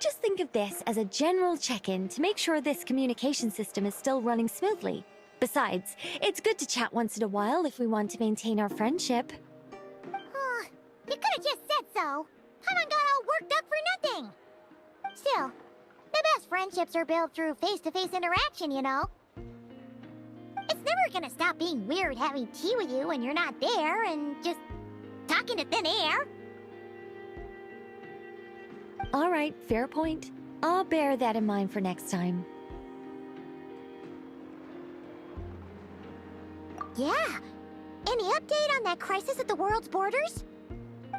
Just think of this as a general check-in to make sure this communication system is still running smoothly. Besides, it's good to chat once in a while if we want to maintain our friendship. You could have just said so. Paimon got all worked up for nothing. Still, the best friendships are built through face-to-face interaction, you know. It's never gonna stop being weird having tea with you when you're not there and just talking to thin air. All right, fair point. I'll bear that in mind for next time. Yeah. Any update on that crisis at the world's borders?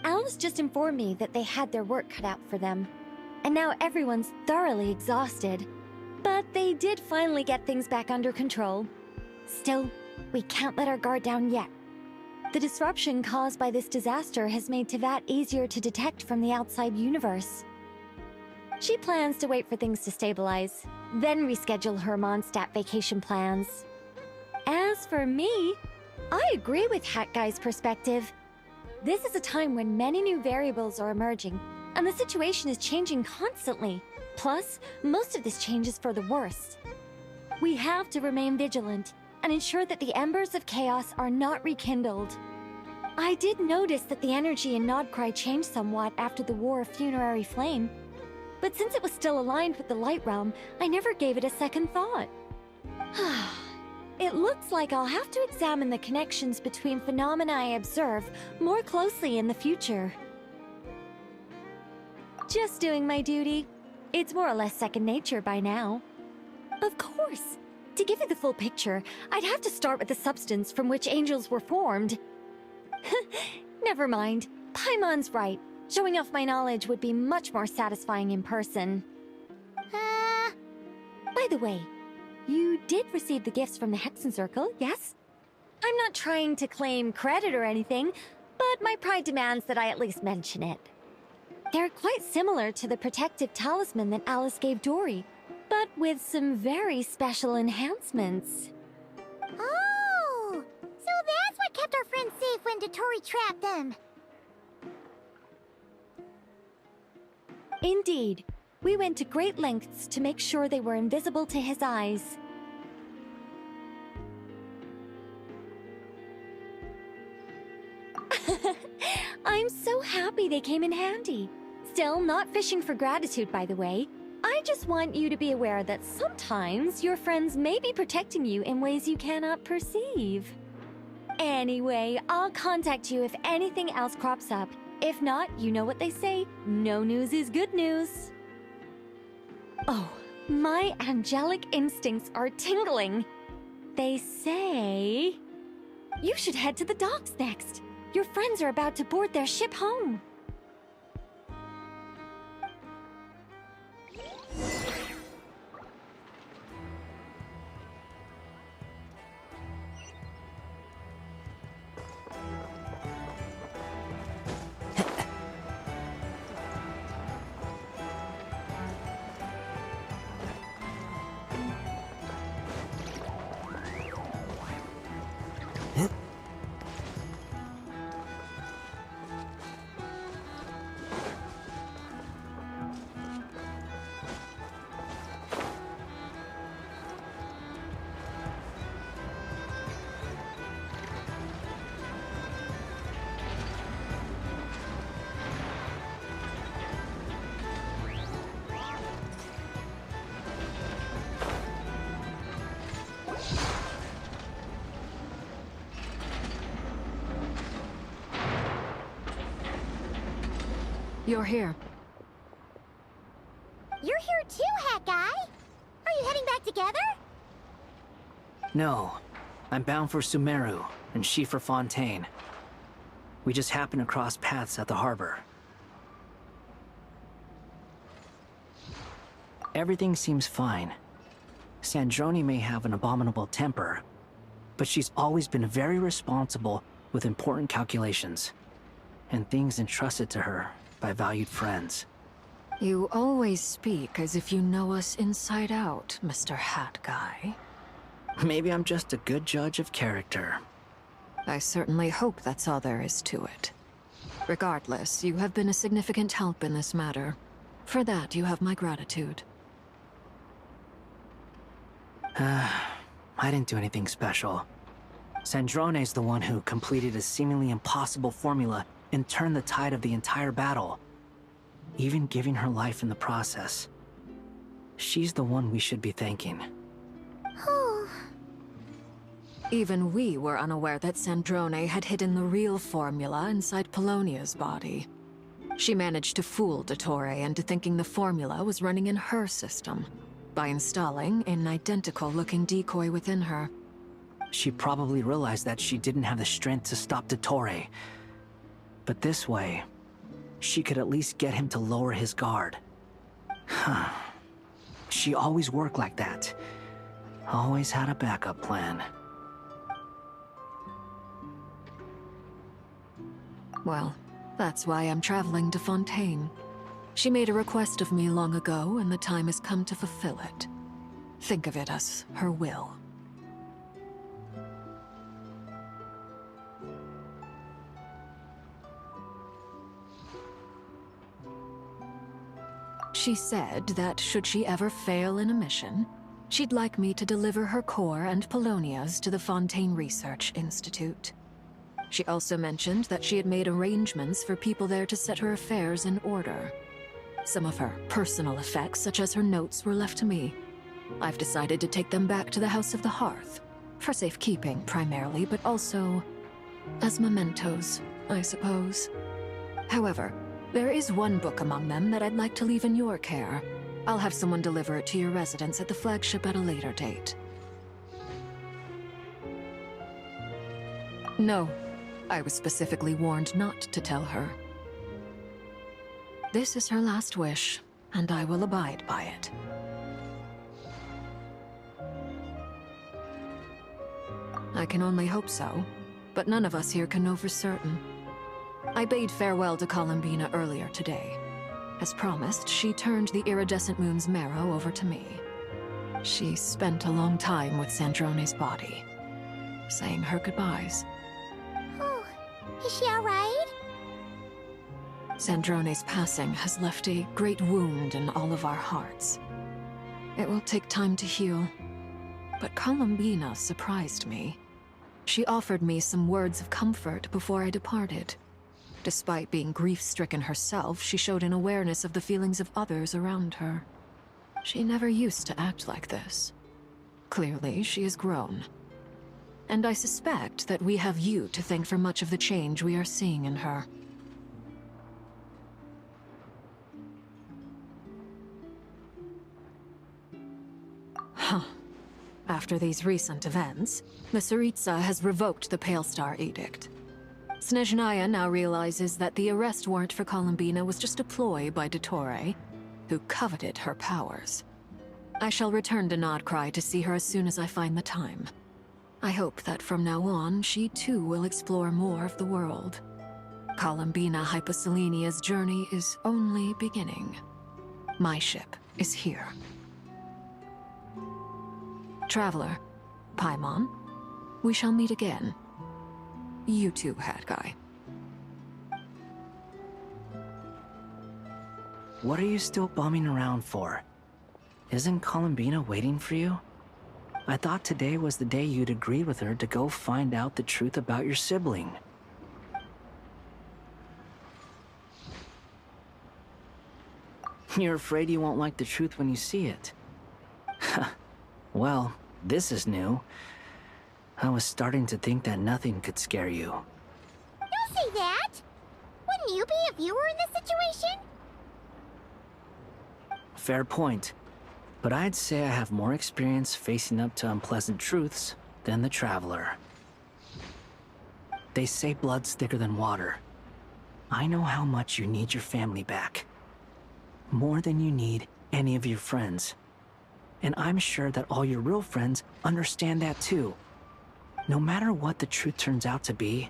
Alice just informed me that they had their work cut out for them. And now everyone's thoroughly exhausted. But they did finally get things back under control. Still, we can't let our guard down yet. The disruption caused by this disaster has made Teyvat easier to detect from the outside universe. She plans to wait for things to stabilize, then reschedule her Mondstadt vacation plans. As for me, I agree with Hat Guy's perspective. This is a time when many new variables are emerging, and the situation is changing constantly. Plus, most of this change is for the worse. We have to remain vigilant and ensure that the embers of chaos are not rekindled. I did notice that the energy in Nodcry changed somewhat after the War of Funerary Flame, but since it was still aligned with the Light Realm, I never gave it a second thought. It looks like I'll have to examine the connections between phenomena I observe more closely in the future. Just doing my duty. It's more or less second nature by now. Of course. To give you the full picture, I'd have to start with the substance from which angels were formed. Never mind. Paimon's right. Showing off my knowledge would be much more satisfying in person. By the way, you did receive the gifts from the Hexen Circle, yes? I'm not trying to claim credit or anything, but my pride demands that I at least mention it. They're quite similar to the protective talisman that Alice gave Dory, but with some very special enhancements. Oh! So that's what kept our friends safe when Dory trapped them. Indeed. We went to great lengths to make sure they were invisible to his eyes. I'm so happy they came in handy. Still, not fishing for gratitude, by the way. I I just want you to be aware that sometimes your friends may be protecting you in ways you cannot perceive. Anyway, I'll contact you if anything else crops up. If not, you know what they say, no news is good news. Oh, my angelic instincts are tingling. They say you should head to the docks next. Your friends are about to board their ship home. You're here. You're here too, Hat Guy! Are you heading back together? No. I'm bound for Sumeru, and she for Fontaine. We just happened to cross paths at the harbor. Everything seems fine. Sandrone may have an abominable temper, but she's always been very responsible with important calculations, and things entrusted to her by valued friends. You always speak as if you know us inside out, Mr. Hat Guy. Maybe I'm just a good judge of character. I certainly hope that's all there is to it. Regardless, you have been a significant help in this matter. For that, you have my gratitude. I didn't do anything special. Sandrone's the one who completed a seemingly impossible formula and turned the tide of the entire battle, even giving her life in the process. She's the one we should be thanking. Even we were unaware that Sandrone had hidden the real formula inside Polonia's body. She managed to fool Dottore into thinking the formula was running in her system, by installing an identical-looking decoy within her. She probably realized that she didn't have the strength to stop Dottore. But this way, she could at least get him to lower his guard. She always worked like that. Always had a backup plan. Well, that's why I'm traveling to Fontaine. She made a request of me long ago, and the time has come to fulfill it. Think of it as her will. She said that should she ever fail in a mission, she'd like me to deliver her core and Polonia's to the Fontaine Research Institute. She also mentioned that she had made arrangements for people there to set her affairs in order. Some of her personal effects, such as her notes, were left to me. I've decided to take them back to the House of the Hearth, for safekeeping primarily, but also as mementos, I suppose. However, there is one book among them that I'd like to leave in your care. I'll have someone deliver it to your residence at the flagship at a later date. No, I was specifically warned not to tell her. This is her last wish, and I will abide by it. I can only hope so, but none of us here can know for certain. I bade farewell to Columbina earlier today. As promised, she turned the iridescent moon's marrow over to me. She spent a long time with Sandrone's body, saying her goodbyes. Oh, is she alright? Sandrone's passing has left a great wound in all of our hearts. It will take time to heal, but Columbina surprised me. She offered me some words of comfort before I departed. Despite being grief-stricken herself, she showed an awareness of the feelings of others around her. She never used to act like this. Clearly, she has grown. And I suspect that we have you to thank for much of the change we are seeing in her. Huh. After these recent events, the Tsaritsa has revoked the Pale Star Edict. Snezhnaya now realizes that the arrest warrant for Columbina was just a ploy by Dottore, who coveted her powers. I shall return to Nodcry to see her as soon as I find the time. I hope that from now on, she too will explore more of the world. Columbina Hyposelenia's journey is only beginning. My ship is here. Traveler, Paimon, we shall meet again. You too, Hat Guy. What are you still bumming around for? Isn't Columbina waiting for you? I thought today was the day you'd agreed with her to go find out the truth about your sibling. You're afraid you won't like the truth when you see it. Well, this is new. I was starting to think that nothing could scare you. Don't say that! Wouldn't you be if you were in this situation? Fair point. But I'd say I have more experience facing up to unpleasant truths than the Traveler. They say blood's thicker than water. I know how much you need your family back. More than you need any of your friends. And I'm sure that all your real friends understand that too. No matter what the truth turns out to be,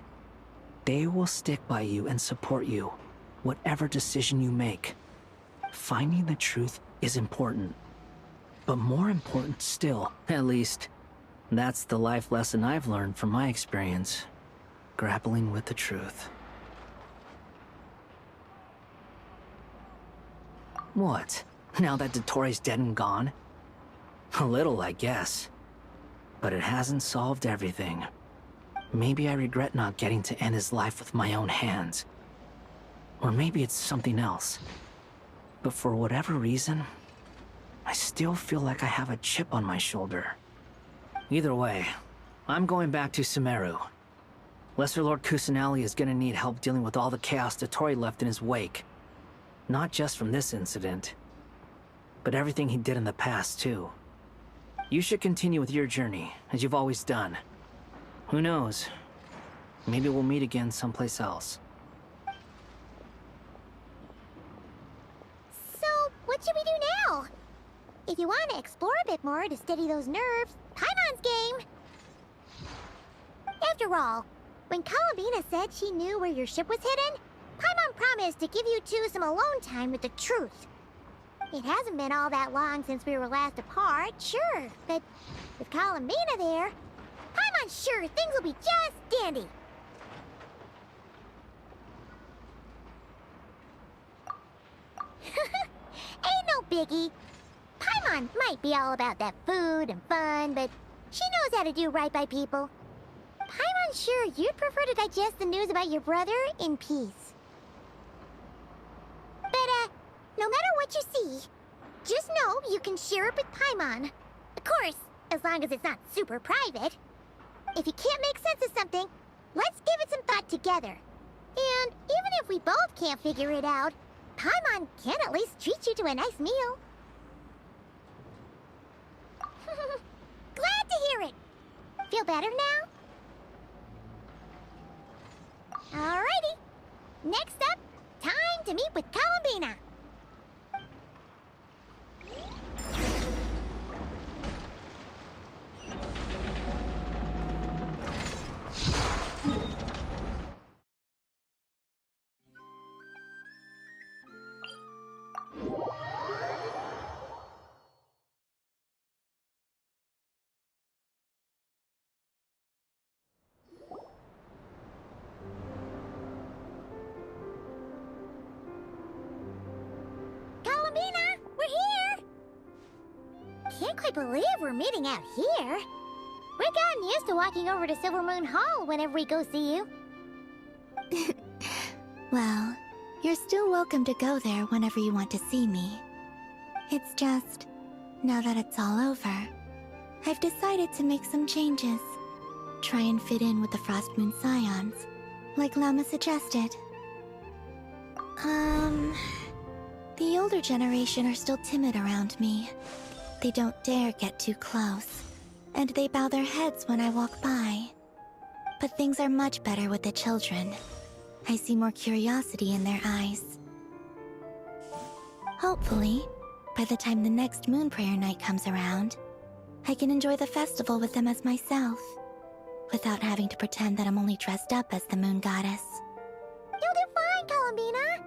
they will stick by you and support you, whatever decision you make. Finding the truth is important. But more important still, at least, that's the life lesson I've learned from my experience, grappling with the truth. What? Now that Dottore's dead and gone? A little, I guess. But it hasn't solved everything. Maybe I regret not getting to end his life with my own hands. Or maybe it's something else. But for whatever reason, I still feel like I have a chip on my shoulder. Either way, I'm going back to Sumeru. Lesser Lord Kusanali is gonna need help dealing with all the chaos Dottore left in his wake. Not just from this incident, but everything he did in the past, too. You should continue with your journey, as you've always done. Who knows? Maybe we'll meet again someplace else. So, what should we do now? If you want to explore a bit more to steady those nerves, Paimon's game! After all, when Columbina said she knew where your ship was hidden, Paimon promised to give you two some alone time with the truth. It hasn't been all that long since we were last apart, sure, but with Columbina there, Paimon's sure things will be just dandy. Ain't no biggie. Paimon might be all about that food and fun, but she knows how to do right by people. Paimon's sure you'd prefer to digest the news about your brother in peace. But, no matter what you see, just know you can share it with Paimon. Of course, as long as it's not super private. If you can't make sense of something, let's give it some thought together. And even if we both can't figure it out, Paimon can at least treat you to a nice meal. Glad to hear it. Feel better now? Alrighty. Next up, time to meet with Columbina. Can't quite believe we're meeting out here. We've gotten used to walking over to Silver Moon Hall whenever we go see you. Well, you're still welcome to go there whenever you want to see me. It's just, Now that it's all over, I've decided to make some changes. Try and fit in with the Frost Moon Scions, like Llama suggested. The older generation are still timid around me. They don't dare get too close, and they bow their heads when I walk by. But things are much better with the children. I see more curiosity in their eyes. Hopefully, by the time the next Moon Prayer Night comes around, I can enjoy the festival with them as myself, without having to pretend that I'm only dressed up as the Moon Goddess. You'll do fine, Columbina.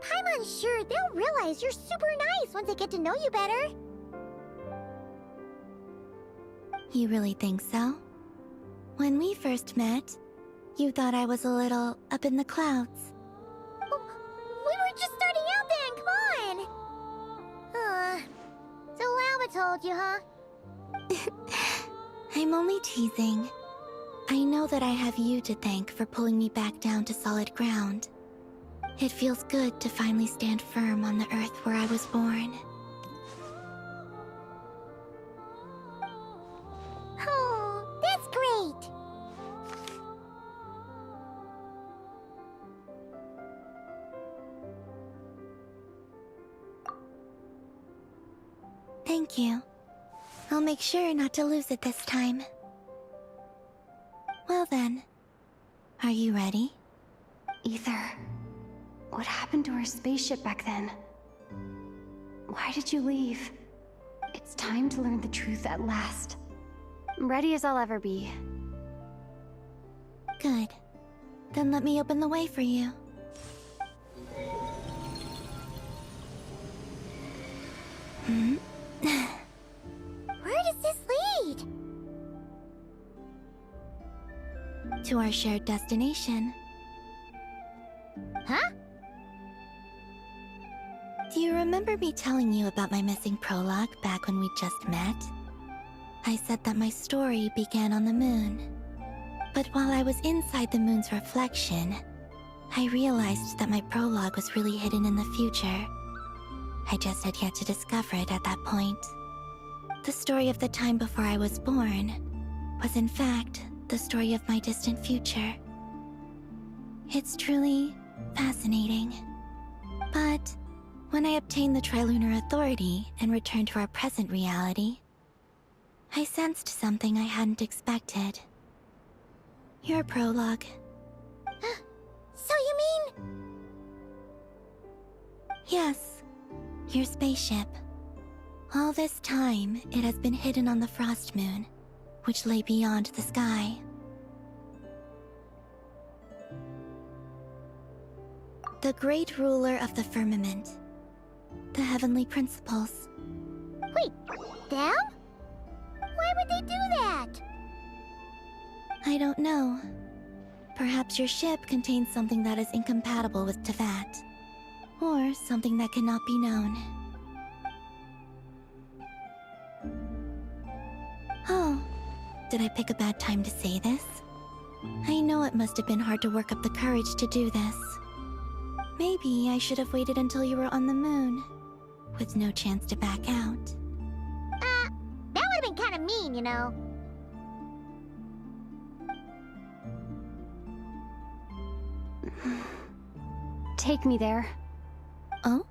Paimon's sure they'll realize you're super nice once they get to know you better. You really think so? When we first met, you thought I was a little up in the clouds. We were just starting out then, come on! So Llama told you, huh? I'm only teasing. I know that I have you to thank for pulling me back down to solid ground. It feels good to finally stand firm on the earth where I was born. Oh, that's great! Thank you. I'll make sure not to lose it this time. Well then, are you ready? Ether, what happened to our spaceship back then? Why did you leave? It's time to learn the truth at last. I'm ready as I'll ever be. Good. Then let me open the way for you. Where does this lead? To our shared destination. Huh? Do you remember me telling you about my missing prologue back when we just met? I said that my story began on the moon. But while I was inside the moon's reflection, I realized that my prologue was really hidden in the future. I just had yet to discover it at that point. The story of the time before I was born was in fact the story of my distant future. It's truly fascinating. But when I obtained the Trilunar Authority and returned to our present reality, I sensed something I hadn't expected. Your prologue. So you mean... Yes, your spaceship. All this time, it has been hidden on the Frost Moon, which lay beyond the sky. The great ruler of the firmament. The heavenly principles. Wait, them? Why would they do that? I don't know. Perhaps your ship contains something that is incompatible with Tevat. Or something that cannot be known. Oh, did I pick a bad time to say this? I know it must have been hard to work up the courage to do this. Maybe I should have waited until you were on the moon, with no chance to back out. That would have been kind of mean, you know. Take me there. Oh?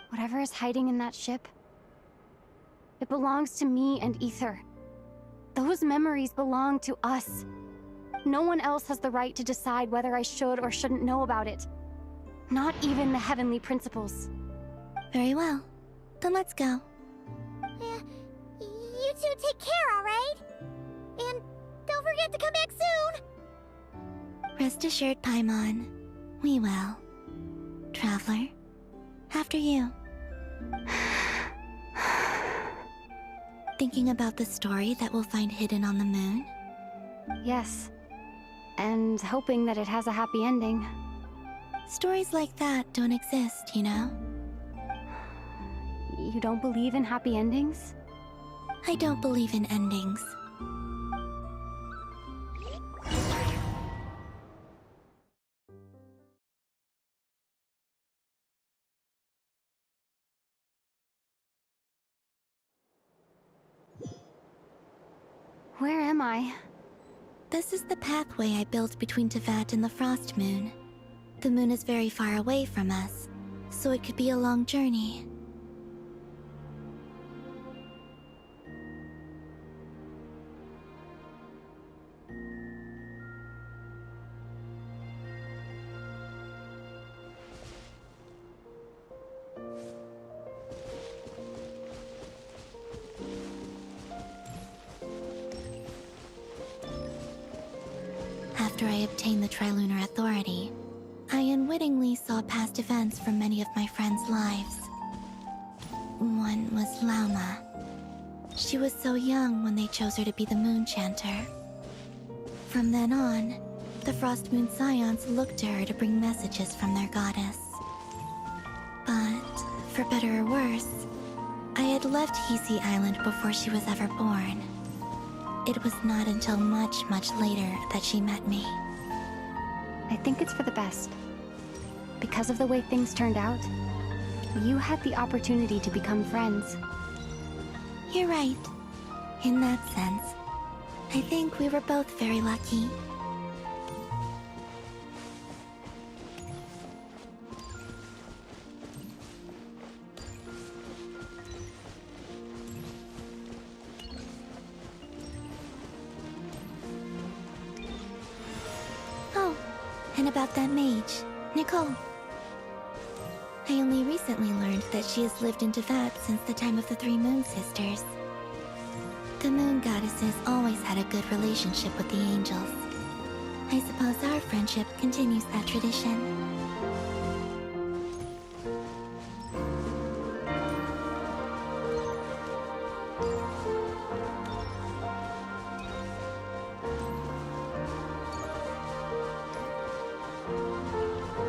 Whatever is hiding in that ship, it belongs to me and Ether. Those memories belong to us. No one else has the right to decide whether I should or shouldn't know about it. Not even the heavenly principles. Very well. Then let's go. You two take care, alright? And don't forget to come back soon! Rest assured, Paimon. We will. Traveler, after you. Thinking about the story that we'll find hidden on the moon? Yes. And hoping that it has a happy ending. Stories like that don't exist, you know? You don't believe in happy endings? I don't believe in endings. Where am I? This is the pathway I built between Teyvat and the Frost Moon. The moon is very far away from us, so it could be a long journey. After I obtained the Trilunar Authority, I unwittingly saw past events from many of my friends' lives. One was Lauma. She was so young when they chose her to be the Moon Chanter. From then on, the Frost Moon Scions looked to her to bring messages from their goddess. But, for better or worse, I had left Hisi Island before she was ever born. It was not until much, much later that she met me. I think it's for the best. Because of the way things turned out, you had the opportunity to become friends. You're right. In that sense, I think we were both very lucky. And about that mage, Nicole. I only recently learned that she has lived in Teyvat since the time of the Three Moon Sisters. The Moon Goddesses always had a good relationship with the angels. I suppose our friendship continues that tradition.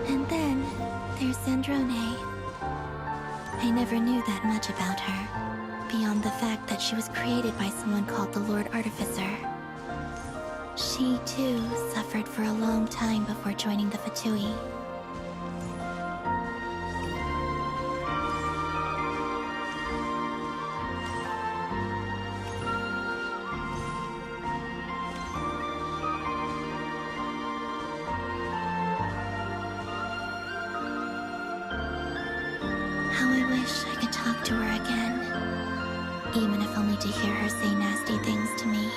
And then, there's Zandrone. I never knew that much about her, beyond the fact that she was created by someone called the Lord Artificer. She, too, suffered for a long time before joining the Fatui. How I wish I could talk to her again, even if only to hear her say nasty things to me.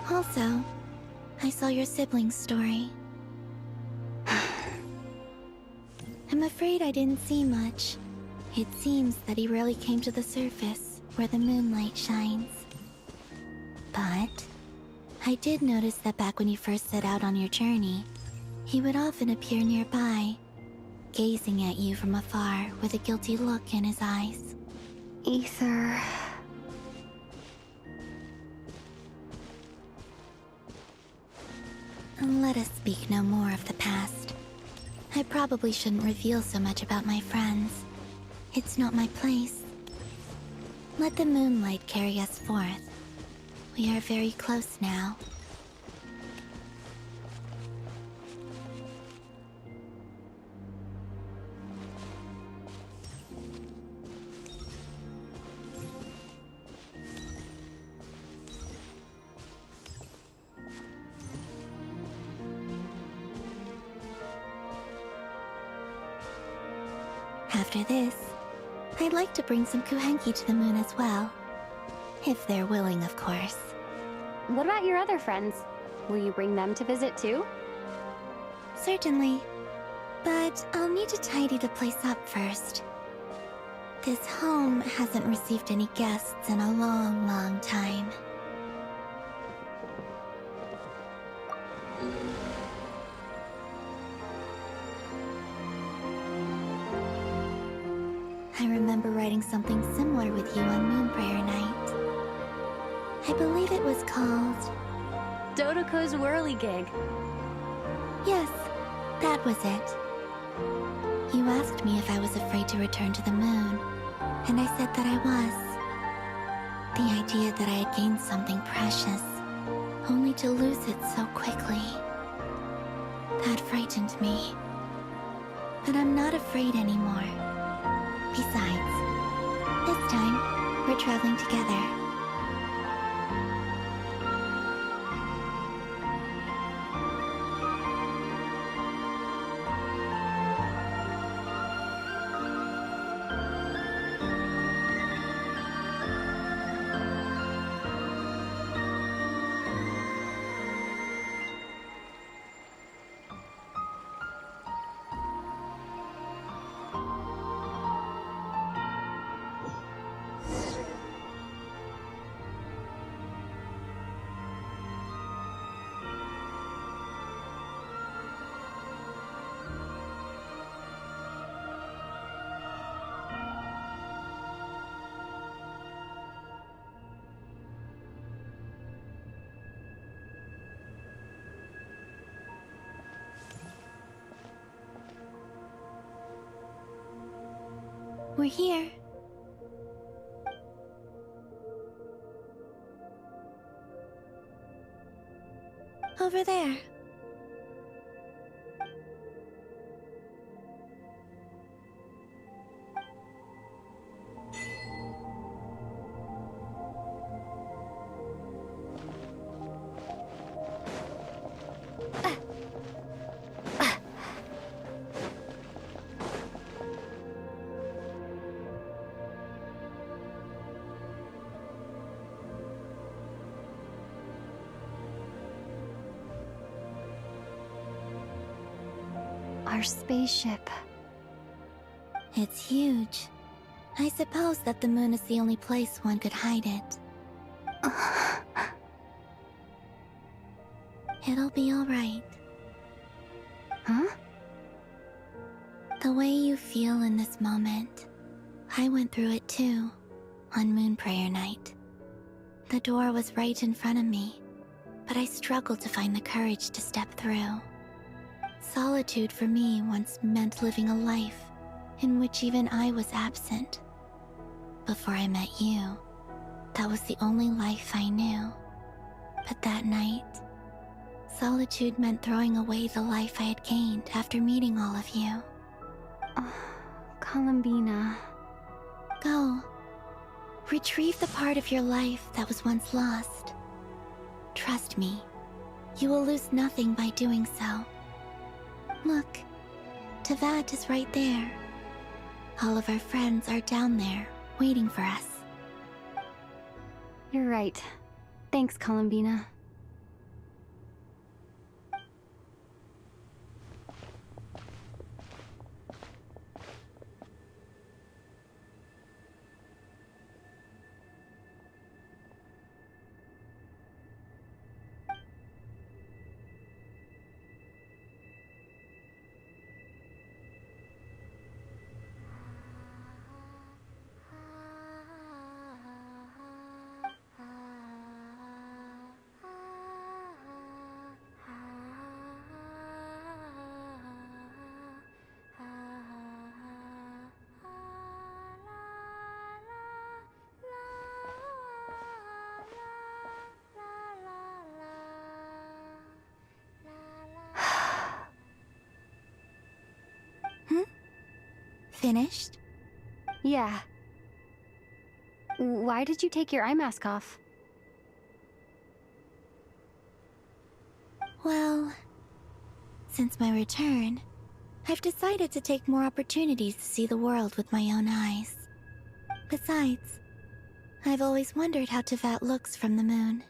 Also, I saw your sibling's story. I'm afraid I didn't see much. It seems that he rarely came to the surface, where the moonlight shines. But I did notice that back when you first set out on your journey, he would often appear nearby, gazing at you from afar with a guilty look in his eyes. Ether... Let us speak no more of the past. I probably shouldn't reveal so much about my friends. It's not my place. Let the moonlight carry us forth. We are very close now. After this, I'd like to bring some Kuhenki to the moon as well. If they're willing, of course. What about your other friends? Will you bring them to visit too? Certainly. But I'll need to tidy the place up first. This home hasn't received any guests in a long, long time. I remember writing something similar with you on Moonbriar Night. I believe it was called... Dodoko's Whirligig. Yes, that was it. You asked me if I was afraid to return to the moon, and I said that I was. The idea that I had gained something precious, only to lose it so quickly. That frightened me. But I'm not afraid anymore. Besides, this time, we're traveling together. We're here. Over there. Our spaceship. It's huge. I suppose that the moon is the only place one could hide it. It'll be alright. Huh? The way you feel in this moment, I went through it too, on Moon Prayer Night. The door was right in front of me, but I struggled to find the courage to step through. Solitude for me once meant living a life in which even I was absent. Before I met you, that was the only life I knew. But that night, solitude meant throwing away the life I had gained after meeting all of you. Columbina. Go. Retrieve the part of your life that was once lost. Trust me, you will lose nothing by doing so. Look, Teyvat is right there. All of our friends are down there, waiting for us. You're right. Thanks, Columbina. Finished? Yeah. Why did you take your eye mask off? Well, since my return, I've decided to take more opportunities to see the world with my own eyes. Besides, I've always wondered how Teyvat looks from the moon.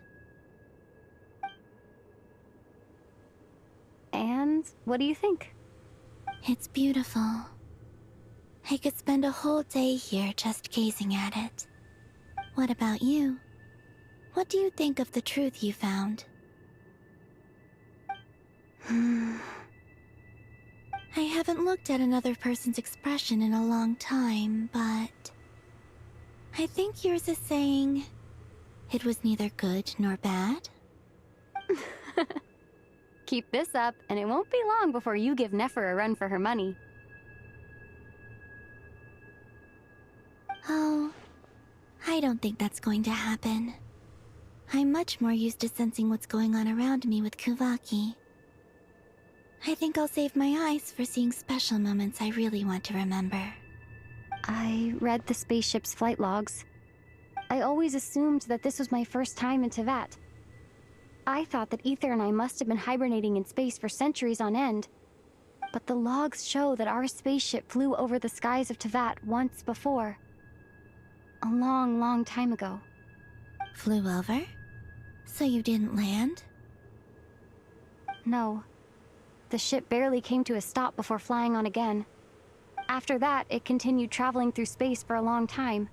And what do you think? It's beautiful. I could spend a whole day here just gazing at it. What about you? What do you think of the truth you found? I haven't looked at another person's expression in a long time, but I think yours is saying it was neither good nor bad. Keep this up, and it won't be long before you give Nefer a run for her money. Oh, I don't think that's going to happen. I'm much more used to sensing what's going on around me with Kuvaki. I think I'll save my eyes for seeing special moments I really want to remember. I read the spaceship's flight logs. I always assumed that this was my first time in Teyvat. I thought that Ether and I must have been hibernating in space for centuries on end. But the logs show that our spaceship flew over the skies of Teyvat once before. A long, long time ago. Flew over? So you didn't land? No. The ship barely came to a stop before flying on again. After that, it continued traveling through space for a long time.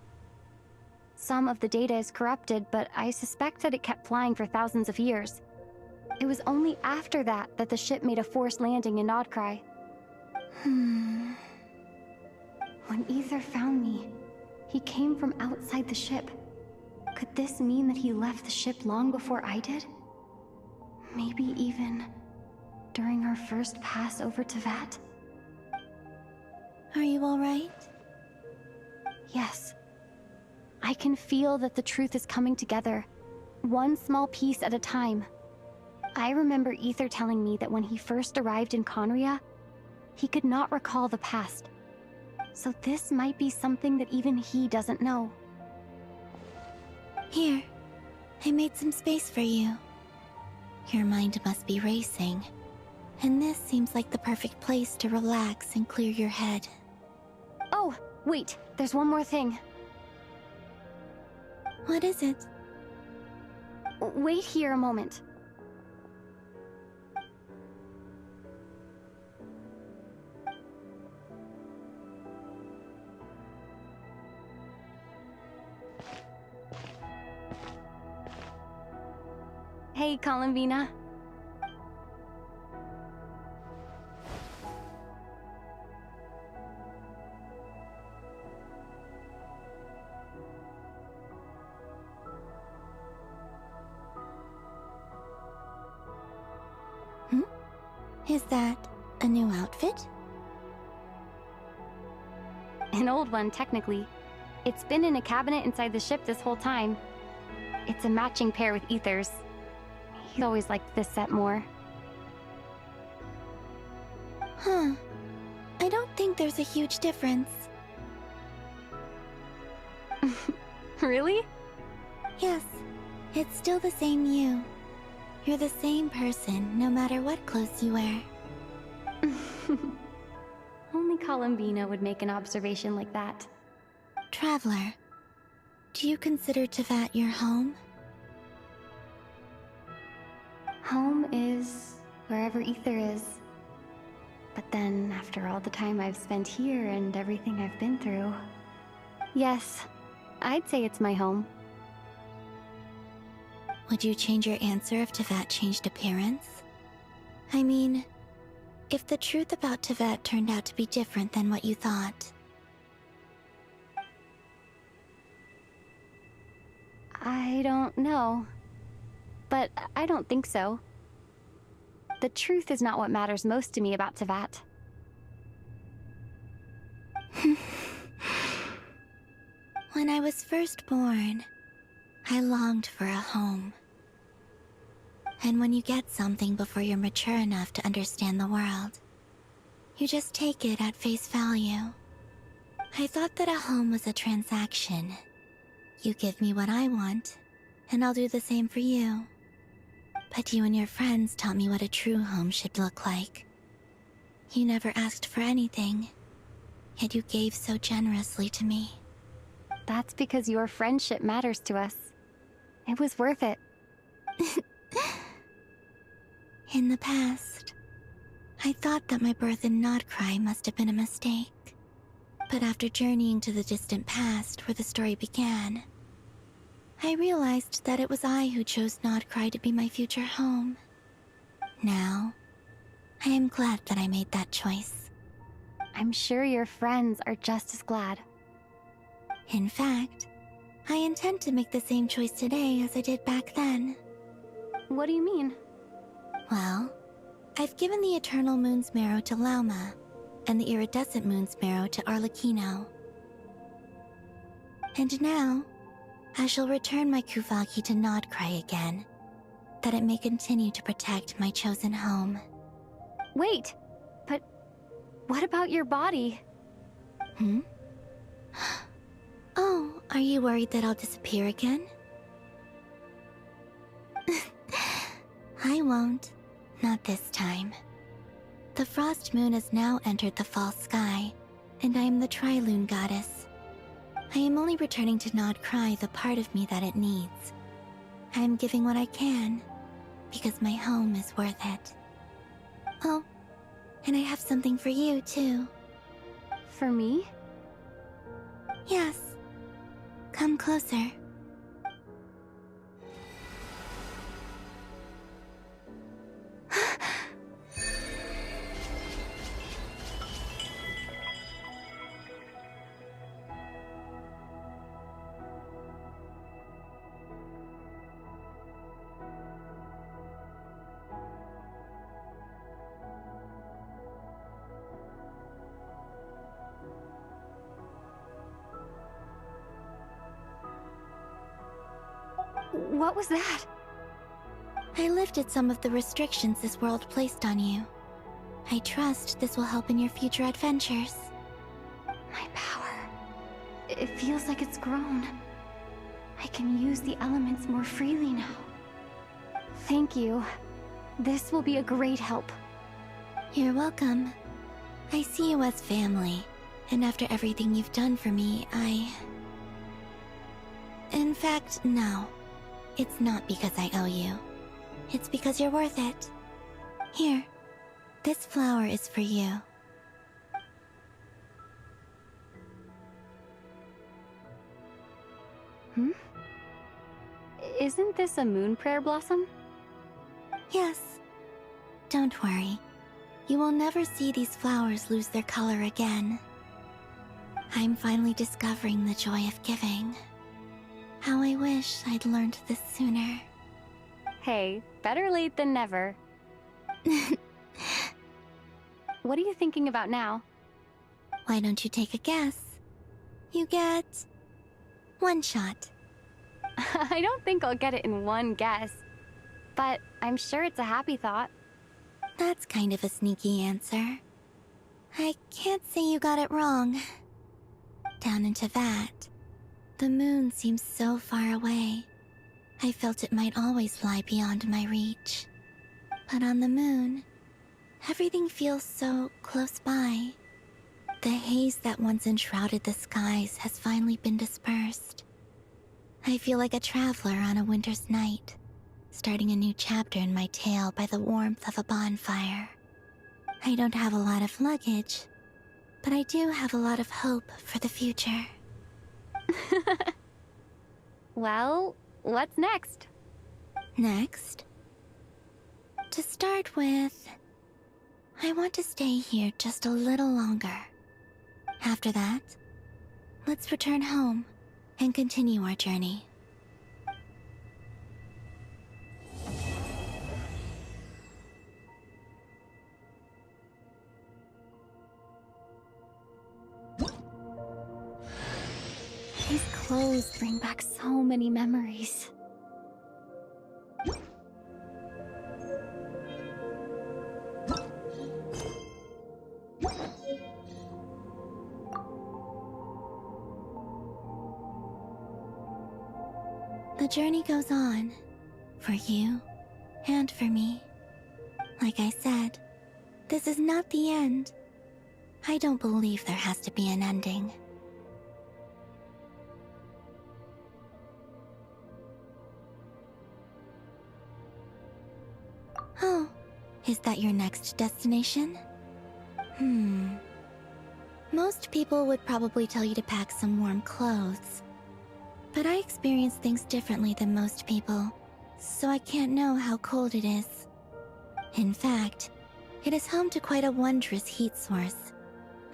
Some of the data is corrupted, but I suspect that it kept flying for thousands of years. It was only after that that the ship made a forced landing in Nodcry. When Ether found me, he came from outside the ship. Could this mean that he left the ship long before I did? Maybe even during our first pass over Teyvat? Are you alright? Yes. I can feel that the truth is coming together, one small piece at a time. I remember Ether telling me that when he first arrived in Conria, he could not recall the past. So this might be something that even he doesn't know. Here, I made some space for you. Your mind must be racing, and this seems like the perfect place to relax and clear your head. Oh, wait, there's one more thing. What is it? Wait here a moment. Hey, Columbina. Is that a new outfit? An old one, technically. It's been in a cabinet inside the ship this whole time. It's a matching pair with Ether's. He's always liked this set more. Huh. I don't think there's a huge difference. Really? Yes. It's still the same you. You're the same person, no matter what clothes you wear. Only Columbina would make an observation like that. Traveler, do you consider Teyvat your home? Home is wherever Ether is. But then, after all the time I've spent here and everything I've been through... Yes, I'd say it's my home. Would you change your answer if Teyvat changed appearance? I mean, if the truth about Teyvat turned out to be different than what you thought. I don't know. But I don't think so. The truth is not what matters most to me about Teyvat. When I was first born, I longed for a home. And when you get something before you're mature enough to understand the world, you just take it at face value. I thought that a home was a transaction. You give me what I want, and I'll do the same for you. But you and your friends taught me what a true home should look like. You never asked for anything, yet you gave so generously to me. That's because your friendship matters to us. It was worth it. In the past, I thought that my birth in Nodcry must have been a mistake. But after journeying to the distant past where the story began, I realized that it was I who chose Nodcry to be my future home. Now, I am glad that I made that choice. I'm sure your friends are just as glad. In fact, I intend to make the same choice today as I did back then. What do you mean? Well, I've given the Eternal Moon's Marrow to Lauma, and the Iridescent Moon's Marrow to Arlecchino. And now, I shall return my Kuvagi to Nodcry again, that it may continue to protect my chosen home. Wait, but what about your body? Hmm? Oh, are you worried that I'll disappear again? I won't. Not this time. The Frost Moon has now entered the false sky, and I am the Trilune Goddess. I am only returning to Nodcry the part of me that it needs. I am giving what I can, because my home is worth it. Oh, and I have something for you, too. For me? Yes. Come closer. What was that? I lifted some of the restrictions this world placed on you. I trust this will help in your future adventures. My power. It feels like it's grown. I can use the elements more freely now. Thank you. This will be a great help. You're welcome. I see you as family, and after everything you've done for me, In fact, no. It's not because I owe you. It's because you're worth it. Here, this flower is for you. Isn't this a moon prayer blossom? Yes. Don't worry. You will never see these flowers lose their color again. I'm finally discovering the joy of giving. How I wish I'd learned this sooner. Hey, better late than never. What are you thinking about now? Why don't you take a guess? You get... one shot. I don't think I'll get it in one guess. But I'm sure it's a happy thought. That's kind of a sneaky answer. I can't say you got it wrong. Down into that, the moon seems so far away. I felt it might always lie beyond my reach. But on the moon, everything feels so close by. The haze that once enshrouded the skies has finally been dispersed. I feel like a traveler on a winter's night, starting a new chapter in my tale by the warmth of a bonfire. I don't have a lot of luggage, but I do have a lot of hope for the future. Well, what's next? Next? To start with, I want to stay here just a little longer. After that, let's return home and continue our journey. These clothes bring back so many memories. The journey goes on, for you and for me. Like I said, this is not the end. I don't believe there has to be an ending. Oh, is that your next destination? Most people would probably tell you to pack some warm clothes. But I experience things differently than most people, so I can't know how cold it is. In fact, it is home to quite a wondrous heat source.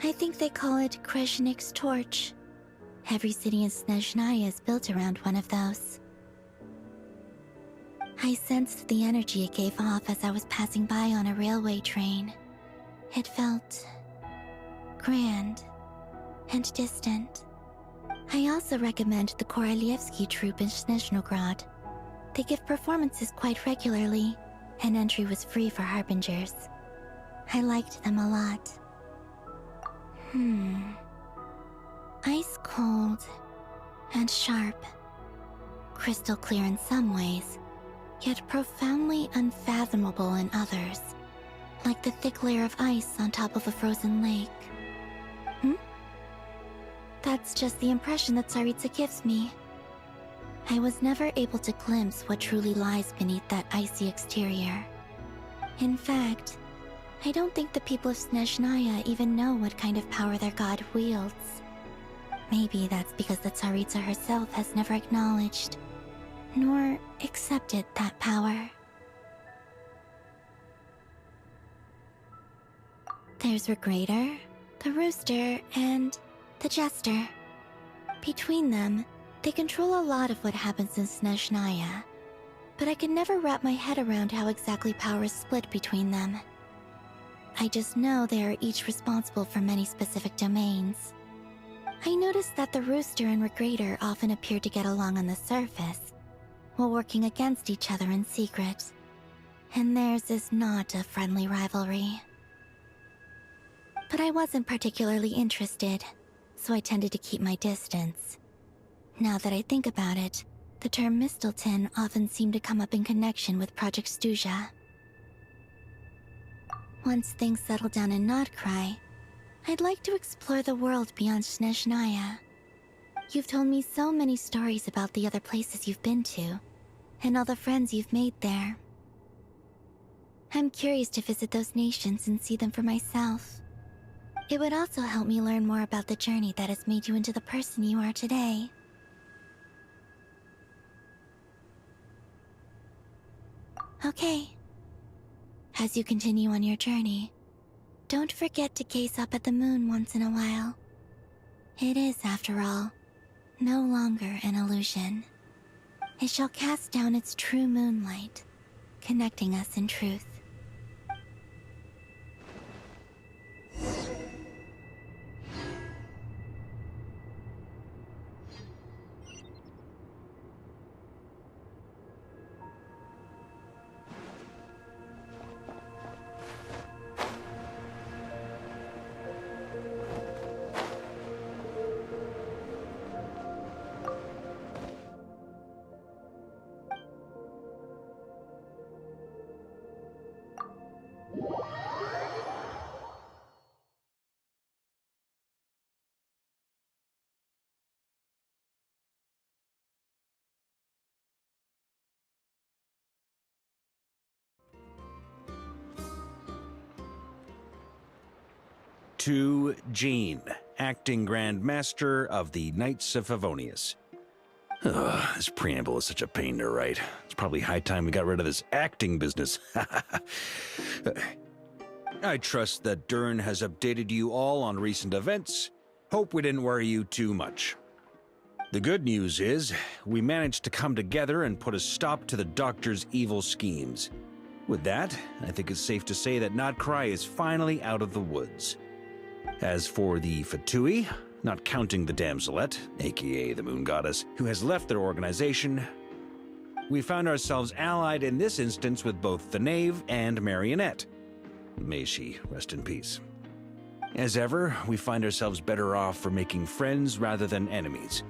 I think they call it Kreshnik's torch. Every city in Snezhnaya is built around one of those. I sensed the energy it gave off as I was passing by on a railway train. It felt grand and distant. I also recommend the Korolievsky troupe in Snezhnograd. They give performances quite regularly, and entry was free for Harbingers. I liked them a lot. Ice cold and sharp. Crystal clear in some ways, yet profoundly unfathomable in others. Like the thick layer of ice on top of a frozen lake. That's just the impression that Tsaritsa gives me. I was never able to glimpse what truly lies beneath that icy exterior. In fact, I don't think the people of Snezhnaya even know what kind of power their god wields. Maybe that's because the Tsaritsa herself has never acknowledged, nor accepted that power. There's Regrator, the Rooster, and the Jester. Between them, they control a lot of what happens in Snezhnaya, but I can never wrap my head around how exactly power is split between them. I just know they are each responsible for many specific domains. I noticed that the Rooster and Regrator often appear to get along on the surface, while working against each other in secret. And theirs is not a friendly rivalry. But I wasn't particularly interested, so I tended to keep my distance. Now that I think about it, the term Mistelton often seemed to come up in connection with Project Stuja. Once things settle down in Notcry, I'd like to explore the world beyond Snezhnaya. You've told me so many stories about the other places you've been to, and all the friends you've made there. I'm curious to visit those nations and see them for myself. It would also help me learn more about the journey that has made you into the person you are today. Okay. As you continue on your journey, don't forget to gaze up at the moon once in a while. It is, after all, no longer an illusion. It shall cast down its true moonlight, connecting us in truth. To Jean, acting Grand Master of the Knights of Favonius. Ugh, this preamble is such a pain to write. It's probably high time we got rid of this acting business. I trust that Dern has updated you all on recent events. Hope we didn't worry you too much. The good news is, we managed to come together and put a stop to the Doctor's evil schemes. With that, I think it's safe to say that Notcry is finally out of the woods. As for the Fatui, not counting the Damselette, aka the Moon Goddess, who has left their organization, we found ourselves allied in this instance with both the Knave and Marionette. May she rest in peace. As ever, we find ourselves better off for making friends rather than enemies.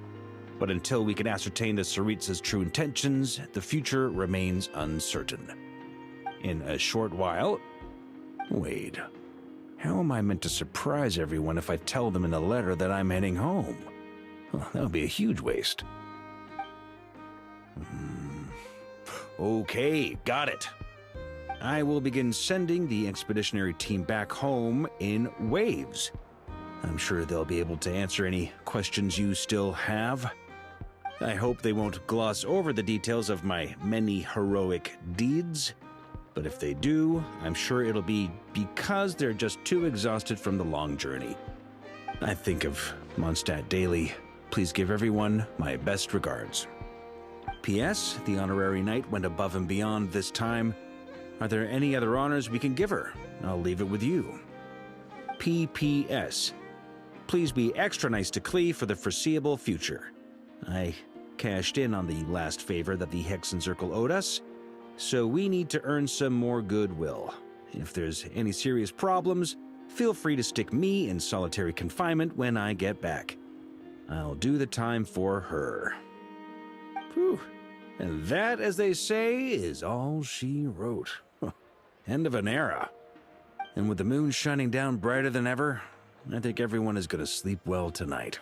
But until we can ascertain the Tsaritsa's true intentions, the future remains uncertain. In a short while... Wait... How am I meant to surprise everyone if I tell them in a letter that I'm heading home? Well, that would be a huge waste. Okay, got it. I will begin sending the expeditionary team back home in waves. I'm sure they'll be able to answer any questions you still have. I hope they won't gloss over the details of my many heroic deeds. But if they do, I'm sure it'll be because they're just too exhausted from the long journey. I think of Mondstadt daily. Please give everyone my best regards. P.S. The honorary knight went above and beyond this time. Are there any other honors we can give her? I'll leave it with you. P.P.S. Please be extra nice to Klee for the foreseeable future. I cashed in on the last favor that the Hexen Circle owed us, so we need to earn some more goodwill. If there's any serious problems, feel free to stick me in solitary confinement when I get back. I'll do the time for her. Whew. And that, as they say, is all she wrote. End of an era. And with the moon shining down brighter than ever, I think everyone is going to sleep well tonight.